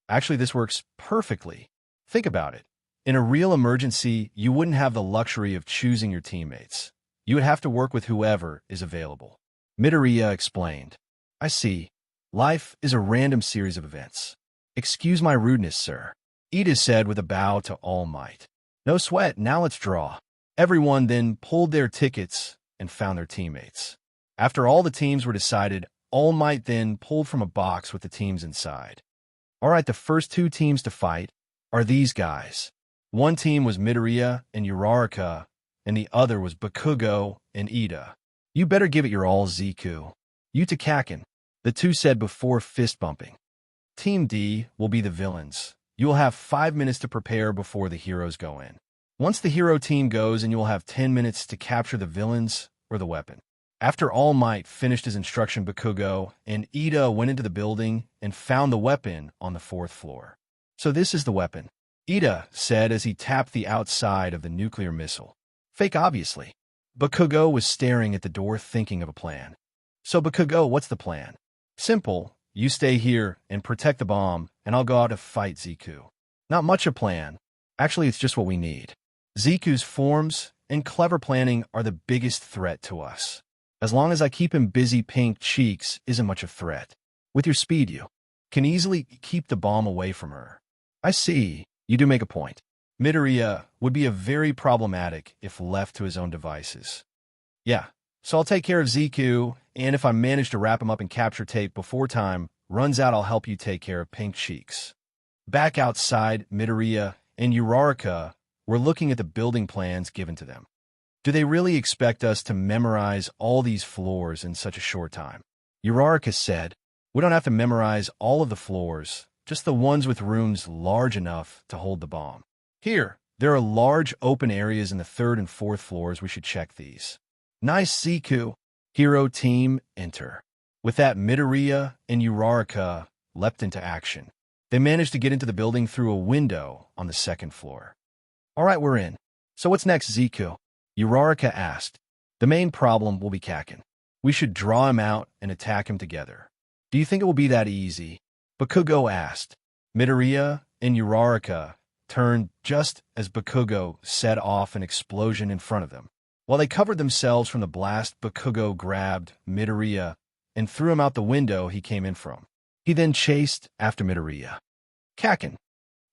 Actually, this works perfectly. Think about it. In a real emergency, you wouldn't have the luxury of choosing your teammates. You would have to work with whoever is available. Midoriya explained. I see. Life is a random series of events. Excuse my rudeness, sir. Ida said with a bow to All Might. No sweat, now let's draw. Everyone then pulled their tickets and found their teammates. After all the teams were decided, All Might then pulled from a box with the teams inside. All right, the first two teams to fight are these guys. One team was Midoriya and Uraraka, and the other was Bakugo and Ida. You better give it your all, Zeku. You to Kaken, the two said before fist-bumping. Team D will be the villains. You will have 5 minutes to prepare before the heroes go in. Once the hero team goes, and you will have 10 minutes to capture the villains or the weapon. After All Might finished his instruction, Bakugo and Ida went into the building and found the weapon on the 4th floor. So this is the weapon, Ida said as he tapped the outside of the nuclear missile. Fake, obviously. Bakugo was staring at the door thinking of a plan. So Bakugo, what's the plan? Simple. You stay here and protect the bomb, and I'll go out to fight Zeku. Not much a plan. Actually, it's just what we need. Zeku's forms and clever planning are the biggest threat to us. As long as I keep him busy, Pink Cheeks isn't much of a threat. With your speed, you can easily keep the bomb away from her. I see. You do make a point. Midoriya would be a very problematic if left to his own devices. Yeah, so I'll take care of Zeku, and if I manage to wrap him up and capture tape before time runs out, I'll help you take care of Pink Cheeks. Back outside, Midoriya and Uraraka were looking at the building plans given to them. Do they really expect us to memorize all these floors in such a short time? Uraraka said, we don't have to memorize all of the floors, just the ones with rooms large enough to hold the bomb. Here, there are large open areas in the 3rd and 4th floors. We should check these. Nice, Zeku. Hero team, enter. With that, Midoriya and Uraraka leapt into action. They managed to get into the building through a window on the 2nd floor. All right, we're in. So what's next, Zeku? Uraraka asked. The main problem will be Kaken. We should draw him out and attack him together. Do you think it will be that easy? Bakugo asked. Midoriya and Uraraka turned just as Bakugo set off an explosion in front of them. While they covered themselves from the blast, Bakugo grabbed Midoriya and threw him out the window he came in from. He then chased after Midoriya. "Kakin,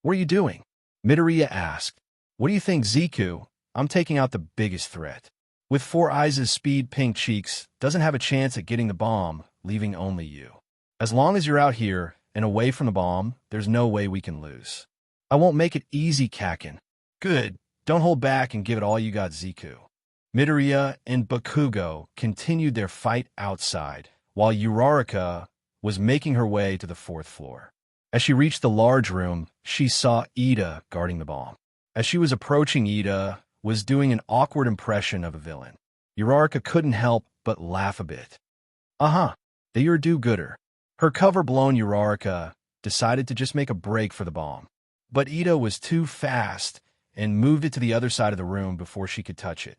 what are you doing?" Midoriya asked. "What do you think, Zeku? I'm taking out the biggest threat. With Four Eyes' speed pink cheeks, doesn't have a chance at getting the bomb, leaving only you. As long as you're out here and away from the bomb, there's no way we can lose." "I won't make it easy, Kakin." "Good. Don't hold back and give it all you got, Zeku." Midoriya and Bakugo continued their fight outside, while Uraraka was making her way to the 4th floor. As she reached the large room, she saw Ida guarding the bomb. As she was approaching, Ida was doing an awkward impression of a villain. Uraraka couldn't help but laugh a bit. That you're a do-gooder. Her cover-blown Uraraka decided to just make a break for the bomb. But Ida was too fast and moved it to the other side of the room before she could touch it.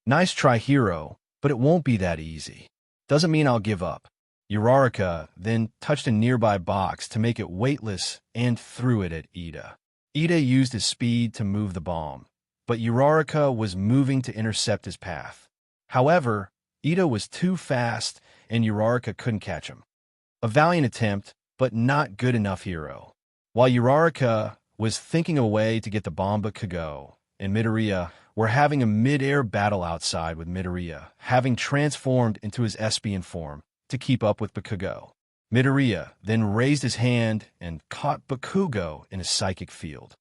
"Nice try, hero, but it won't be that easy. Doesn't mean I'll give up." Uraraka then touched a nearby box to make it weightless and threw it at Ida. Ida used his speed to move the bomb, but Uraraka was moving to intercept his path. However, Ida was too fast and Uraraka couldn't catch him. A valiant attempt, but not good enough, hero. While Uraraka was thinking a way to get the bomb, Bakugo and Midoriya were having a mid-air battle outside, with Midoriya having transformed into his Espion form to keep up with Bakugo. Midoriya then raised his hand and caught Bakugo in his psychic field.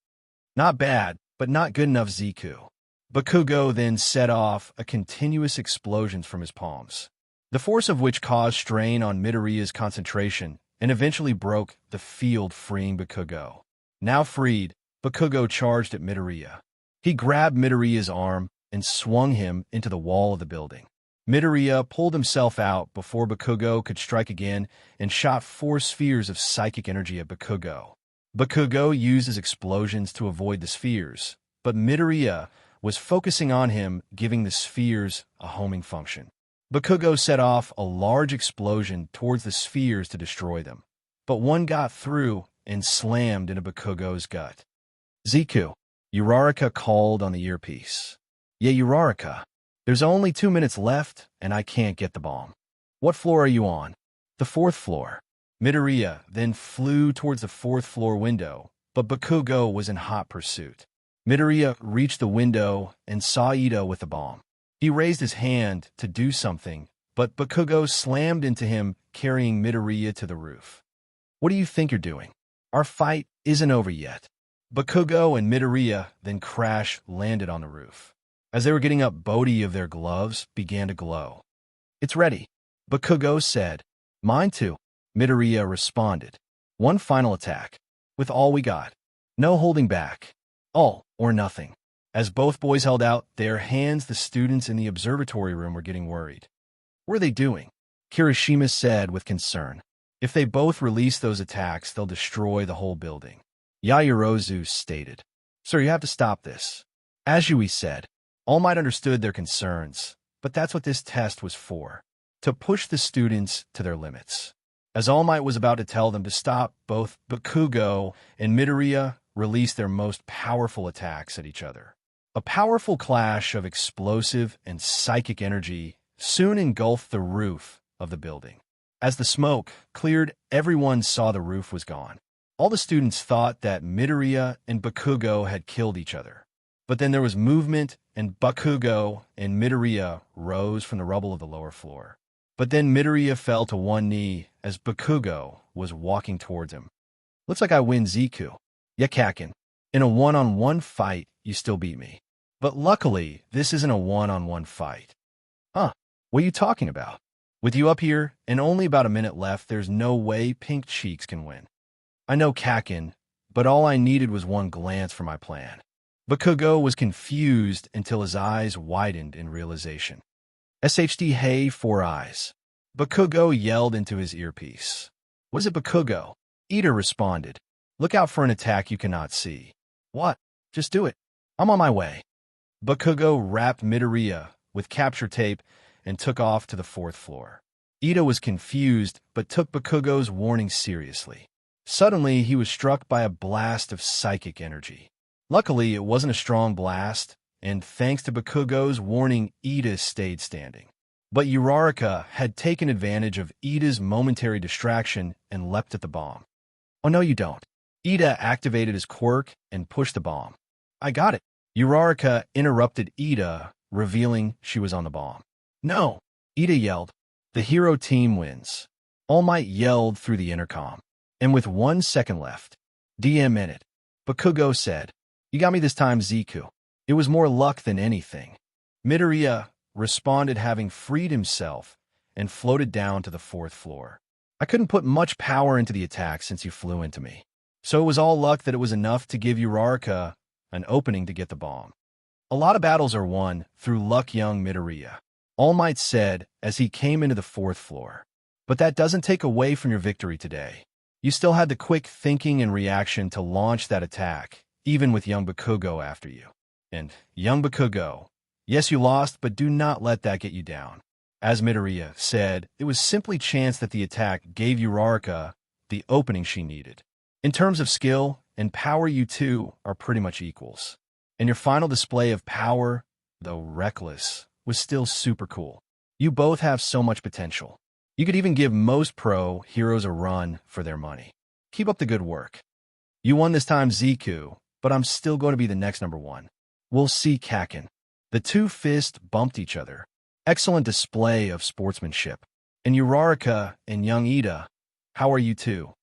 "Not bad, but not good enough, Zeku." Bakugo then set off a continuous explosions from his palms, the force of which caused strain on Midoriya's concentration and eventually broke the field, freeing Bakugo. Now freed, Bakugo charged at Midoriya. He grabbed Midoriya's arm and swung him into the wall of the building. Midoriya pulled himself out before Bakugo could strike again and shot 4 spheres of psychic energy at Bakugo. Bakugo used his explosions to avoid the spheres, but Midoriya was focusing on him, giving the spheres a homing function. Bakugo set off a large explosion towards the spheres to destroy them, but one got through and slammed into Bakugo's gut. "Zeku," Uraraka called on the earpiece. "Yeah, Uraraka. There's only 2 minutes left, and I can't get the bomb." "What floor are you on?" "The 4th floor." Midoriya then flew towards the 4th floor window, but Bakugo was in hot pursuit. Midoriya reached the window and saw Ida with the bomb. He raised his hand to do something, but Bakugo slammed into him, carrying Midoriya to the roof. "What do you think you're doing? Our fight isn't over yet." Bakugo and Midoriya then crash-landed on the roof. As they were getting up, body of their gloves began to glow. "It's ready," Bakugo said. "Mine too," Midoriya responded. "One final attack. With all we got. No holding back. All or nothing." As both boys held out their hands, the students in the observatory room were getting worried. "What are they doing?" Kirishima said with concern. "If they both release those attacks, they'll destroy the whole building." Yaoyorozu stated. "Sir, you have to stop this." Azui said. All Might understood their concerns, but that's what this test was for, to push the students to their limits. As All Might was about to tell them to stop, both Bakugo and Midoriya released their most powerful attacks at each other. A powerful clash of explosive and psychic energy soon engulfed the roof of the building. As the smoke cleared, everyone saw the roof was gone. All the students thought that Midoriya and Bakugo had killed each other. But then there was movement, and Bakugo and Midoriya rose from the rubble of the lower floor. But then Midoriya fell to one knee as Bakugo was walking towards him. "Looks like I win, Zeku." "Yeah, Kakin. In a one-on-one fight, you still beat me. But luckily, this isn't a one-on-one fight." "Huh? What are you talking about? With you up here and only about a minute left, there's no way Pink Cheeks can win." "I know, Kakin, but all I needed was one glance for my plan." Bakugo was confused until his eyes widened in realization. "SHD, hey, 4 Eyes." Bakugo yelled into his earpiece. "What is it, Bakugo?" Ida responded. "Look out for an attack you cannot see." "What? Just do it. I'm on my way." Bakugo wrapped Midoriya with capture tape and took off to the 4th floor. Ida was confused, but took Bakugo's warning seriously. Suddenly, he was struck by a blast of psychic energy. Luckily, it wasn't a strong blast, and thanks to Bakugo's warning, Ida stayed standing. But Uraraka had taken advantage of Ida's momentary distraction and leapt at the bomb. Oh, no, you don't. Ida activated his quirk and pushed the bomb. I got it. Uraraka interrupted Ida, revealing she was on the bomb. No, Ida yelled. The hero team wins. All Might yelled through the intercom. And with 1 second left, DM minute, Bakugo said, "You got me this time, Zeku." It was more luck than anything. Midoriya responded, having freed himself, and floated down to the 4th floor. I couldn't put much power into the attack since you flew into me. So it was all luck that it was enough to give Uraraka an opening to get the bomb. A lot of battles are won through luck, young Midoriya, All Might said as he came into the 4th floor. But that doesn't take away from your victory today. You still had the quick thinking and reaction to launch that attack, even with young Bakugo after you. And, young Bakugo, yes, you lost, but do not let that get you down. As Midoriya said, it was simply chance that the attack gave Uraraka the opening she needed. In terms of skill and power, you two are pretty much equals. And your final display of power, though reckless, was still super cool. You both have so much potential. You could even give most pro heroes a run for their money. Keep up the good work. You won this time, Zeku, but I'm still going to be the next #1. We'll see, Kakin. The two fists bumped each other. Excellent display of sportsmanship. And Uraraka and young Ida, how are you two?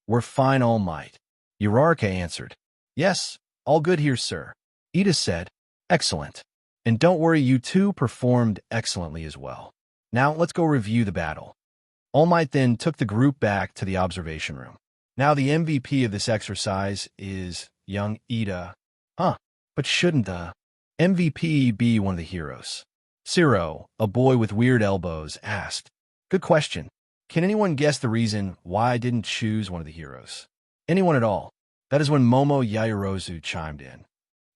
We're fine, All Might. Uraraka answered. Yes, all good here, sir. Ida said, excellent. And don't worry, you two performed excellently as well. Now let's go review the battle. All Might then took the group back to the observation room. Now the MVP of this exercise is young Ida. But shouldn't the MVP be one of the heroes? Ciro, a boy with weird elbows, asked. Good question. Can anyone guess the reason why I didn't choose one of the heroes? Anyone at all? That is when Momo Yaoyorozu chimed in.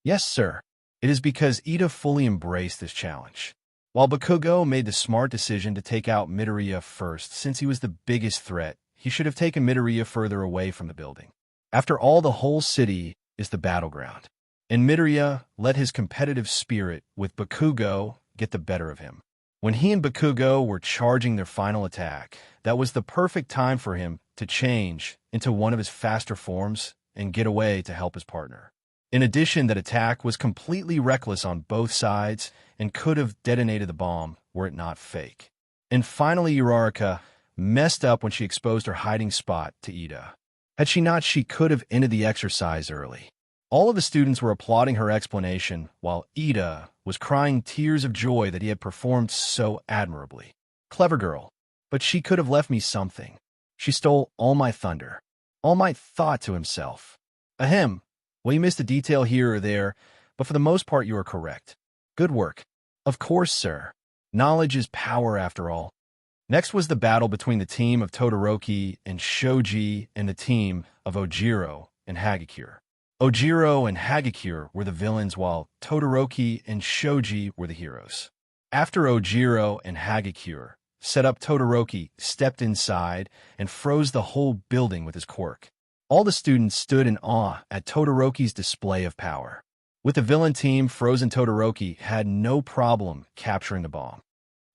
Yes, sir. It is because Ida fully embraced this challenge. While Bakugo made the smart decision to take out Midoriya first, since he was the biggest threat, he should have taken Midoriya further away from the building. After all, the whole city is the battleground. And Midoriya let his competitive spirit with Bakugo get the better of him. When he and Bakugo were charging their final attack, that was the perfect time for him to change into one of his faster forms and get away to help his partner. In addition, that attack was completely reckless on both sides and could have detonated the bomb were it not fake. And finally, Uraraka messed up when she exposed her hiding spot to Ida. Had she not, she could have ended the exercise early. All of the students were applauding her explanation, while Ida was crying tears of joy that he had performed so admirably. Clever girl, but she could have left me something. She stole all my thunder. All Might thought to himself. Ahem, well, you missed a detail here or there, but for the most part you are correct. Good work. Of course, sir. Knowledge is power after all. Next was the battle between the team of Todoroki and Shoji and the team of Ojiro and Hagakure. Ojiro and Hagakure were the villains, while Todoroki and Shoji were the heroes. After Ojiro and Hagakure set up, Todoroki stepped inside and froze the whole building with his quirk. All the students stood in awe at Todoroki's display of power. With the villain team, frozen Todoroki had no problem capturing the bomb.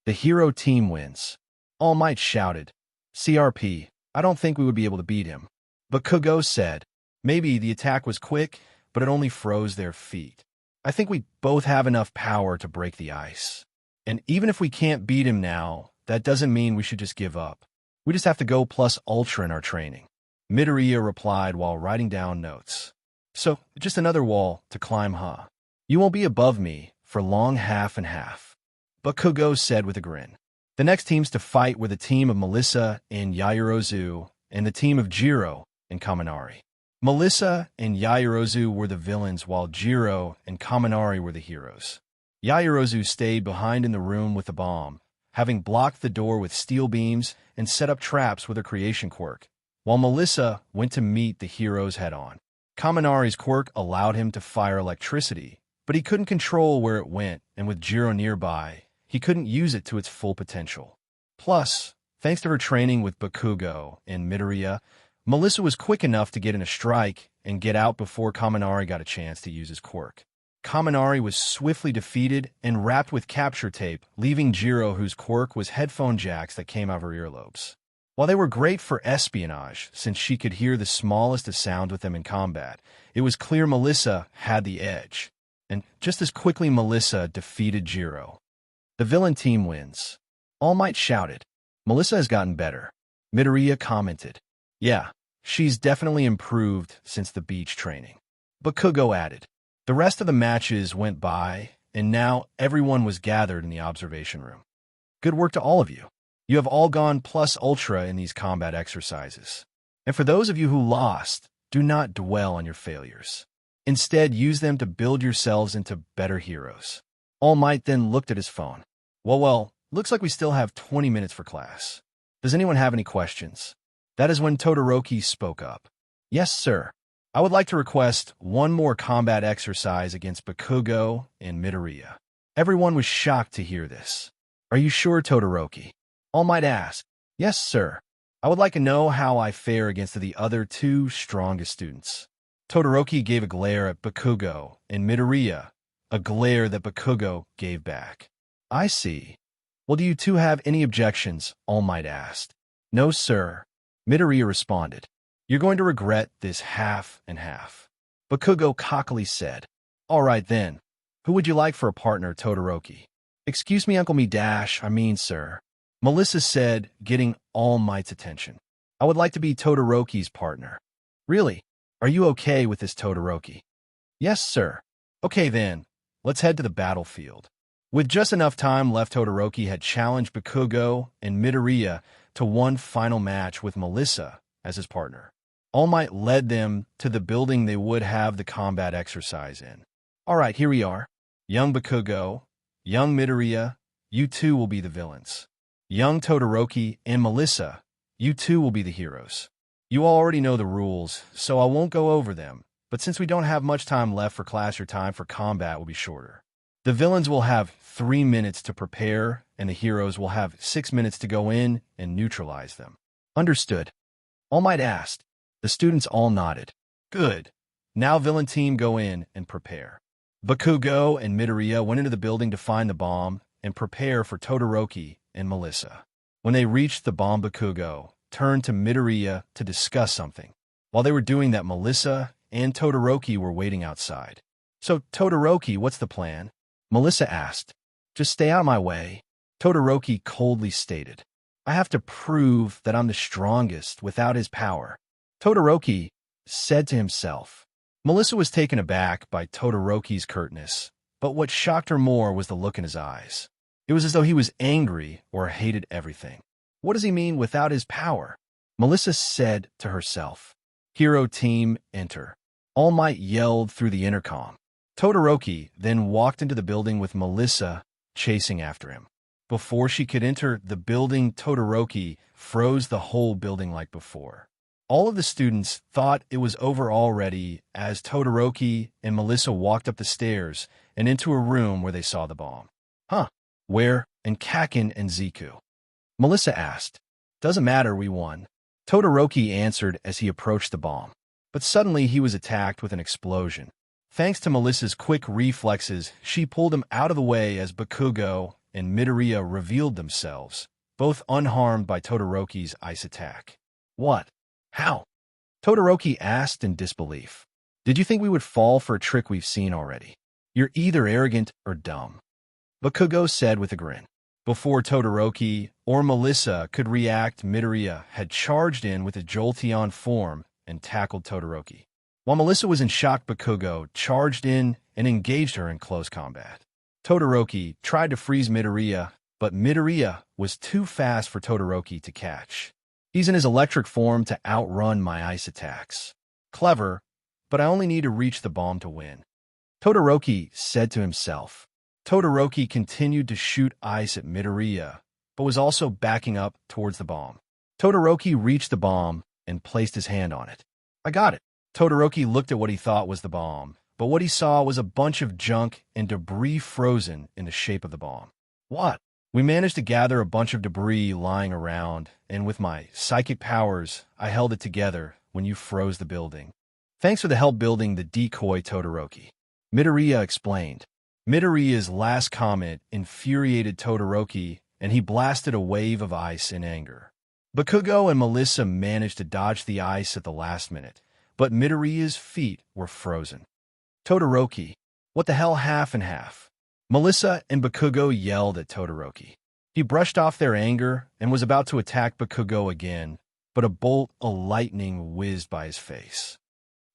The hero team wins. All Might shouted, CRP, I don't think we would be able to beat him. But Bakugo said, maybe the attack was quick, but it only froze their feet. I think we both have enough power to break the ice. And even if we can't beat him now, that doesn't mean we should just give up. We just have to go plus ultra in our training. Midoriya replied while writing down notes. So, just another wall to climb, huh? You won't be above me for long, half and half. Bakugo said with a grin. The next teams to fight were the team of Melissa and Yaoyorozu and the team of Jiro and Kaminari. Melissa and Yaoyorozu were the villains, while Jiro and Kaminari were the heroes. Yaoyorozu stayed behind in the room with the bomb, having blocked the door with steel beams and set up traps with her creation quirk, while Melissa went to meet the heroes head-on. Kaminari's quirk allowed him to fire electricity, but he couldn't control where it went, and with Jiro nearby, he couldn't use it to its full potential. Plus, thanks to her training with Bakugo and Midoriya, Melissa was quick enough to get in a strike and get out before Kaminari got a chance to use his quirk. Kaminari was swiftly defeated and wrapped with capture tape, leaving Jiro, whose quirk was headphone jacks that came out of her earlobes. While they were great for espionage, since she could hear the smallest of sounds with them in combat, it was clear Melissa had the edge. And just as quickly Melissa defeated Jiro. The villain team wins. All Might shouted. Melissa has gotten better. Midoriya commented. Yeah, she's definitely improved since the beach training. Bakugo added. The rest of the matches went by, and now everyone was gathered in the observation room. Good work to all of you. You have all gone plus ultra in these combat exercises. And for those of you who lost, do not dwell on your failures. Instead, use them to build yourselves into better heroes. All Might then looked at his phone. Well, looks like we still have 20 minutes for class. Does anyone have any questions? That is when Todoroki spoke up. Yes, sir. I would like to request one more combat exercise against Bakugo and Midoriya. Everyone was shocked to hear this. Are you sure, Todoroki? All Might asked. Yes, sir. I would like to know how I fare against the other two strongest students. Todoroki gave a glare at Bakugo, and Midoriya, a glare that Bakugo gave back. I see. Well, do you two have any objections? All Might asked. No, sir. Midoriya responded. You're going to regret this half and half. Bakugo cockily said. All right then. Who would you like for a partner, Todoroki? Excuse me, Uncle I mean, sir. Melissa said, getting All Might's attention. I would like to be Todoroki's partner. Really? Are you okay with this, Todoroki? Yes, sir. Okay then. Let's head to the battlefield. With just enough time left, Todoroki had challenged Bakugo and Midoriya to one final match with Melissa as his partner. All Might led them to the building they would have the combat exercise in. All right, here we are. Young Bakugo, young Midoriya, you two will be the villains. Young Todoroki and Melissa, you two will be the heroes. You all already know the rules, so I won't go over them, but since we don't have much time left for class, your time for combat will be shorter. The villains will have 3 minutes to prepare, and the heroes will have 6 minutes to go in and neutralize them. Understood. All Might asked. The students all nodded. Good. Now villain team go in and prepare. Bakugo and Midoriya went into the building to find the bomb and prepare for Todoroki and Melissa. When they reached the bomb, Bakugo turned to Midoriya to discuss something. While they were doing that, Melissa and Todoroki were waiting outside. So, Todoroki, what's the plan? Melissa asked. Just stay out of my way, Todoroki coldly stated. I have to prove that I'm the strongest without his power, Todoroki said to himself. Melissa was taken aback by Todoroki's curtness, but what shocked her more was the look in his eyes. It was as though he was angry or hated everything. What does he mean without his power? Melissa said to herself. Hero team, enter. All Might yelled through the intercom. Todoroki then walked into the building with Melissa chasing after him. Before she could enter the building, Todoroki froze the whole building like before. All of the students thought it was over already as Todoroki and Melissa walked up the stairs and into a room where they saw the bomb. Huh, where? And Kakin and Zeku. Melissa asked. Doesn't matter, we won. Todoroki answered as he approached the bomb. But suddenly he was attacked with an explosion. Thanks to Melissa's quick reflexes, she pulled him out of the way as Bakugo and Midoriya revealed themselves, both unharmed by Todoroki's ice attack. What? How? Todoroki asked in disbelief. Did you think we would fall for a trick we've seen already? You're either arrogant or dumb, Bakugo said with a grin. Before Todoroki or Melissa could react, Midoriya had charged in with a Jolteon form and tackled Todoroki. While Melissa was in shock, Bakugo charged in and engaged her in close combat. Todoroki tried to freeze Midoriya, but Midoriya was too fast for Todoroki to catch. He's in his electric form to outrun my ice attacks. Clever, but I only need to reach the bomb to win, Todoroki said to himself. Todoroki continued to shoot ice at Midoriya, but was also backing up towards the bomb. Todoroki reached the bomb and placed his hand on it. I got it. Todoroki looked at what he thought was the bomb, but what he saw was a bunch of junk and debris frozen in the shape of the bomb. What? We managed to gather a bunch of debris lying around, and with my psychic powers, I held it together when you froze the building. Thanks for the help building the decoy, Todoroki. Midoriya explained. Midoriya's last comment infuriated Todoroki, and he blasted a wave of ice in anger. Bakugo and Melissa managed to dodge the ice at the last minute, but Midoriya's feet were frozen. Todoroki, what the hell, half and half? Melissa and Bakugo yelled at Todoroki. He brushed off their anger and was about to attack Bakugo again, but a bolt of lightning whizzed by his face.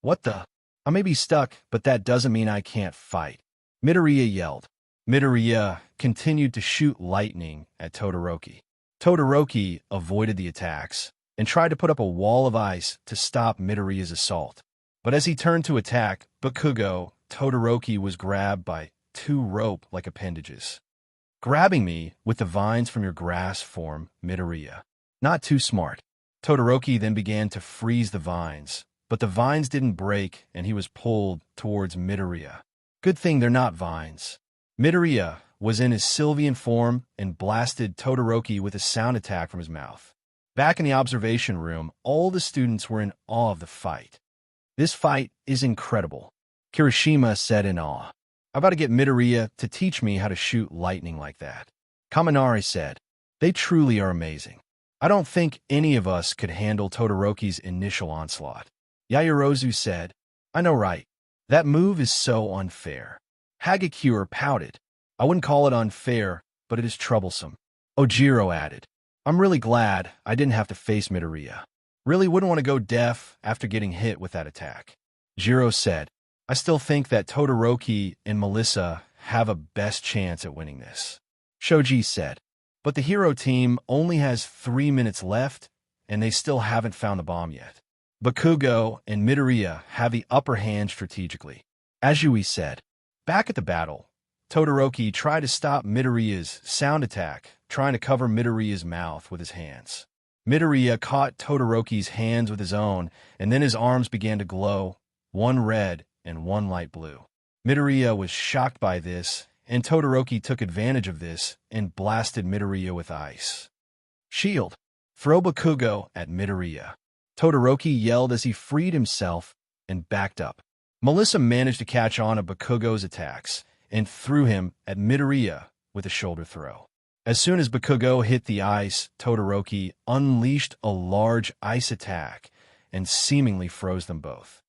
What the? I may be stuck, but that doesn't mean I can't fight. Midoriya yelled. Midoriya continued to shoot lightning at Todoroki. Todoroki avoided the attacks and tried to put up a wall of ice to stop Midoriya's assault. But as he turned to attack Bakugo, Todoroki was grabbed by two rope-like appendages. Grabbing me with the vines from your grass form, Midoriya. Not too smart. Todoroki then began to freeze the vines, but the vines didn't break and he was pulled towards Midoriya. Good thing they're not vines. Midoriya was in his Sylvian form and blasted Todoroki with a sound attack from his mouth. Back in the observation room, all the students were in awe of the fight. This fight is incredible, Kirishima said in awe. I'm about to get Midoriya to teach me how to shoot lightning like that. Kaminari said, they truly are amazing. I don't think any of us could handle Todoroki's initial onslaught. Yaoyorozu said, I know, right? That move is so unfair. Hagakure pouted. I wouldn't call it unfair, but it is troublesome. Ojiro added, I'm really glad I didn't have to face Midoriya. Really wouldn't want to go deaf after getting hit with that attack. Jiro said, I still think that Todoroki and Melissa have a best chance at winning this. Shoji said, but the hero team only has 3 minutes left, and they still haven't found the bomb yet. Bakugo and Midoriya have the upper hand strategically. Azui said, back at the battle, Todoroki tried to stop Midoriya's sound attack, trying to cover Midoriya's mouth with his hands. Midoriya caught Todoroki's hands with his own, and then his arms began to glow, one red and one light blue. Midoriya was shocked by this, and Todoroki took advantage of this and blasted Midoriya with ice. Shield! Throw Bakugo at Midoriya. Todoroki yelled as he freed himself and backed up. Melissa managed to catch on to Bakugo's attacks and threw him at Midoriya with a shoulder throw. As soon as Bakugo hit the ice, Todoroki unleashed a large ice attack and seemingly froze them both.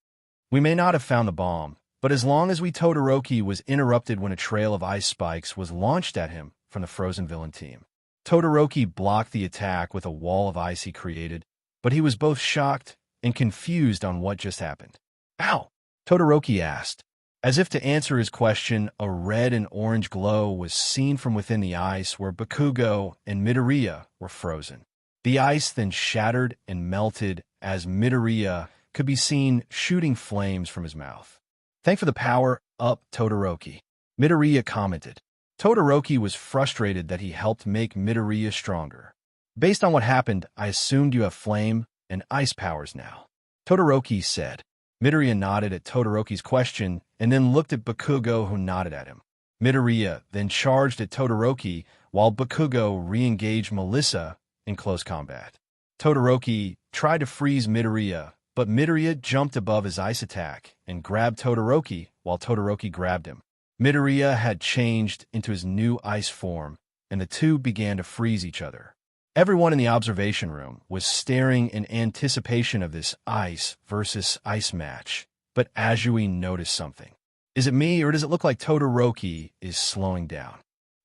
We may not have found the bomb, but as long as Todoroki was interrupted when a trail of ice spikes was launched at him from the frozen villain team. Todoroki blocked the attack with a wall of ice he created, but he was both shocked and confused on what just happened. Ow! Todoroki asked. As if to answer his question, a red and orange glow was seen from within the ice where Bakugo and Midoriya were frozen. The ice then shattered and melted as Midoriya could be seen shooting flames from his mouth. Thank for the power up, Todoroki. Midoriya commented. Todoroki was frustrated that he helped make Midoriya stronger. Based on what happened, I assumed you have flame and ice powers now. Todoroki said. Midoriya nodded at Todoroki's question and then looked at Bakugo, who nodded at him. Midoriya then charged at Todoroki while Bakugo re-engaged Melissa in close combat. Todoroki tried to freeze Midoriya, but Midoriya jumped above his ice attack and grabbed Todoroki while Todoroki grabbed him. Midoriya had changed into his new ice form, and the two began to freeze each other. Everyone in the observation room was staring in anticipation of this ice versus ice match, but Azui noticed something. Is it me, or does it look like Todoroki is slowing down?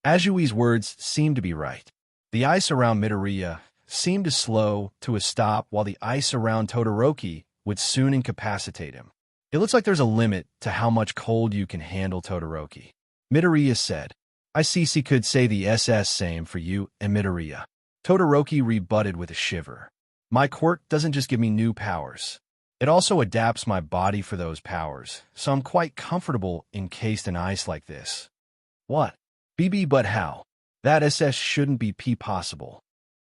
Azui's words seemed to be right. The ice around Midoriya seemed to slow to a stop, while the ice around Todoroki would soon incapacitate him. It looks like there's a limit to how much cold you can handle, Todoroki. Midoriya said. I see could say the SS same for you and Midoriya. Todoroki rebutted with a shiver. My quirk doesn't just give me new powers. It also adapts my body for those powers, so I'm quite comfortable encased in ice like this. What? BB, but how? That SS shouldn't be possible.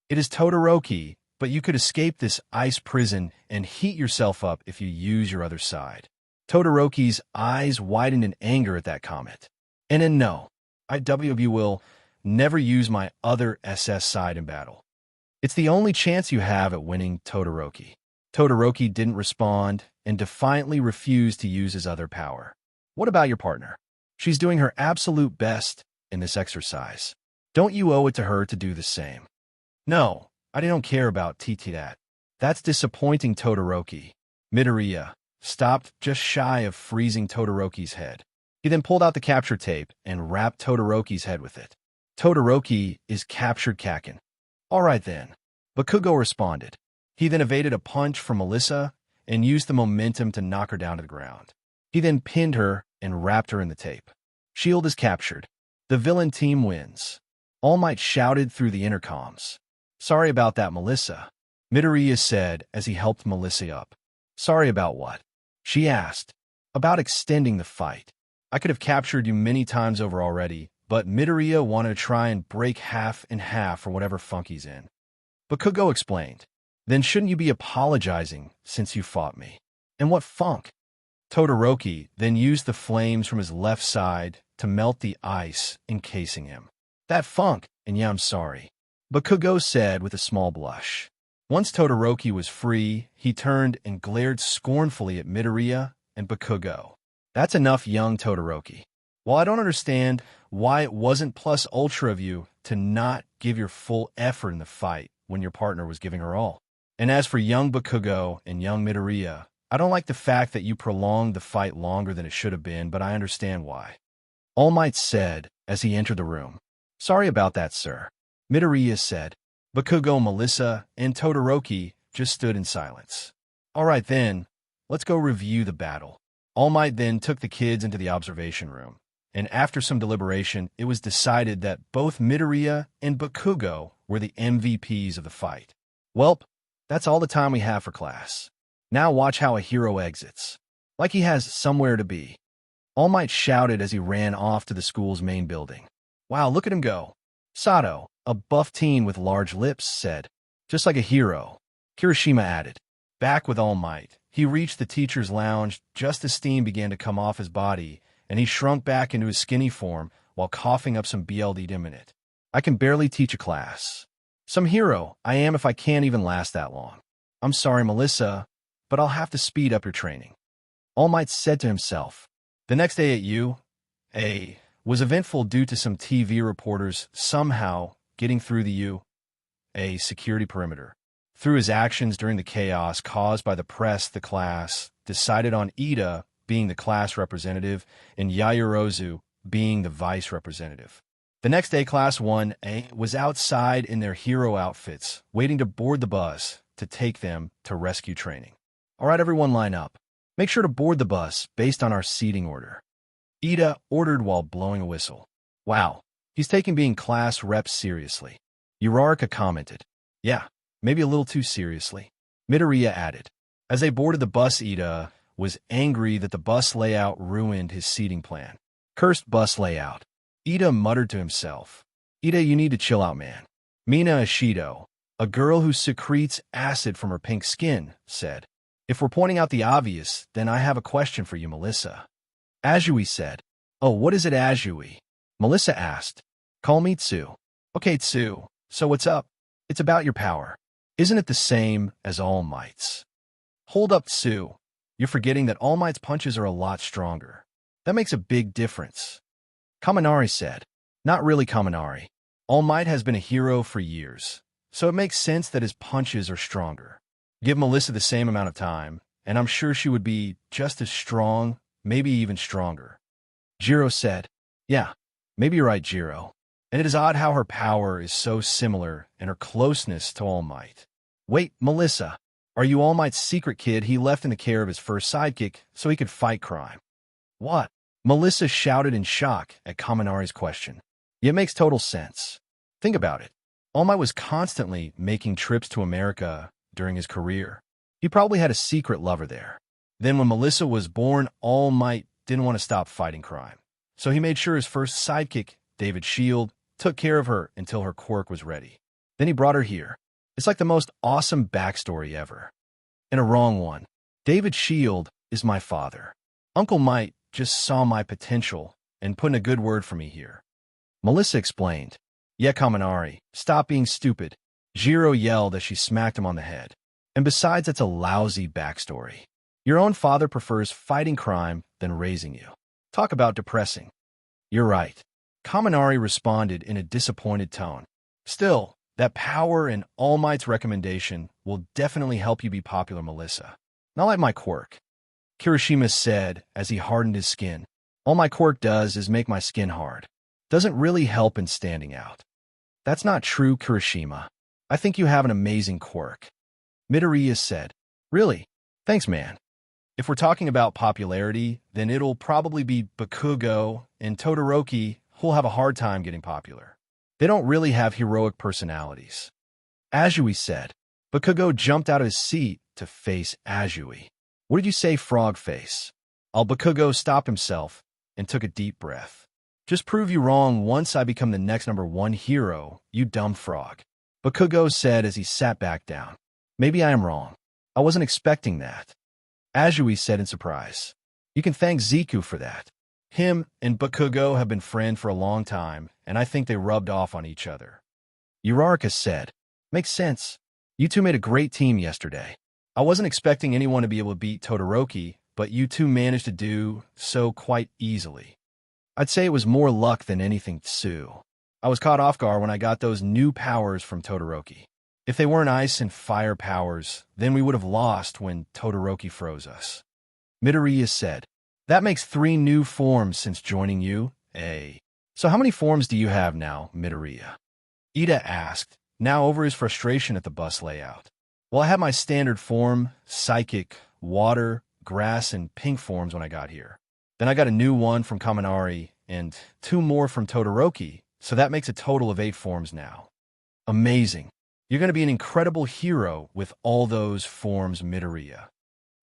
It is Todoroki, but you could escape this ice prison and heat yourself up if you use your other side. Todoroki's eyes widened in anger at that comment. And then no, I will never use my other SS side in battle. It's the only chance you have at winning, Todoroki. Todoroki didn't respond and defiantly refused to use his other power. What about your partner? She's doing her absolute best in this exercise. Don't you owe it to her to do the same? No, I don't care about that. That's disappointing, Todoroki. Midoriya stopped just shy of freezing Todoroki's head. He then pulled out the capture tape and wrapped Todoroki's head with it. Todoroki is captured, Kaken. All right then. Bakugo responded. He then evaded a punch from Melissa and used the momentum to knock her down to the ground. He then pinned her and wrapped her in the tape. Shield is captured. The villain team wins. All Might shouted through the intercoms. Sorry about that, Melissa. Midoriya said as he helped Melissa up. Sorry about what? She asked. About extending the fight. I could have captured you many times over already, but Midoriya wanted to try and break half in half for whatever funk he's in. Bakugo explained. Then shouldn't you be apologizing since you fought me? And what funk? Todoroki then used the flames from his left side to melt the ice encasing him. That funk, and yeah, I'm sorry. Bakugo said with a small blush. Once Todoroki was free, he turned and glared scornfully at Midoriya and Bakugo. That's enough, young Todoroki. While I don't understand why it wasn't plus ultra of you to not give your full effort in the fight when your partner was giving her all. And as for young Bakugo and young Midoriya, I don't like the fact that you prolonged the fight longer than it should have been, but I understand why. All Might said as he entered the room. Sorry about that, sir. Midoriya said. Bakugo, Melissa, and Todoroki just stood in silence. All right then, let's go review the battle. All Might then took the kids into the observation room, and after some deliberation, it was decided that both Midoriya and Bakugo were the MVPs of the fight. Welp, that's all the time we have for class. Now watch how a hero exits. Like he has somewhere to be. All Might shouted as he ran off to the school's main building. Wow, look at him go. Sato, a buff teen with large lips, said. Just like a hero. Kirishima added. Back with All Might, he reached the teacher's lounge just as steam began to come off his body, and he shrunk back into his skinny form while coughing up some BLD in it. I can barely teach a class. Some hero I am if I can't even last that long. I'm sorry, Melissa, but I'll have to speed up your training. All Might said to himself. The next day at UA was eventful due to some TV reporters somehow getting through the UA security perimeter. Through his actions during the chaos caused by the press, the class decided on Ida being the class representative and Yaoyorozu being the vice representative. The next day, Class 1A was outside in their hero outfits, waiting to board the bus to take them to rescue training. All right, everyone line up. Make sure to board the bus based on our seating order. Ida ordered while blowing a whistle. Wow, he's taking being class rep seriously. Uraraka commented. Yeah, maybe a little too seriously. Midoriya added. As they boarded the bus, Ida was angry that the bus layout ruined his seating plan. Cursed bus layout. Ida muttered to himself. Ida, you need to chill out, man. Mina Ishido, a girl who secretes acid from her pink skin, said. If we're pointing out the obvious, then I have a question for you, Melissa. Azui said. Oh, what is it, Azui? Melissa asked. Call me Tsu. Okay, Tsu, so what's up? It's about your power. Isn't it the same as All Might's? Hold up, Tsu. You're forgetting that All Might's punches are a lot stronger. That makes a big difference. Kaminari said. Not really, Kaminari. All Might has been a hero for years, so it makes sense that his punches are stronger. Give Melissa the same amount of time, and I'm sure she would be just as strong, maybe even stronger. Jiro said. Yeah, maybe you're right, Jiro. And it is odd how her power is so similar and her closeness to All Might. Wait, Melissa, are you All Might's secret kid he left in the care of his first sidekick so he could fight crime? What? Melissa shouted in shock at Kaminari's question. It makes total sense. Think about it. All Might was constantly making trips to America during his career. He probably had a secret lover there. Then when Melissa was born, All Might didn't want to stop fighting crime. So he made sure his first sidekick, David Shield, took care of her until her quirk was ready. Then he brought her here. It's like the most awesome backstory ever. And a wrong one. David Shield is my father. Uncle Might just saw my potential and put in a good word for me here. Melissa explained. Yeah, Kaminari, stop being stupid. Jiro yelled as she smacked him on the head. And besides, it's a lousy backstory. Your own father prefers fighting crime than raising you. Talk about depressing. You're right. Kaminari responded in a disappointed tone. Still, that power and All Might's recommendation will definitely help you be popular, Melissa. Not like my quirk. Kirishima said as he hardened his skin. All my quirk does is make my skin hard. Doesn't really help in standing out. That's not true, Kirishima. I think you have an amazing quirk. Midoriya said. Really? Thanks, man. If we're talking about popularity, then it'll probably be Bakugo and Todoroki who'll have a hard time getting popular. They don't really have heroic personalities. Azui said. Bakugo jumped out of his seat to face Azui. What did you say, frog face? Bakugo stopped himself and took a deep breath. Just prove you wrong once I become the next #1 hero, you dumb frog. Bakugo said as he sat back down. Maybe I am wrong. I wasn't expecting that. Azui said in surprise. You can thank Zeku for that. Him and Bakugo have been friends for a long time, and I think they rubbed off on each other. Uraraka said. Makes sense. You two made a great team yesterday. I wasn't expecting anyone to be able to beat Todoroki, but you two managed to do so quite easily. I'd say it was more luck than anything, Tsu. I was caught off guard when I got those new powers from Todoroki. If they weren't ice and fire powers, then we would have lost when Todoroki froze us. Midoriya said, that makes 3 new forms since joining you, eh? So how many forms do you have now, Midoriya? Ida asked, now over his frustration at the bus layout. Well, I had my standard form, psychic, water, grass, and pink forms when I got here. Then I got a new one from Kaminari and 2 more from Todoroki, so that makes a total of 8 forms now. Amazing. You're going to be an incredible hero with all those forms, Midoriya.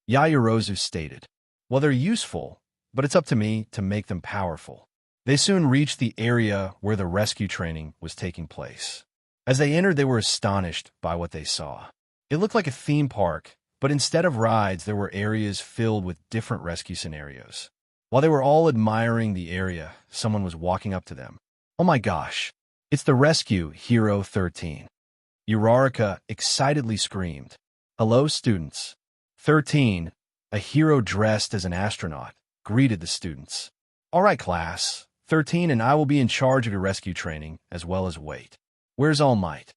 Yaoyorozu stated. Well, they're useful, but it's up to me to make them powerful. They soon reached the area where the rescue training was taking place. As they entered, they were astonished by what they saw. It looked like a theme park, but instead of rides, there were areas filled with different rescue scenarios. While they were all admiring the area, someone was walking up to them. Oh my gosh, it's the Rescue Hero 13. Uraraka excitedly screamed. Hello, students. 13, a hero dressed as an astronaut, greeted the students. All right, class. 13 and I will be in charge of your rescue training, as well as weight. Where's All Might?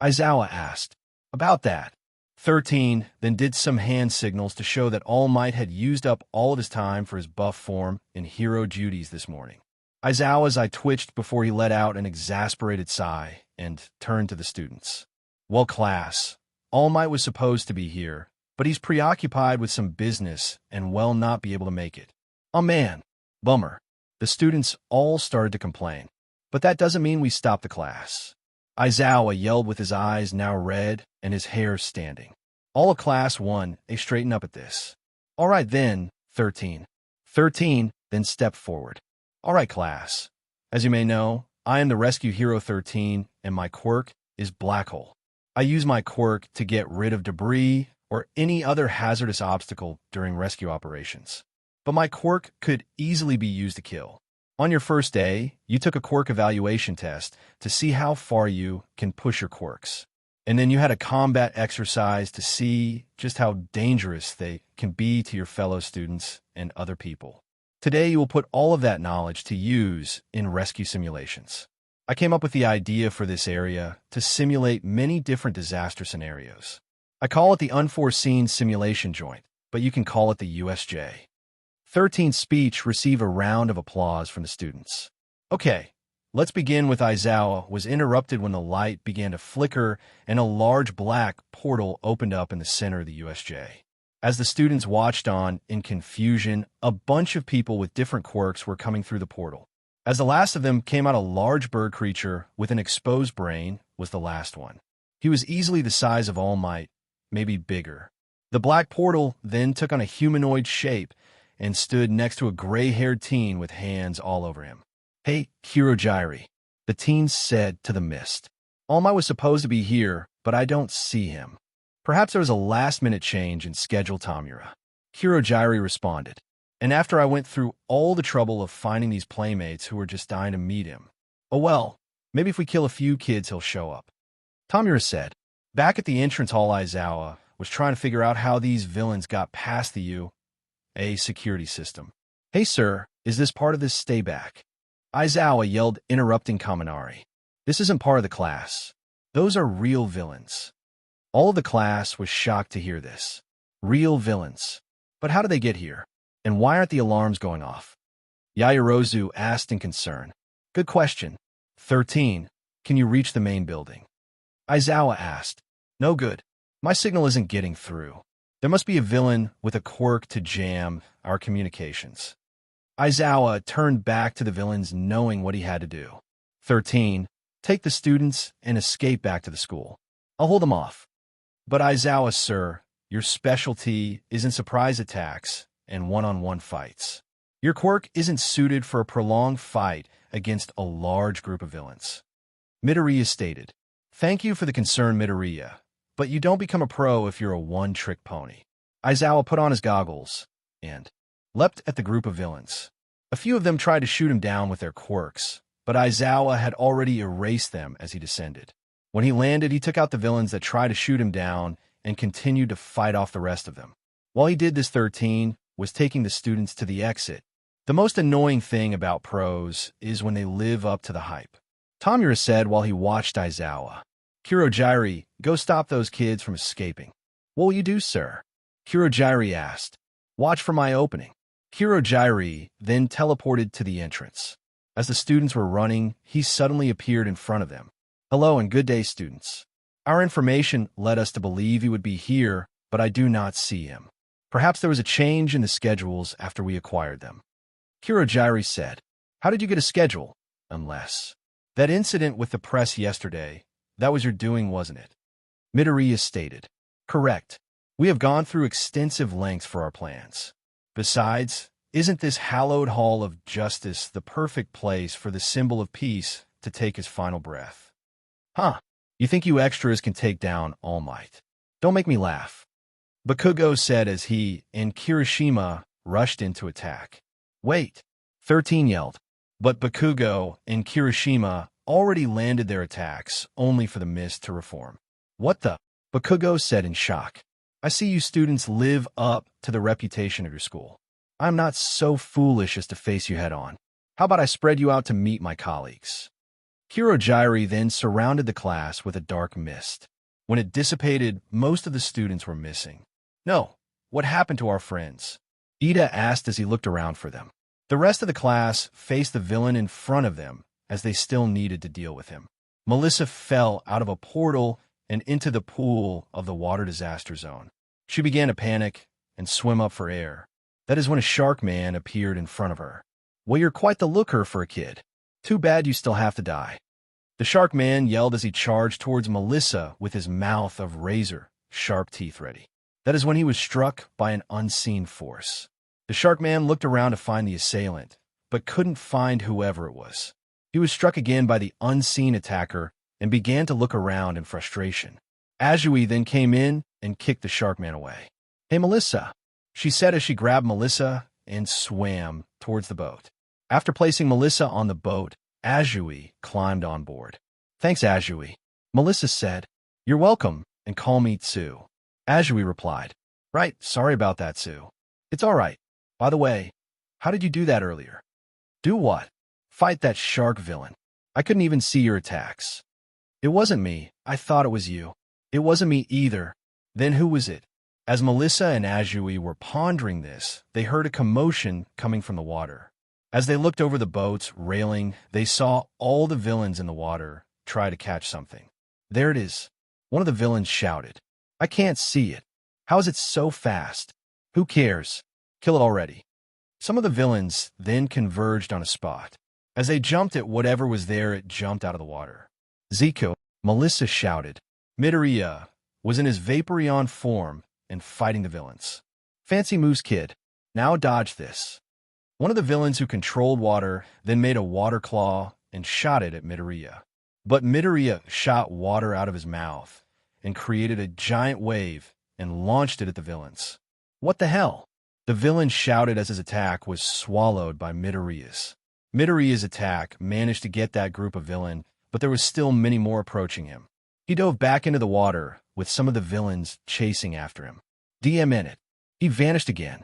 Aizawa asked. About that. 13 then did some hand signals to show that All Might had used up all of his time for his buff form in hero duties this morning. Aizawa's eye twitched before he let out an exasperated sigh and turned to the students. Well, class, All Might was supposed to be here, but he's preoccupied with some business and will not be able to make it. Oh man, bummer. The students all started to complain. But that doesn't mean we stop the class. Aizawa yelled with his eyes now red and his hair standing. All of Class 1A straighten up at this. All right then, 13. 13 then stepped forward. All right, class. As you may know, I am the Rescue Hero 13, and my quirk is Black Hole. I use my quirk to get rid of debris or any other hazardous obstacle during rescue operations. But my quirk could easily be used to kill. On your first day, you took a quirk evaluation test to see how far you can push your quirks. And then you had a combat exercise to see just how dangerous they can be to your fellow students and other people. Today, you will put all of that knowledge to use in rescue simulations. I came up with the idea for this area to simulate many different disaster scenarios. I call it the Unforeseen Simulation Joint, but you can call it the USJ. 13's speech received a round of applause from the students. Okay, let's begin with Aizawa was interrupted when the light began to flicker and a large black portal opened up in the center of the USJ. As the students watched on in confusion, a bunch of people with different quirks were coming through the portal. As the last of them came out, a large bird creature with an exposed brain was the last one. He was easily the size of All Might, maybe bigger. The black portal then took on a humanoid shape and stood next to a gray-haired teen with hands all over him. Hey, Hirojiri, the teen said to the mist. All Might was supposed to be here, but I don't see him. Perhaps there was a last-minute change in schedule, Tamura. Hirojiri responded. And after I went through all the trouble of finding these playmates who were just dying to meet him. Oh well, maybe if we kill a few kids, he'll show up. Tamura said. Back at the entrance hall, Aizawa was trying to figure out how these villains got past the UA security system. Hey sir, Is this part of this stay back? Aizawa yelled, interrupting Kaminari. This isn't part of the class. Those are real villains. All of the class was shocked to hear this. Real villains. But how did they get here? And why aren't the alarms going off? Yaoyorozu asked in concern. Good question. 13. Can you reach the main building? Aizawa asked. No good. My signal isn't getting through. There must be a villain with a quirk to jam our communications. Aizawa turned back to the villains knowing what he had to do. 13. Take the students and escape back to the school. I'll hold them off. But Aizawa, sir, your specialty is in surprise attacks and one-on-one fights. Your quirk isn't suited for a prolonged fight against a large group of villains. Midoriya stated, Thank you for the concern, Midoriya, but you don't become a pro if you're a one-trick pony. Aizawa put on his goggles and leapt at the group of villains. A few of them tried to shoot him down with their quirks, but Aizawa had already erased them as he descended. When he landed, he took out the villains that tried to shoot him down and continued to fight off the rest of them. While he did this, 13 was taking the students to the exit. The most annoying thing about pros is when they live up to the hype. Tamura said while he watched Aizawa. Kurogiri, go stop those kids from escaping. What will you do, sir? Kurogiri asked. Watch for my opening. Kurogiri then teleported to the entrance. As the students were running, he suddenly appeared in front of them. Hello and good day, students. Our information led us to believe he would be here, but I do not see him. Perhaps there was a change in the schedules after we acquired them. Kurogiri said, How did you get a schedule? Unless that incident with the press yesterday, that was your doing, wasn't it? Midoriya stated, Correct. We have gone through extensive lengths for our plans. Besides, isn't this hallowed hall of justice the perfect place for the symbol of peace to take his final breath? Huh. You think you extras can take down All Might? Don't make me laugh. Bakugo said as he and Kirishima rushed in to attack. Wait. 13 yelled. But Bakugo and Kirishima already landed their attacks, only for the mist to reform. What the? Bakugo said in shock. I see you students live up to the reputation of your school. I'm not so foolish as to face you head-on. How about I spread you out to meet my colleagues? Kurogiri then surrounded the class with a dark mist. When it dissipated, most of the students were missing. No, what happened to our friends? Ida asked as he looked around for them. The rest of the class faced the villain in front of them, as they still needed to deal with him. Melissa fell out of a portal and into the pool of the water disaster zone. She began to panic and swim up for air. That is when a shark man appeared in front of her. Well, you're quite the looker for a kid. Too bad you still have to die. The shark man yelled as he charged towards Melissa with his mouth of razor-sharp teeth ready. That is when he was struck by an unseen force. The shark man looked around to find the assailant, but couldn't find whoever it was. He was struck again by the unseen attacker and began to look around in frustration. Azui then came in and kicked the shark man away. Hey, Melissa, she said as she grabbed Melissa and swam towards the boat. After placing Melissa on the boat, Azui climbed on board. Thanks, Azui. Melissa said, You're welcome, and call me Tsu. Azui replied, Right, sorry about that, Tsu. It's all right. By the way, how did you do that earlier? Do what? Fight that shark villain. I couldn't even see your attacks. It wasn't me. I thought it was you. It wasn't me either. Then who was it? As Melissa and Azui were pondering this, they heard a commotion coming from the water. As they looked over the boat's railing, they saw all the villains in the water try to catch something. There it is. One of the villains shouted. I can't see it. How is it so fast? Who cares? Kill it already. Some of the villains then converged on a spot. As they jumped at whatever was there, it jumped out of the water. Zeku, Melissa shouted. Midoriya was in his Vaporeon form and fighting the villains. Fancy moves, kid. Now dodge this. One of the villains who controlled water then made a water claw and shot it at Midoriya. But Midoriya shot water out of his mouth and created a giant wave and launched it at the villains. What the hell? The villain shouted as his attack was swallowed by Midoriya's. Midoriya's attack managed to get that group of villain, but there was still many more approaching him. He dove back into the water with some of the villains chasing after him. DM in it. He vanished again.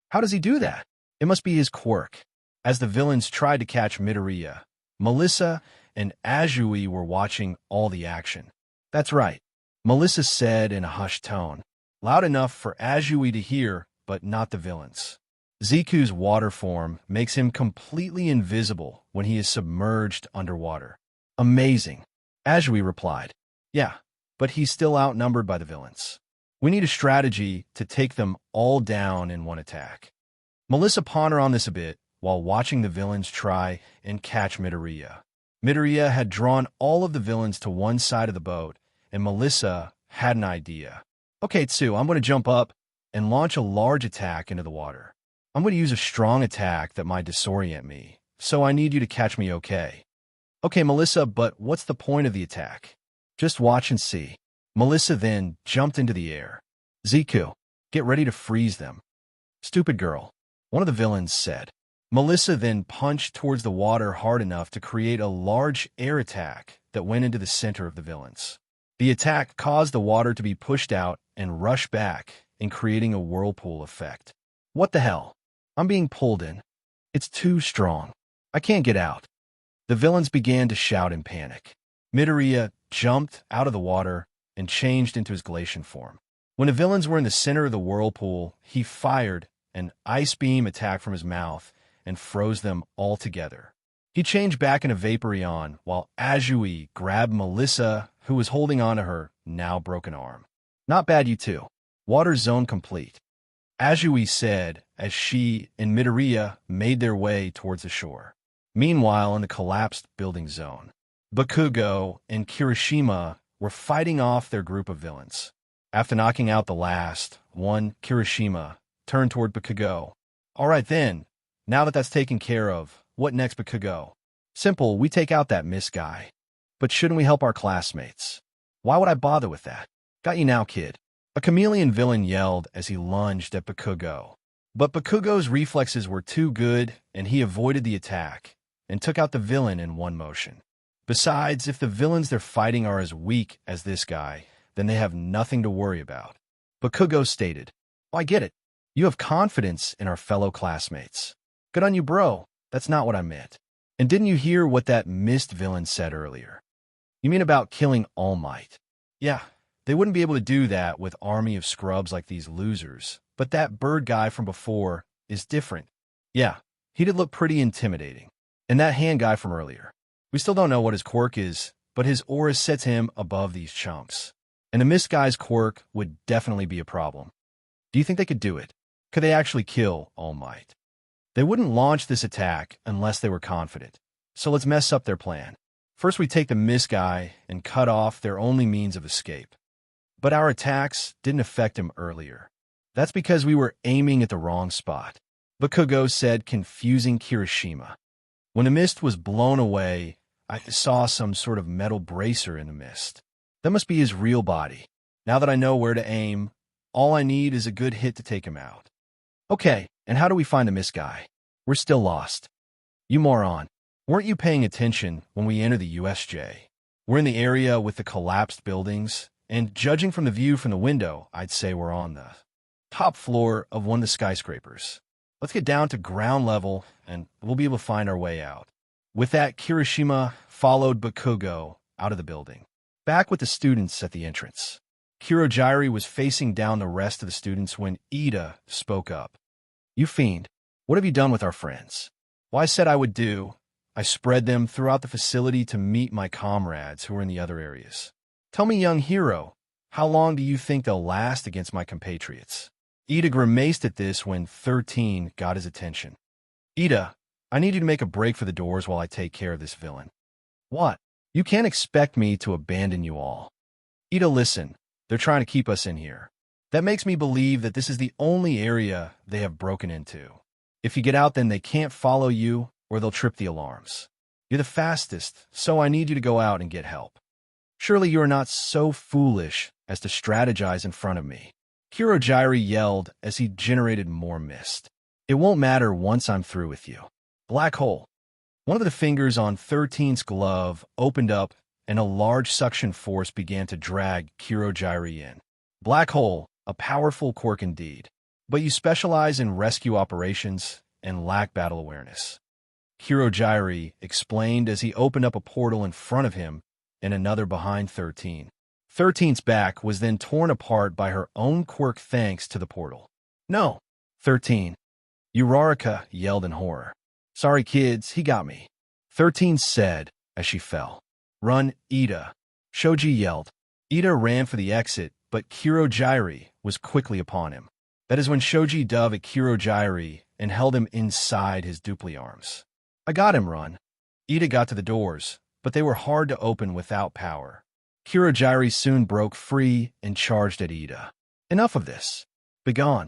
How does he do that? It must be his quirk. As the villains tried to catch Midoriya, Melissa and Azui were watching all the action. That's right, Melissa said in a hushed tone, loud enough for Azui to hear, but not the villains. Zeku's water form makes him completely invisible when he is submerged underwater. Amazing, Azui replied. Yeah, but he's still outnumbered by the villains. We need a strategy to take them all down in one attack. Melissa pondered on this a bit while watching the villains try and catch Midoriya. Midoriya had drawn all of the villains to one side of the boat, and Melissa had an idea. Okay, Tsu, I'm going to jump up and launch a large attack into the water. I'm going to use a strong attack that might disorient me, so I need you to catch me okay. Okay, Melissa, but what's the point of the attack? Just watch and see. Melissa then jumped into the air. Zeku, get ready to freeze them. Stupid girl, one of the villains said. Melissa then punched towards the water hard enough to create a large air attack that went into the center of the villains. The attack caused the water to be pushed out and rush back in creating a whirlpool effect. What the hell? I'm being pulled in. It's too strong. I can't get out. The villains began to shout in panic. Midoriya jumped out of the water and changed into his Glacian form. When the villains were in the center of the whirlpool, he fired an ice beam attack from his mouth and froze them all together. He changed back into Vaporeon while Azui grabbed Melissa, who was holding on to her now broken arm. Not bad, you two. Water zone complete, Azui said as she and Midoriya made their way towards the shore. Meanwhile, in the collapsed building zone, Bakugo and Kirishima were fighting off their group of villains. After knocking out the last one, Kirishima turned toward Bakugo. All right then, now that that's taken care of, what next, Bakugo? Simple, we take out that Miss guy. But shouldn't we help our classmates? Why would I bother with that? Got you now, kid. A chameleon villain yelled as he lunged at Bakugo. But Bakugo's reflexes were too good, and he avoided the attack and took out the villain in one motion. Besides, if the villains they're fighting are as weak as this guy, then they have nothing to worry about. Bakugo stated, "Oh, I get it. You have confidence in our fellow classmates. Good on you, bro. That's not what I meant. And didn't you hear what that mist villain said earlier? You mean about killing All Might? Yeah, they wouldn't be able to do that with army of scrubs like these losers, but that bird guy from before is different. Yeah, he did look pretty intimidating. And that hand guy from earlier. We still don't know what his quirk is, but his aura sets him above these chumps. And the mist guy's quirk would definitely be a problem. Do you think they could do it? Could they actually kill All Might? They wouldn't launch this attack unless they were confident. So let's mess up their plan. First, we take the mist guy and cut off their only means of escape. But our attacks didn't affect him earlier. That's because we were aiming at the wrong spot. Bakugo said, confusing Kirishima. When the mist was blown away, I saw some sort of metal bracer in the mist. That must be his real body. Now that I know where to aim, all I need is a good hit to take him out. Okay, and how do we find the mist guy? We're still lost. You moron. Weren't you paying attention when we entered the USJ? We're in the area with the collapsed buildings, and judging from the view from the window, I'd say we're on the top floor of one of the skyscrapers. Let's get down to ground level, and we'll be able to find our way out. With that, Kirishima followed Bakugo out of the building. Back with the students at the entrance. Kirojiri was facing down the rest of the students when Ida spoke up. You fiend, what have you done with our friends? Well, I said I would do. I spread them throughout the facility to meet my comrades who were in the other areas. Tell me, young hero, how long do you think they'll last against my compatriots? Ida grimaced at this when 13 got his attention. Ida, I need you to make a break for the doors while I take care of this villain. What? You can't expect me to abandon you all. Ida, listen. They're trying to keep us in here. That makes me believe that this is the only area they have broken into. If you get out, then they can't follow you, or they'll trip the alarms. You're the fastest, so I need you to go out and get help. Surely you are not so foolish as to strategize in front of me. Kirojiri yelled as he generated more mist. It won't matter once I'm through with you. Black hole. One of the fingers on 13's glove opened up, and a large suction force began to drag Kirojiri in. Black hole, a powerful quirk indeed. But you specialize in rescue operations and lack battle awareness. Kirojiri explained as he opened up a portal in front of him and another behind 13. 13's back was then torn apart by her own quirk thanks to the portal. No! 13. Uraraka yelled in horror. Sorry kids, he got me. 13 said as she fell. Run, Ida. Shoji yelled. Ida ran for the exit, but Kirojiri was quickly upon him. That is when Shoji dove at Kirojiri and held him inside his dupli arms. I got him, run. Ida got to the doors, but they were hard to open without power. Kirojiri soon broke free and charged at Ida. Enough of this. Begone.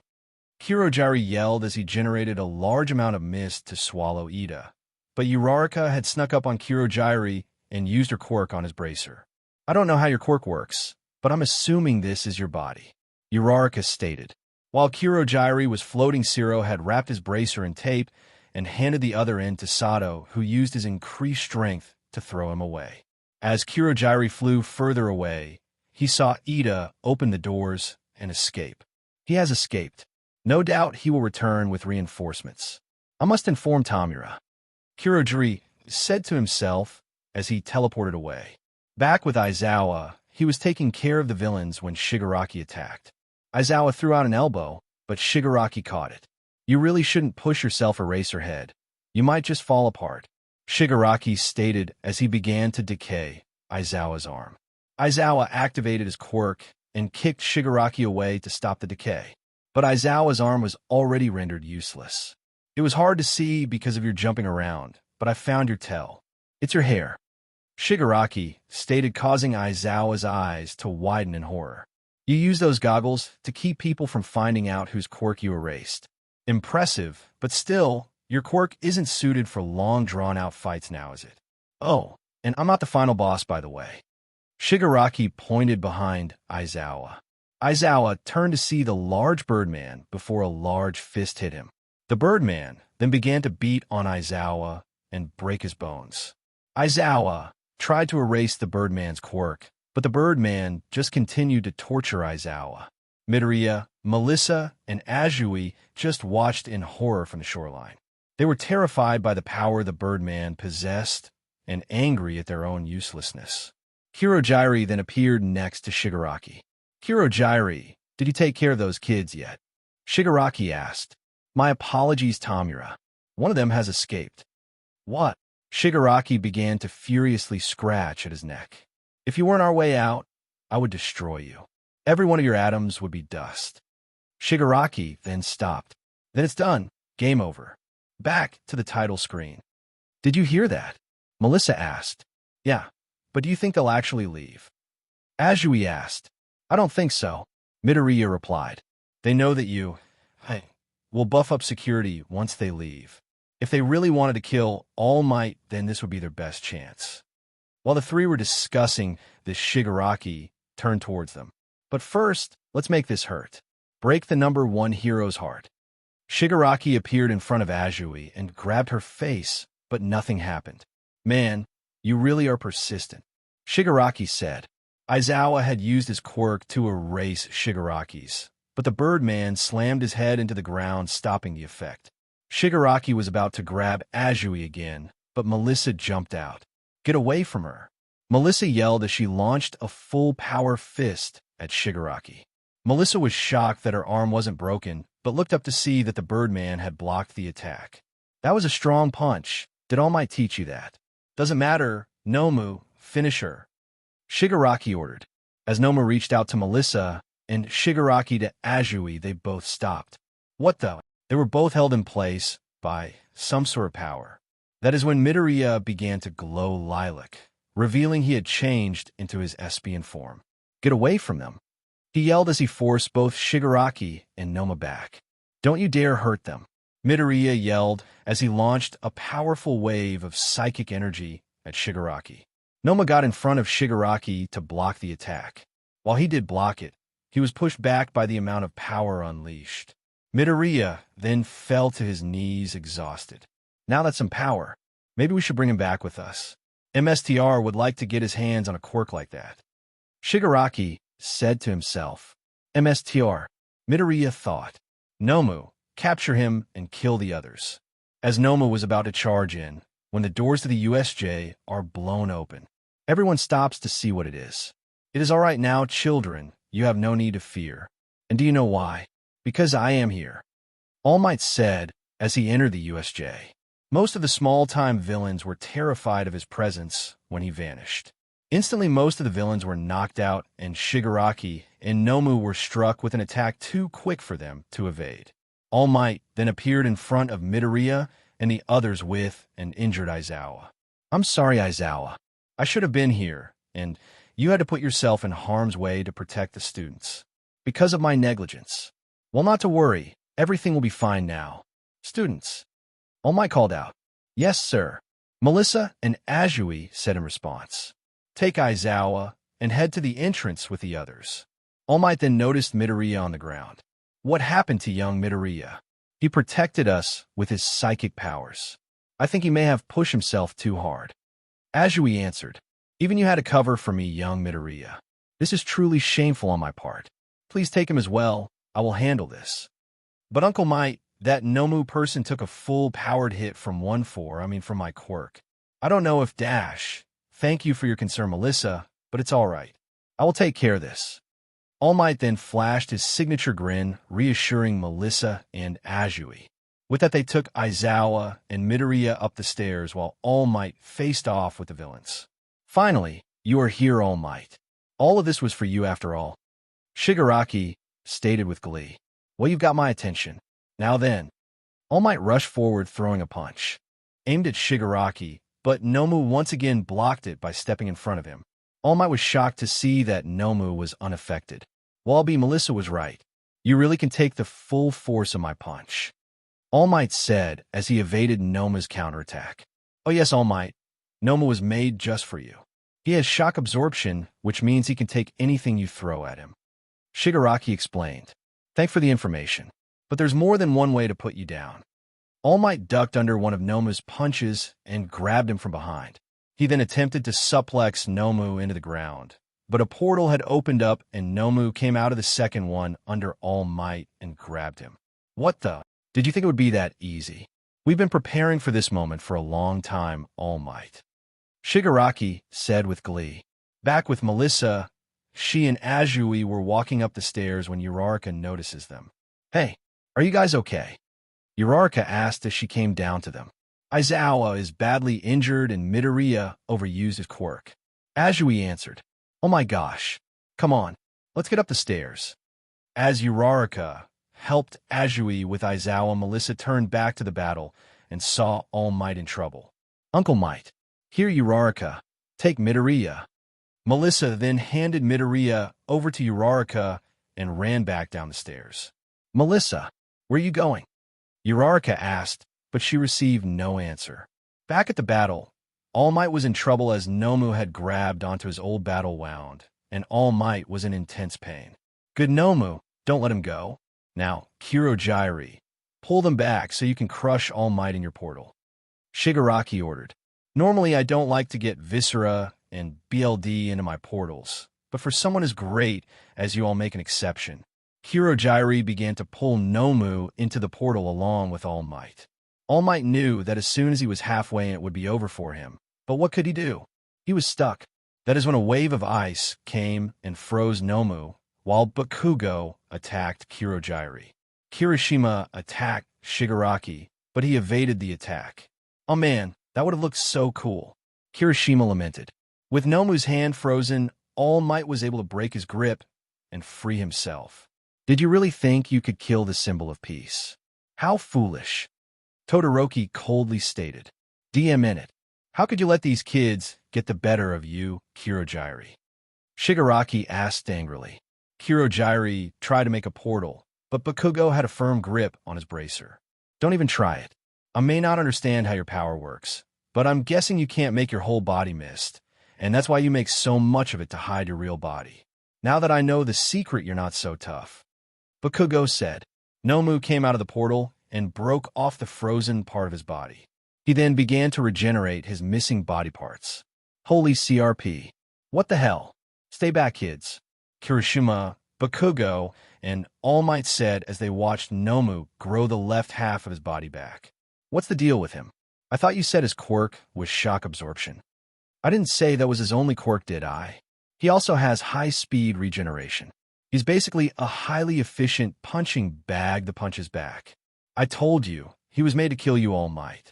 Kirojiri yelled as he generated a large amount of mist to swallow Ida. But Uraraka had snuck up on Kirojiri and used her quirk on his bracer. I don't know how your quirk works, but I'm assuming this is your body, Uraraka stated. While Kirojiri was floating, Zero had wrapped his bracer in tape and handed the other end to Sato, who used his increased strength to throw him away. As Kirojiri flew further away, he saw Ida open the doors and escape. He has escaped. No doubt he will return with reinforcements. I must inform Tamura, Kirojiri said to himself as he teleported away. Back with Aizawa, he was taking care of the villains when Shigaraki attacked. Aizawa threw out an elbow, but Shigaraki caught it. You really shouldn't push yourself, Eraserhead. You might just fall apart, Shigaraki stated as he began to decay Aizawa's arm. Aizawa activated his quirk and kicked Shigaraki away to stop the decay. But Aizawa's arm was already rendered useless. It was hard to see because of your jumping around, but I found your tell. It's your hair, Shigaraki stated, causing Aizawa's eyes to widen in horror. You use those goggles to keep people from finding out whose quirk you erased. Impressive, but still, your quirk isn't suited for long drawn-out fights now, is it? Oh, and I'm not the final boss, by the way. Shigaraki pointed behind Aizawa. Aizawa turned to see the large Birdman before a large fist hit him. The Birdman then began to beat on Aizawa and break his bones. Aizawa tried to erase the Birdman's quirk, but the Birdman just continued to torture Aizawa. Midoriya, Melissa, and Azui just watched in horror from the shoreline. They were terrified by the power the Birdman possessed and angry at their own uselessness. Kirojiri then appeared next to Shigaraki. Kirojiri, did you take care of those kids yet? Shigaraki asked. My apologies, Tamura. One of them has escaped. What? Shigaraki began to furiously scratch at his neck. If you weren't our way out, I would destroy you. Every one of your atoms would be dust. Shigaraki then stopped. Then it's done. Game over. Back to the title screen. Did you hear that? Melissa asked. Yeah, but do you think they'll actually leave? Azui asked. I don't think so. Midoriya replied. They know that you will buff up security once they leave. If they really wanted to kill All Might, then this would be their best chance. While the three were discussing this, Shigaraki turned towards them. But first, let's make this hurt. Break the number one hero's heart. Shigaraki appeared in front of Azui and grabbed her face, but nothing happened. Man, you really are persistent, Shigaraki said. Aizawa had used his quirk to erase Shigaraki's, but the Birdman slammed his head into the ground, stopping the effect. Shigaraki was about to grab Azui again, but Melissa jumped out. Get away from her, Melissa yelled as she launched a full-power fist at Shigaraki. Melissa was shocked that her arm wasn't broken, but looked up to see that the Birdman had blocked the attack. That was a strong punch. Did All Might teach you that? Doesn't matter. Nomu, finish her, Shigaraki ordered. As Nomu reached out to Melissa and Shigaraki to Azui, they both stopped. What the? They were both held in place by some sort of power. That is when Midoriya began to glow lilac, revealing he had changed into his Espion form. Get away from them, he yelled as he forced both Shigaraki and Noma back. Don't you dare hurt them, Midoriya yelled as he launched a powerful wave of psychic energy at Shigaraki. Noma got in front of Shigaraki to block the attack. While he did block it, he was pushed back by the amount of power unleashed. Midoriya then fell to his knees exhausted. Now that's some power. Maybe we should bring him back with us. MSTR would like to get his hands on a quirk like that, Shigaraki said to himself. MSTR, Midoriya thought. Nomu, capture him and kill the others. As Noma was about to charge in, when the doors to the USJ are blown open. Everyone stops to see what it is. It is all right now, children. You have no need to fear. And do you know why? Because I am here, All Might said as he entered the USJ. Most of the small-time villains were terrified of his presence when he vanished. Instantly, most of the villains were knocked out, and Shigaraki and Nomu were struck with an attack too quick for them to evade. All Might then appeared in front of Midoriya and the others with an injured Aizawa. I'm sorry, Aizawa. I should have been here, and you had to put yourself in harm's way to protect the students. Because of my negligence. Well, not to worry. Everything will be fine now. Students. All Might called out. Yes, sir. Melissa and Azui said in response. Take Aizawa and head to the entrance with the others. All Might then noticed Midoriya on the ground. What happened to young Midoriya? He protected us with his psychic powers. I think he may have pushed himself too hard. Azui answered. Even you had to cover for me, young Midoriya. This is truly shameful on my part. Please take him as well. I will handle this. But Uncle Might, that Nomu person took a full-powered hit from from my quirk. I don't know if Dash. Thank you for your concern, Melissa, but it's all right. I will take care of this. All Might then flashed his signature grin, reassuring Melissa and Azui. With that, they took Aizawa and Midoriya up the stairs while All Might faced off with the villains. Finally, you are here, All Might. All of this was for you after all. Shigaraki stated with glee. Well, you've got my attention. Now then. All Might rushed forward, throwing a punch. Aimed at Shigaraki, but Nomu once again blocked it by stepping in front of him. All Might was shocked to see that Nomu was unaffected. Well, Melissa was right. You really can take the full force of my punch. All Might said as he evaded Nomu's counterattack. Oh yes, All Might. Nomu was made just for you. He has shock absorption, which means he can take anything you throw at him. Shigaraki explained. Thanks for the information. But there's more than one way to put you down. All Might ducked under one of Nomu's punches and grabbed him from behind. He then attempted to suplex Nomu into the ground, but a portal had opened up and Nomu came out of the second one under All Might and grabbed him. What the? Did you think it would be that easy? We've been preparing for this moment for a long time, All Might. Shigaraki said with glee. Back with Melissa, she and Azui were walking up the stairs when Uraraka notices them. Hey, are you guys okay? Uraraka asked as she came down to them. Aizawa is badly injured and Midoriya overused his quirk. Azui answered. Oh my gosh. Come on, let's get up the stairs. As Uraraka helped Azui with Aizawa, Melissa turned back to the battle and saw All Might in trouble. Uncle Might, here Uraraka, take Midoriya. Melissa then handed Midoriya over to Uraraka and ran back down the stairs. Melissa, where are you going? Uraraka asked, but she received no answer. Back at the battle, All Might was in trouble as Nomu had grabbed onto his old battle wound, and All Might was in intense pain. Good Nomu, don't let him go. Now, Kirojiri, pull them back so you can crush All Might in your portal. Shigaraki ordered. Normally I don't like to get Viscera and BLD into my portals, but for someone as great as you all make an exception. Kirojiri began to pull Nomu into the portal along with All Might. All Might knew that as soon as he was halfway it would be over for him, but what could he do? He was stuck. That is when a wave of ice came and froze Nomu, while Bakugo attacked Kirojiri. Kirishima attacked Shigaraki, but he evaded the attack. Oh man, that would have looked so cool. Kirishima lamented. With Nomu's hand frozen, All Might was able to break his grip and free himself. Did you really think you could kill the symbol of peace? How foolish. Todoroki coldly stated. DM in it. How could you let these kids get the better of you, Kirojiri? Shigaraki asked angrily. Kirojiri tried to make a portal, but Bakugo had a firm grip on his bracer. Don't even try it. I may not understand how your power works, but I'm guessing you can't make your whole body mist, and that's why you make so much of it to hide your real body. Now that I know the secret, you're not so tough. Bakugo said. Nomu came out of the portal and broke off the frozen part of his body. He then began to regenerate his missing body parts. Holy CRP. What the hell? Stay back, kids. Kirishima, Bakugo, and All Might said as they watched Nomu grow the left half of his body back. What's the deal with him? I thought you said his quirk was shock absorption. I didn't say that was his only quirk, did I? He also has high-speed regeneration. He's basically a highly efficient punching bag that punches back. I told you, he was made to kill you, All Might.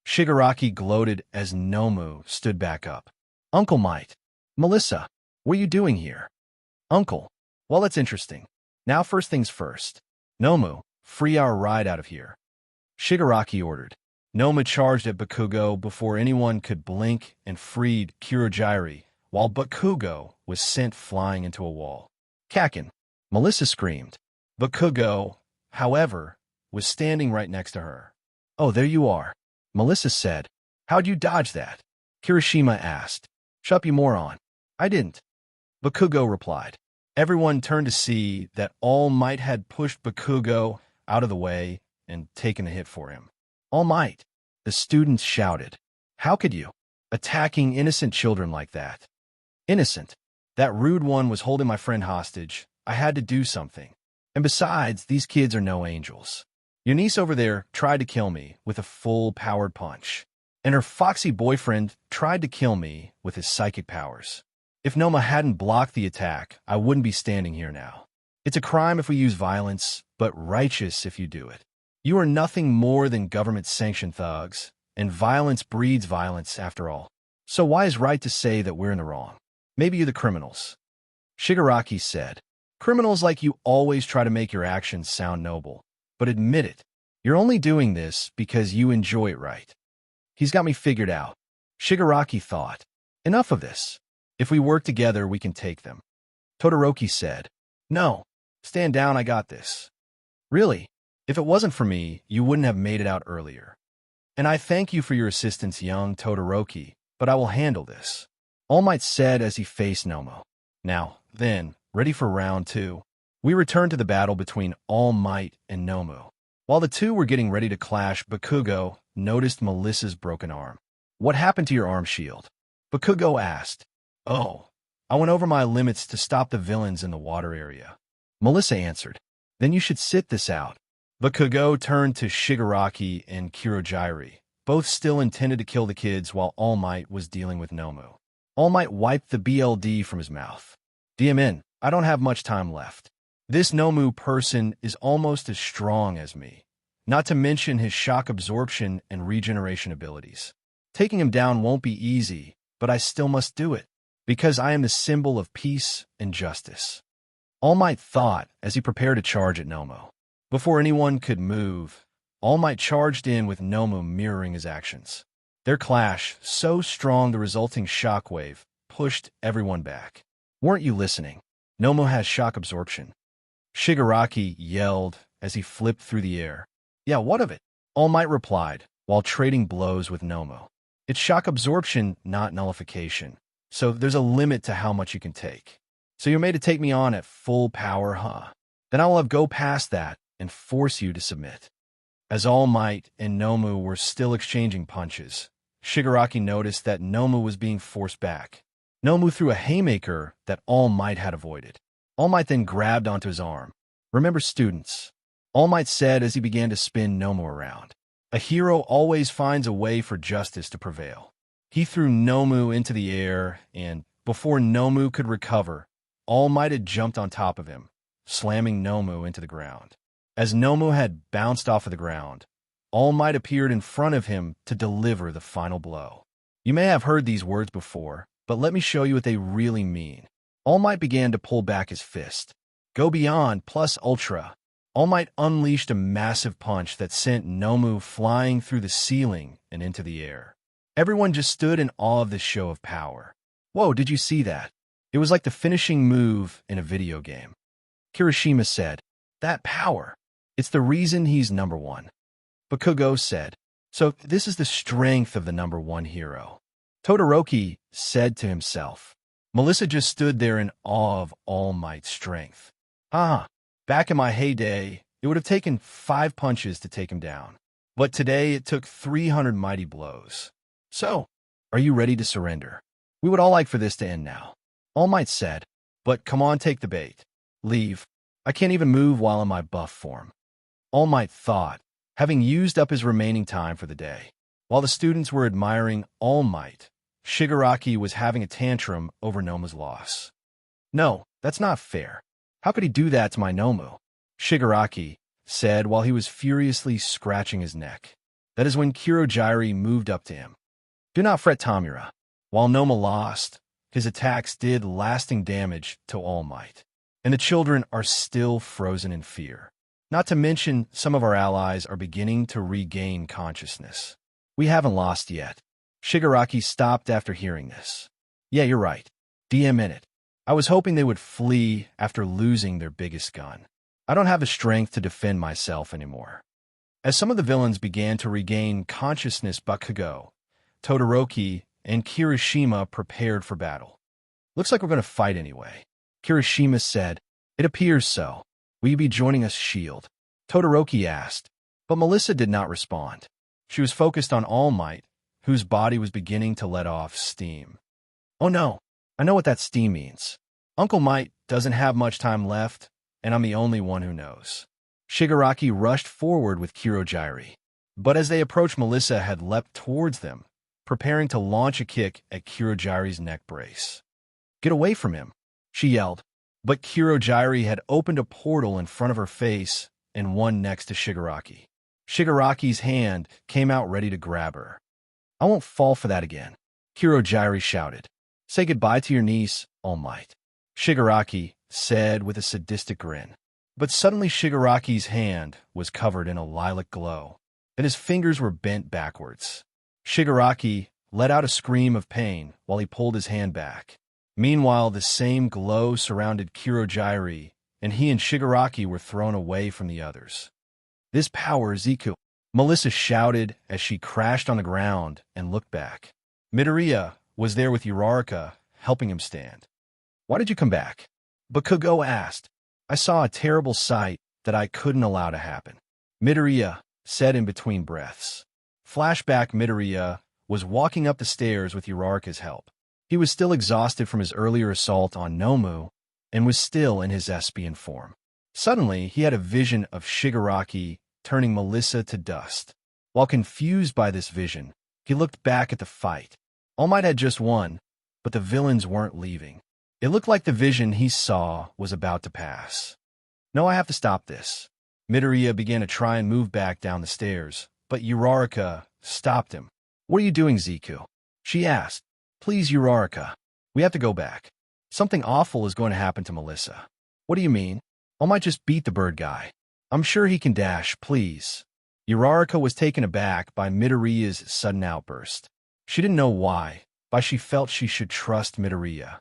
Shigaraki gloated as Nomu stood back up. Uncle Might. Melissa, what are you doing here? Uncle. Well, that's interesting. Now first things first. Nomu, free our ride out of here. Shigaraki ordered. Nomu charged at Bakugo before anyone could blink and freed Kurogiri, while Bakugo was sent flying into a wall. Kakin. Melissa screamed. Bakugo, however, was standing right next to her. Oh, there you are. Melissa said. How'd you dodge that? Kirishima asked. Shut up, you moron. I didn't. Bakugo replied. Everyone turned to see that All Might had pushed Bakugo out of the way and taken a hit for him. All Might, the students shouted. How could you? Attacking innocent children like that. Innocent. That rude one was holding my friend hostage. I had to do something. And besides, these kids are no angels. Your niece over there tried to kill me with a full-powered punch. And her foxy boyfriend tried to kill me with his psychic powers. If Noma hadn't blocked the attack, I wouldn't be standing here now. It's a crime if we use violence, but righteous if you do it. You are nothing more than government-sanctioned thugs, and violence breeds violence after all. So why is right to say that we're in the wrong? Maybe you're the criminals. Shigaraki said. Criminals like you always try to make your actions sound noble. But admit it, you're only doing this because you enjoy it, right? He's got me figured out. Shigaraki thought. Enough of this. If we work together, we can take them. Todoroki said. No. Stand down, I got this. Really? If it wasn't for me, you wouldn't have made it out earlier. And I thank you for your assistance, young Todoroki, but I will handle this. All Might said as he faced Nomo. Now, then, ready for round 2. We returned to the battle between All Might and Nomu. While the two were getting ready to clash, Bakugo noticed Melissa's broken arm. What happened to your arm shield? Bakugo asked. Oh, I went over my limits to stop the villains in the water area. Melissa answered. Then you should sit this out. Bakugo turned to Shigaraki and Kurogiri. Both still intended to kill the kids while All Might was dealing with Nomu. All Might wiped the BLD from his mouth. DMN, I don't have much time left. This Nomu person is almost as strong as me, not to mention his shock absorption and regeneration abilities. Taking him down won't be easy, but I still must do it, because I am the symbol of peace and justice. All Might thought as he prepared to charge at Nomu. Before anyone could move, All Might charged in with Nomu mirroring his actions. Their clash, so strong the resulting shockwave, pushed everyone back. Weren't you listening? Nomu has shock absorption. Shigaraki yelled as he flipped through the air. Yeah, what of it? All Might replied, while trading blows with Nomu. It's shock absorption, not nullification. So there's a limit to how much you can take. So you're made to take me on at full power, huh? Then I will have go past that and force you to submit. As All Might and Nomu were still exchanging punches, Shigaraki noticed that Nomu was being forced back. Nomu threw a haymaker that All Might had avoided. All Might then grabbed onto his arm. Remember, students, All Might said as he began to spin Nomu around. A hero always finds a way for justice to prevail. He threw Nomu into the air, and before Nomu could recover, All Might had jumped on top of him, slamming Nomu into the ground. As Nomu had bounced off of the ground, All Might appeared in front of him to deliver the final blow. You may have heard these words before, but let me show you what they really mean. All Might began to pull back his fist. Go beyond plus ultra. All Might unleashed a massive punch that sent Nomu flying through the ceiling and into the air. Everyone just stood in awe of this show of power. Whoa, did you see that? It was like the finishing move in a video game. Kirishima said, that power. It's the reason he's number one. Bakugo said, so this is the strength of the number one hero. Todoroki said to himself. Melissa just stood there in awe of All Might's strength. Back in my heyday, it would have taken 5 punches to take him down. But today it took 300 mighty blows. So, are you ready to surrender? We would all like for this to end now. All Might said, but come on, take the bait. Leave. I can't even move while in my buff form. All Might thought, having used up his remaining time for the day. While the students were admiring All Might, Shigaraki was having a tantrum over Nomu's loss. "No, that's not fair. How could he do that to my Nomu?" Shigaraki said while he was furiously scratching his neck. That is when Kirojiri moved up to him. "Do not fret, Tamura. While Noma lost, his attacks did lasting damage to All Might, and the children are still frozen in fear. Not to mention, some of our allies are beginning to regain consciousness. We haven't lost yet." Shigaraki stopped after hearing this. "Yeah, you're right. DM in it. I was hoping they would flee after losing their biggest gun. I don't have the strength to defend myself anymore." As some of the villains began to regain consciousness, Bakugo, Todoroki, and Kirishima prepared for battle. "Looks like we're going to fight anyway," Kirishima said. "It appears so. Will you be joining us, Shield?" Todoroki asked, but Melissa did not respond. She was focused on All Might, whose body was beginning to let off steam. "Oh no, I know what that steam means. Uncle Might doesn't have much time left, and I'm the only one who knows." Shigaraki rushed forward with Kirojiri, but as they approached, Melissa had leapt towards them, preparing to launch a kick at Kirojiri's neck brace. "Get away from him," she yelled, but Kirojiri had opened a portal in front of her face and one next to Shigaraki. Shigaraki's hand came out ready to grab her. "I won't fall for that again," Kirojiri shouted. "Say goodbye to your niece, All Might," Shigaraki said with a sadistic grin. But suddenly Shigaraki's hand was covered in a lilac glow, and his fingers were bent backwards. Shigaraki let out a scream of pain while he pulled his hand back. Meanwhile, the same glow surrounded Kirojiri, and he and Shigaraki were thrown away from the others. "This power is Zeku," Melissa shouted as she crashed on the ground and looked back. Midoriya was there with Uraraka, helping him stand. "Why did you come back?" Bakugo asked. "I saw a terrible sight that I couldn't allow to happen," Midoriya said in between breaths. Flashback: Midoriya was walking up the stairs with Uraraka's help. He was still exhausted from his earlier assault on Nomu and was still in his Espion form. Suddenly, he had a vision of Shigaraki turning Melissa to dust. While confused by this vision, he looked back at the fight. All Might had just won, but the villains weren't leaving. It looked like the vision he saw was about to pass. "No, I have to stop this." Midoriya began to try and move back down the stairs, but Uraraka stopped him. "What are you doing, Zeku?" she asked. "Please, Uraraka, we have to go back. Something awful is going to happen to Melissa." "What do you mean?" "All Might just beat the bird guy. I'm sure he can dash, please." Uraraka was taken aback by Midoriya's sudden outburst. She didn't know why, but she felt she should trust Midoriya.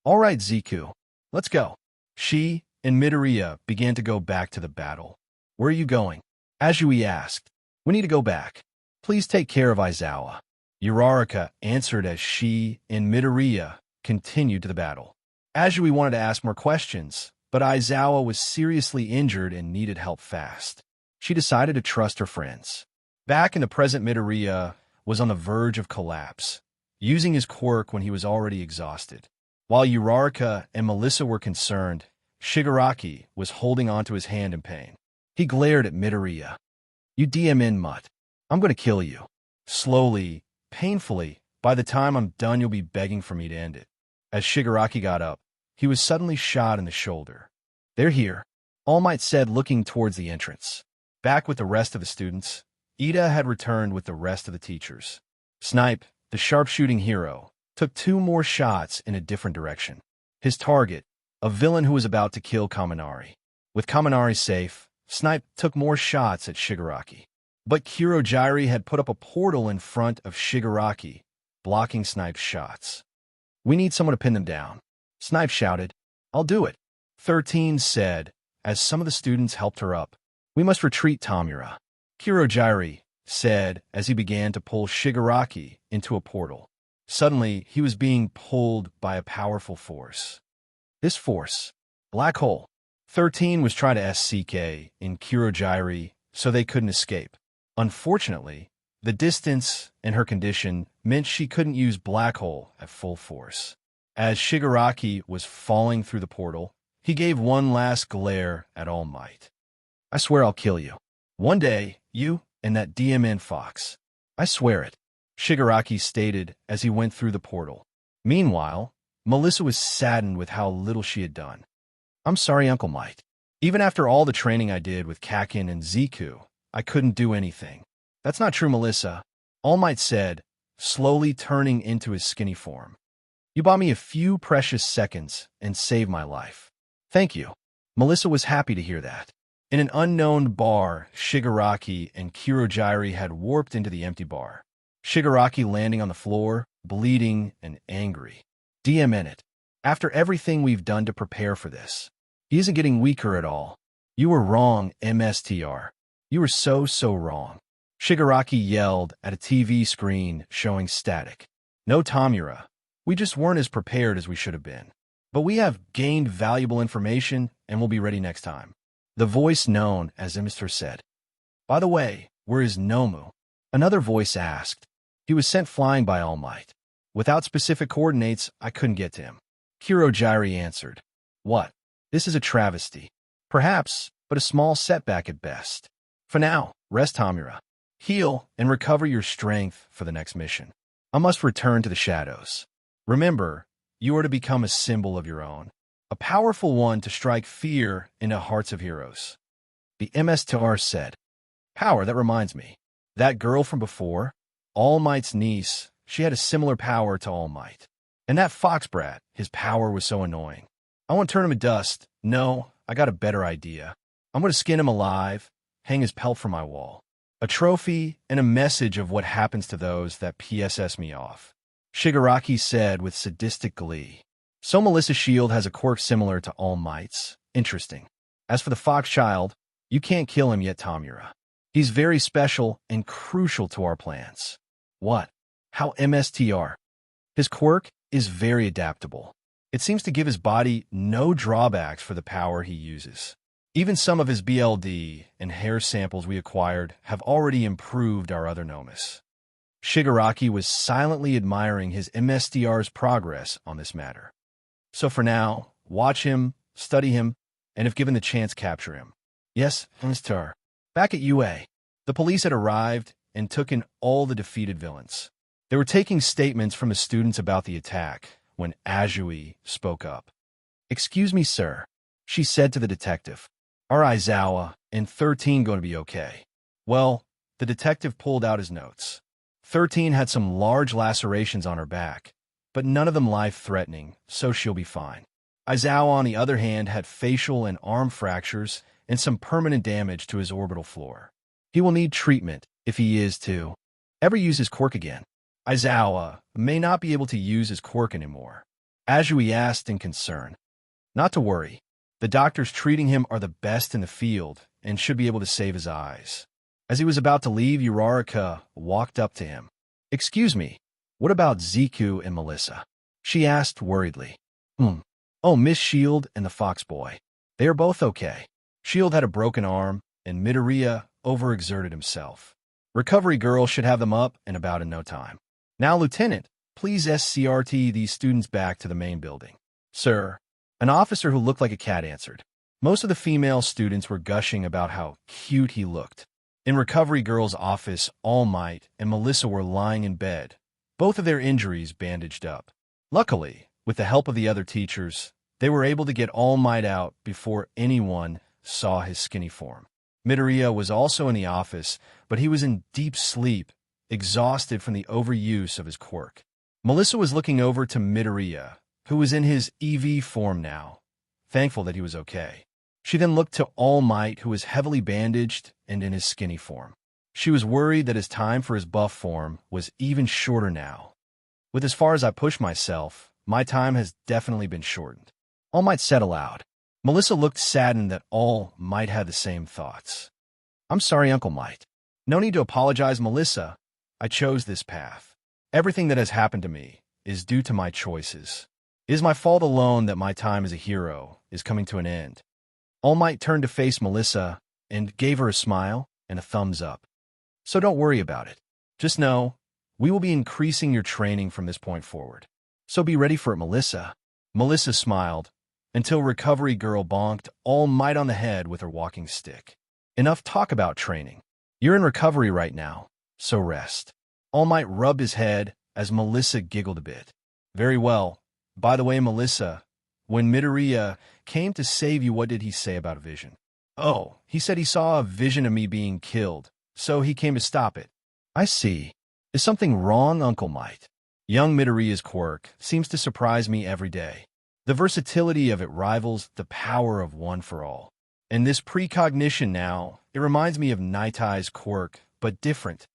"All right, Zeku, let's go." She and Midoriya began to go back to the battle. "Where are you going?" Azui asked. "We need to go back. Please take care of Aizawa," Uraraka answered as she and Midoriya continued to the battle. Azui wanted to ask more questions, but Aizawa was seriously injured and needed help fast. She decided to trust her friends. Back in the present, Midoriya was on the verge of collapse, using his quirk when he was already exhausted. While Uraraka and Melissa were concerned, Shigaraki was holding onto his hand in pain. He glared at Midoriya. "You DM mutt. I'm going to kill you." Slowly, painfully, "By the time I'm done, you'll be begging for me to end it." As Shigaraki got up, he was suddenly shot in the shoulder. "They're here," All Might said, looking towards the entrance. Back with the rest of the students, Ida had returned with the rest of the teachers. Snipe, the sharpshooting hero, took 2 more shots in a different direction. His target, a villain who was about to kill Kaminari. With Kaminari safe, Snipe took more shots at Shigaraki. But Kirojiri had put up a portal in front of Shigaraki, blocking Snipe's shots. "We need someone to pin them down," Snipe shouted. "I'll do it," 13 said, as some of the students helped her up. "We must retreat, Tamura," Kirojiri said as he began to pull Shigaraki into a portal. Suddenly, he was being pulled by a powerful force. This force, black hole. 13 was trying to SCK in Kirojiri so they couldn't escape. Unfortunately, the distance and her condition meant she couldn't use black hole at full force. As Shigaraki was falling through the portal, he gave one last glare at All Might. "I swear I'll kill you. One day, you and that DMN fox." I swear it, Shigaraki stated as he went through the portal. Meanwhile, Melissa was saddened with how little she had done. I'm sorry, Uncle Might. Even after all the training I did with Kakin and Zeku, I couldn't do anything. That's not true, Melissa, All Might said, slowly turning into his skinny form. You bought me a few precious seconds and saved my life. Thank you. Melissa was happy to hear that. In an unknown bar, Shigaraki and Kirojiri had warped into the empty bar. Shigaraki landing on the floor, bleeding and angry. DM it. After everything we've done to prepare for this, he isn't getting weaker at all. You were wrong, MSTR. You were so wrong. Shigaraki yelled at a TV screen showing static. No, Tamura. We just weren't as prepared as we should have been. But we have gained valuable information and we'll be ready next time. The voice known as Mr. said. By the way, where is Nomu? Another voice asked. He was sent flying by All Might. Without specific coordinates, I couldn't get to him. Kirojiri answered. What? This is a travesty. Perhaps, but a small setback at best. For now, rest, Tamura. Heal and recover your strength for the next mission. I must return to the shadows. Remember, you are to become a symbol of your own. A powerful one to strike fear into hearts of heroes. The MSTR said. Power, that reminds me. That girl from before, All Might's niece, she had a similar power to All Might. And that fox brat, his power was so annoying. I won't turn him to dust. No, I got a better idea. I'm going to skin him alive, hang his pelt from my wall. A trophy and a message of what happens to those that PSS me off. Shigaraki said with sadistic glee. So Melissa's shield has a quirk similar to All Might's. Interesting. As for the fox child, you can't kill him yet, Tamura. He's very special and crucial to our plans. What? How MSTR? His quirk is very adaptable. It seems to give his body no drawbacks for the power he uses. Even some of his BLD and hair samples we acquired have already improved our other Nomus. Shigaraki was silently admiring his MSTR's progress on this matter. So for now, watch him, study him, and if given the chance, capture him. Yes, MSTR. Back at UA, the police had arrived and took in all the defeated villains. They were taking statements from the students about the attack when Azui spoke up. Excuse me, sir, she said to the detective. Are Aizawa and 13 going to be okay? Well, the detective pulled out his notes. 13 had some large lacerations on her back, but none of them life-threatening, so she'll be fine. Aizawa, on the other hand, had facial and arm fractures and some permanent damage to his orbital floor. He will need treatment if he is to ever use his quirk again. Aizawa may not be able to use his quirk anymore. Azui asked in concern. Not to worry. The doctors treating him are the best in the field and should be able to save his eyes. As he was about to leave, Uraraka walked up to him. Excuse me, what about Zeku and Melissa? She asked worriedly. Oh, Miss Shield and the Fox Boy. They are both okay. Shield had a broken arm, and Midoriya overexerted himself. Recovery Girl should have them up and about in no time. Now, Lieutenant, please SCRT these students back to the main building. Sir. An officer who looked like a cat answered. Most of the female students were gushing about how cute he looked. In Recovery Girl's office, All Might and Melissa were lying in bed, both of their injuries bandaged up. Luckily, with the help of the other teachers, they were able to get All Might out before anyone saw his skinny form. Midoriya was also in the office, but he was in deep sleep, exhausted from the overuse of his quirk. Melissa was looking over to Midoriya, who was in his EV form now, thankful that he was okay. She then looked to All Might, who was heavily bandaged and in his skinny form. She was worried that his time for his buff form was even shorter now. With as far as I push myself, my time has definitely been shortened. All Might said aloud. Melissa looked saddened that All Might had the same thoughts. I'm sorry, Uncle Might. No need to apologize, Melissa. I chose this path. Everything that has happened to me is due to my choices. It is my fault alone that my time as a hero is coming to an end. All Might turned to face Melissa and gave her a smile and a thumbs up. So don't worry about it. Just know, we will be increasing your training from this point forward. So be ready for it, Melissa. Melissa smiled until Recovery Girl bonked All Might on the head with her walking stick. Enough talk about training. You're in recovery right now, so rest. All Might rubbed his head as Melissa giggled a bit. Very well. By the way, Melissa, when Midoriya came to save you, what did he say about a vision? Oh, he said he saw a vision of me being killed, so he came to stop it. I see. Is something wrong, Uncle Might? Young Midoriya's quirk seems to surprise me every day. The versatility of it rivals the power of One for All. And this precognition now, it reminds me of Nightai's quirk, but different.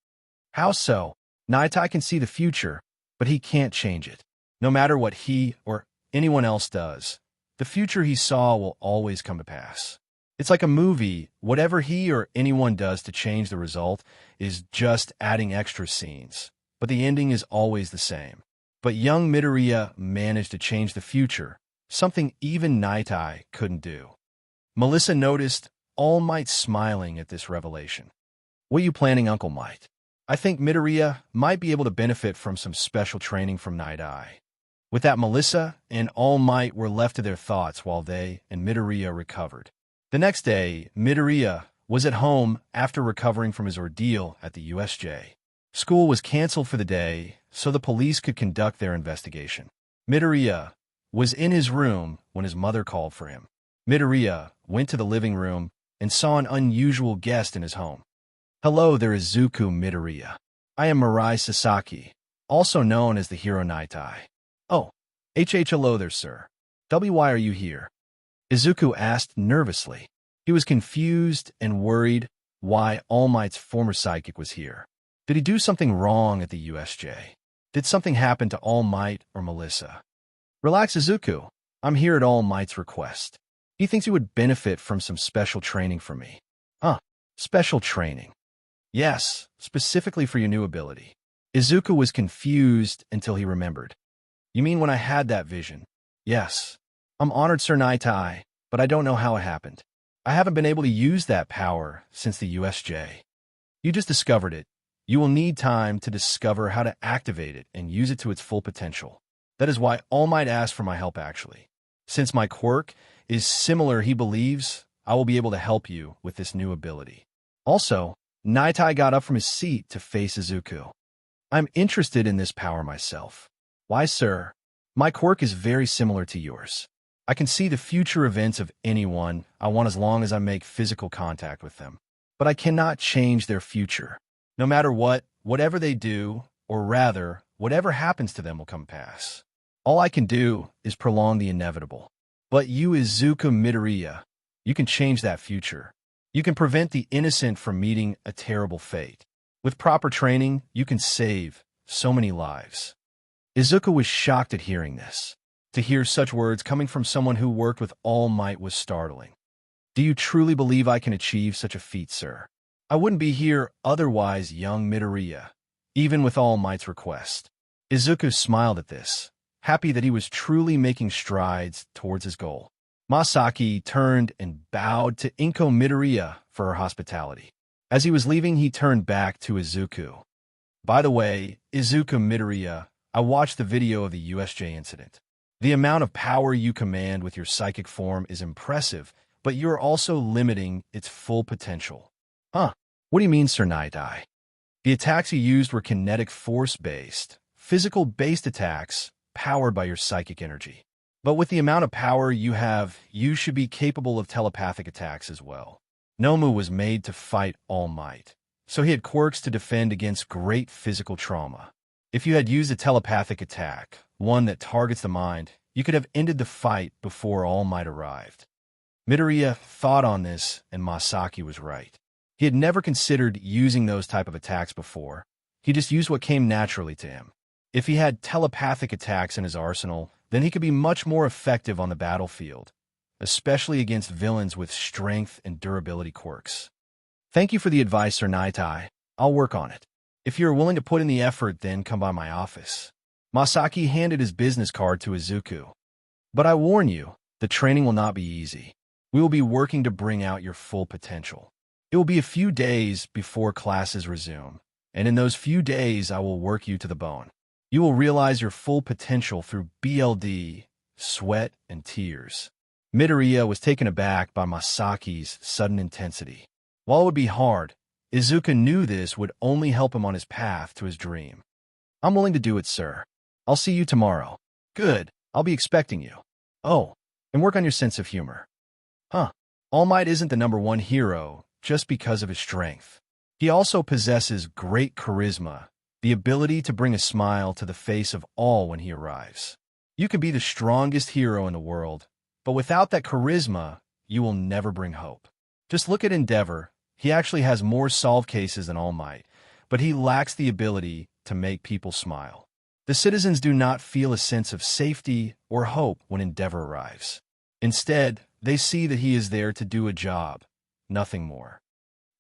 How so? Nightai can see the future, but he can't change it. No matter what he or anyone else does, the future he saw will always come to pass. It's like a movie. Whatever he or anyone does to change the result is just adding extra scenes, but the ending is always the same. But young Midoriya managed to change the future, something even Nightai couldn't do. Melissa noticed All Might smiling at this revelation. What are you planning, Uncle Might? I think Midoriya might be able to benefit from some special training from Nightai. With that, Melissa and All Might were left to their thoughts while they and Midoriya recovered. The next day, Midoriya was at home after recovering from his ordeal at the USJ. School was canceled for the day, so the police could conduct their investigation. Midoriya was in his room when his mother called for him. Midoriya went to the living room and saw an unusual guest in his home. Hello, there is Zeku Midoriya. I am Mirai Sasaki, also known as the hero Nightai. Oh, hello there, sir. Why are you here? Izuku asked nervously. He was confused and worried why All Might's former sidekick was here. Did he do something wrong at the USJ? Did something happen to All Might or Melissa? Relax, Izuku. I'm here at All Might's request. He thinks he would benefit from some special training from me. Huh, special training. Yes, specifically for your new ability. Izuku was confused until he remembered. You mean when I had that vision? Yes. I'm honored, Sir Nightai, but I don't know how it happened. I haven't been able to use that power since the USJ. You just discovered it. You will need time to discover how to activate it and use it to its full potential. That is why All Might asked for my help, actually. Since my quirk is similar, he believes I will be able to help you with this new ability. Also, Nightai got up from his seat to face Izuku. I'm interested in this power myself. Why, sir? My quirk is very similar to yours. I can see the future events of anyone I want as long as I make physical contact with them. But I cannot change their future. No matter what, whatever they do, or rather, whatever happens to them will come pass. All I can do is prolong the inevitable. But you, Izuku Midoriya, you can change that future. You can prevent the innocent from meeting a terrible fate. With proper training, you can save so many lives. Izuku was shocked at hearing this. To hear such words coming from someone who worked with All Might was startling. Do you truly believe I can achieve such a feat, sir? I wouldn't be here otherwise, young Midoriya, even with All Might's request. Izuku smiled at this, happy that he was truly making strides towards his goal. Masaki turned and bowed to Inko Midoriya for her hospitality. As he was leaving, he turned back to Izuku. By the way, Izuku Midoriya, I watched the video of the USJ incident. The amount of power you command with your psychic form is impressive, but you're also limiting its full potential. Huh? What do you mean, Sir Nightai? The attacks you used were kinetic force-based, physical-based attacks powered by your psychic energy. But with the amount of power you have, you should be capable of telepathic attacks as well. Nomu was made to fight All Might, so he had quirks to defend against great physical trauma. If you had used a telepathic attack, one that targets the mind, you could have ended the fight before All Might arrived. Midoriya thought on this, and Masaki was right. He had never considered using those type of attacks before. He just used what came naturally to him. If he had telepathic attacks in his arsenal, then he could be much more effective on the battlefield, especially against villains with strength and durability quirks. Thank you for the advice, Sir Nightai. I'll work on it. If you're willing to put in the effort, then come by my office. Masaki handed his business card to Izuku. But I warn you, the training will not be easy. We will be working to bring out your full potential. It will be a few days before classes resume, and in those few days I will work you to the bone. You will realize your full potential through BLD, sweat, and tears. Midoriya was taken aback by Masaki's sudden intensity. While it would be hard, Izuka knew this would only help him on his path to his dream. I'm willing to do it, sir. I'll see you tomorrow. Good. I'll be expecting you. Oh, and work on your sense of humor. Huh. All Might isn't the #1 hero just because of his strength. He also possesses great charisma, the ability to bring a smile to the face of all when he arrives. You can be the strongest hero in the world, but without that charisma, you will never bring hope. Just look at Endeavor. He actually has more solved cases than All Might, but he lacks the ability to make people smile. The citizens do not feel a sense of safety or hope when Endeavor arrives. Instead, they see that he is there to do a job, nothing more.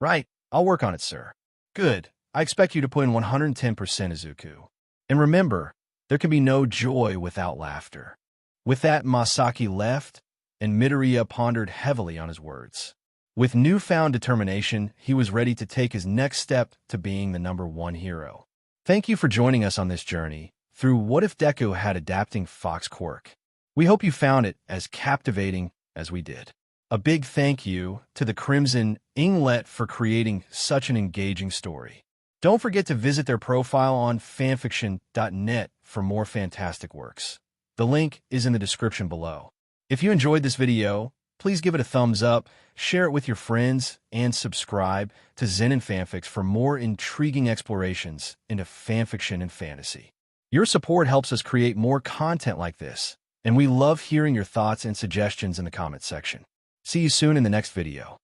Right, I'll work on it, sir. Good. I expect you to put in 110%, Izuku. And remember, there can be no joy without laughter. With that, Masaki left, and Midoriya pondered heavily on his words. With newfound determination, he was ready to take his next step to being the #1 hero. Thank you for joining us on this journey through What If Deku Had Adapting Fox Quirk. We hope you found it as captivating as we did. A big thank you to the Crimson Yinglet for creating such an engaging story. Don't forget to visit their profile on fanfiction.net for more fantastic works. The link is in the description below. If you enjoyed this video, please give it a thumbs up, share it with your friends, and subscribe to Zenin Fanfics for more intriguing explorations into fanfiction and fantasy. Your support helps us create more content like this, and we love hearing your thoughts and suggestions in the comments section. See you soon in the next video.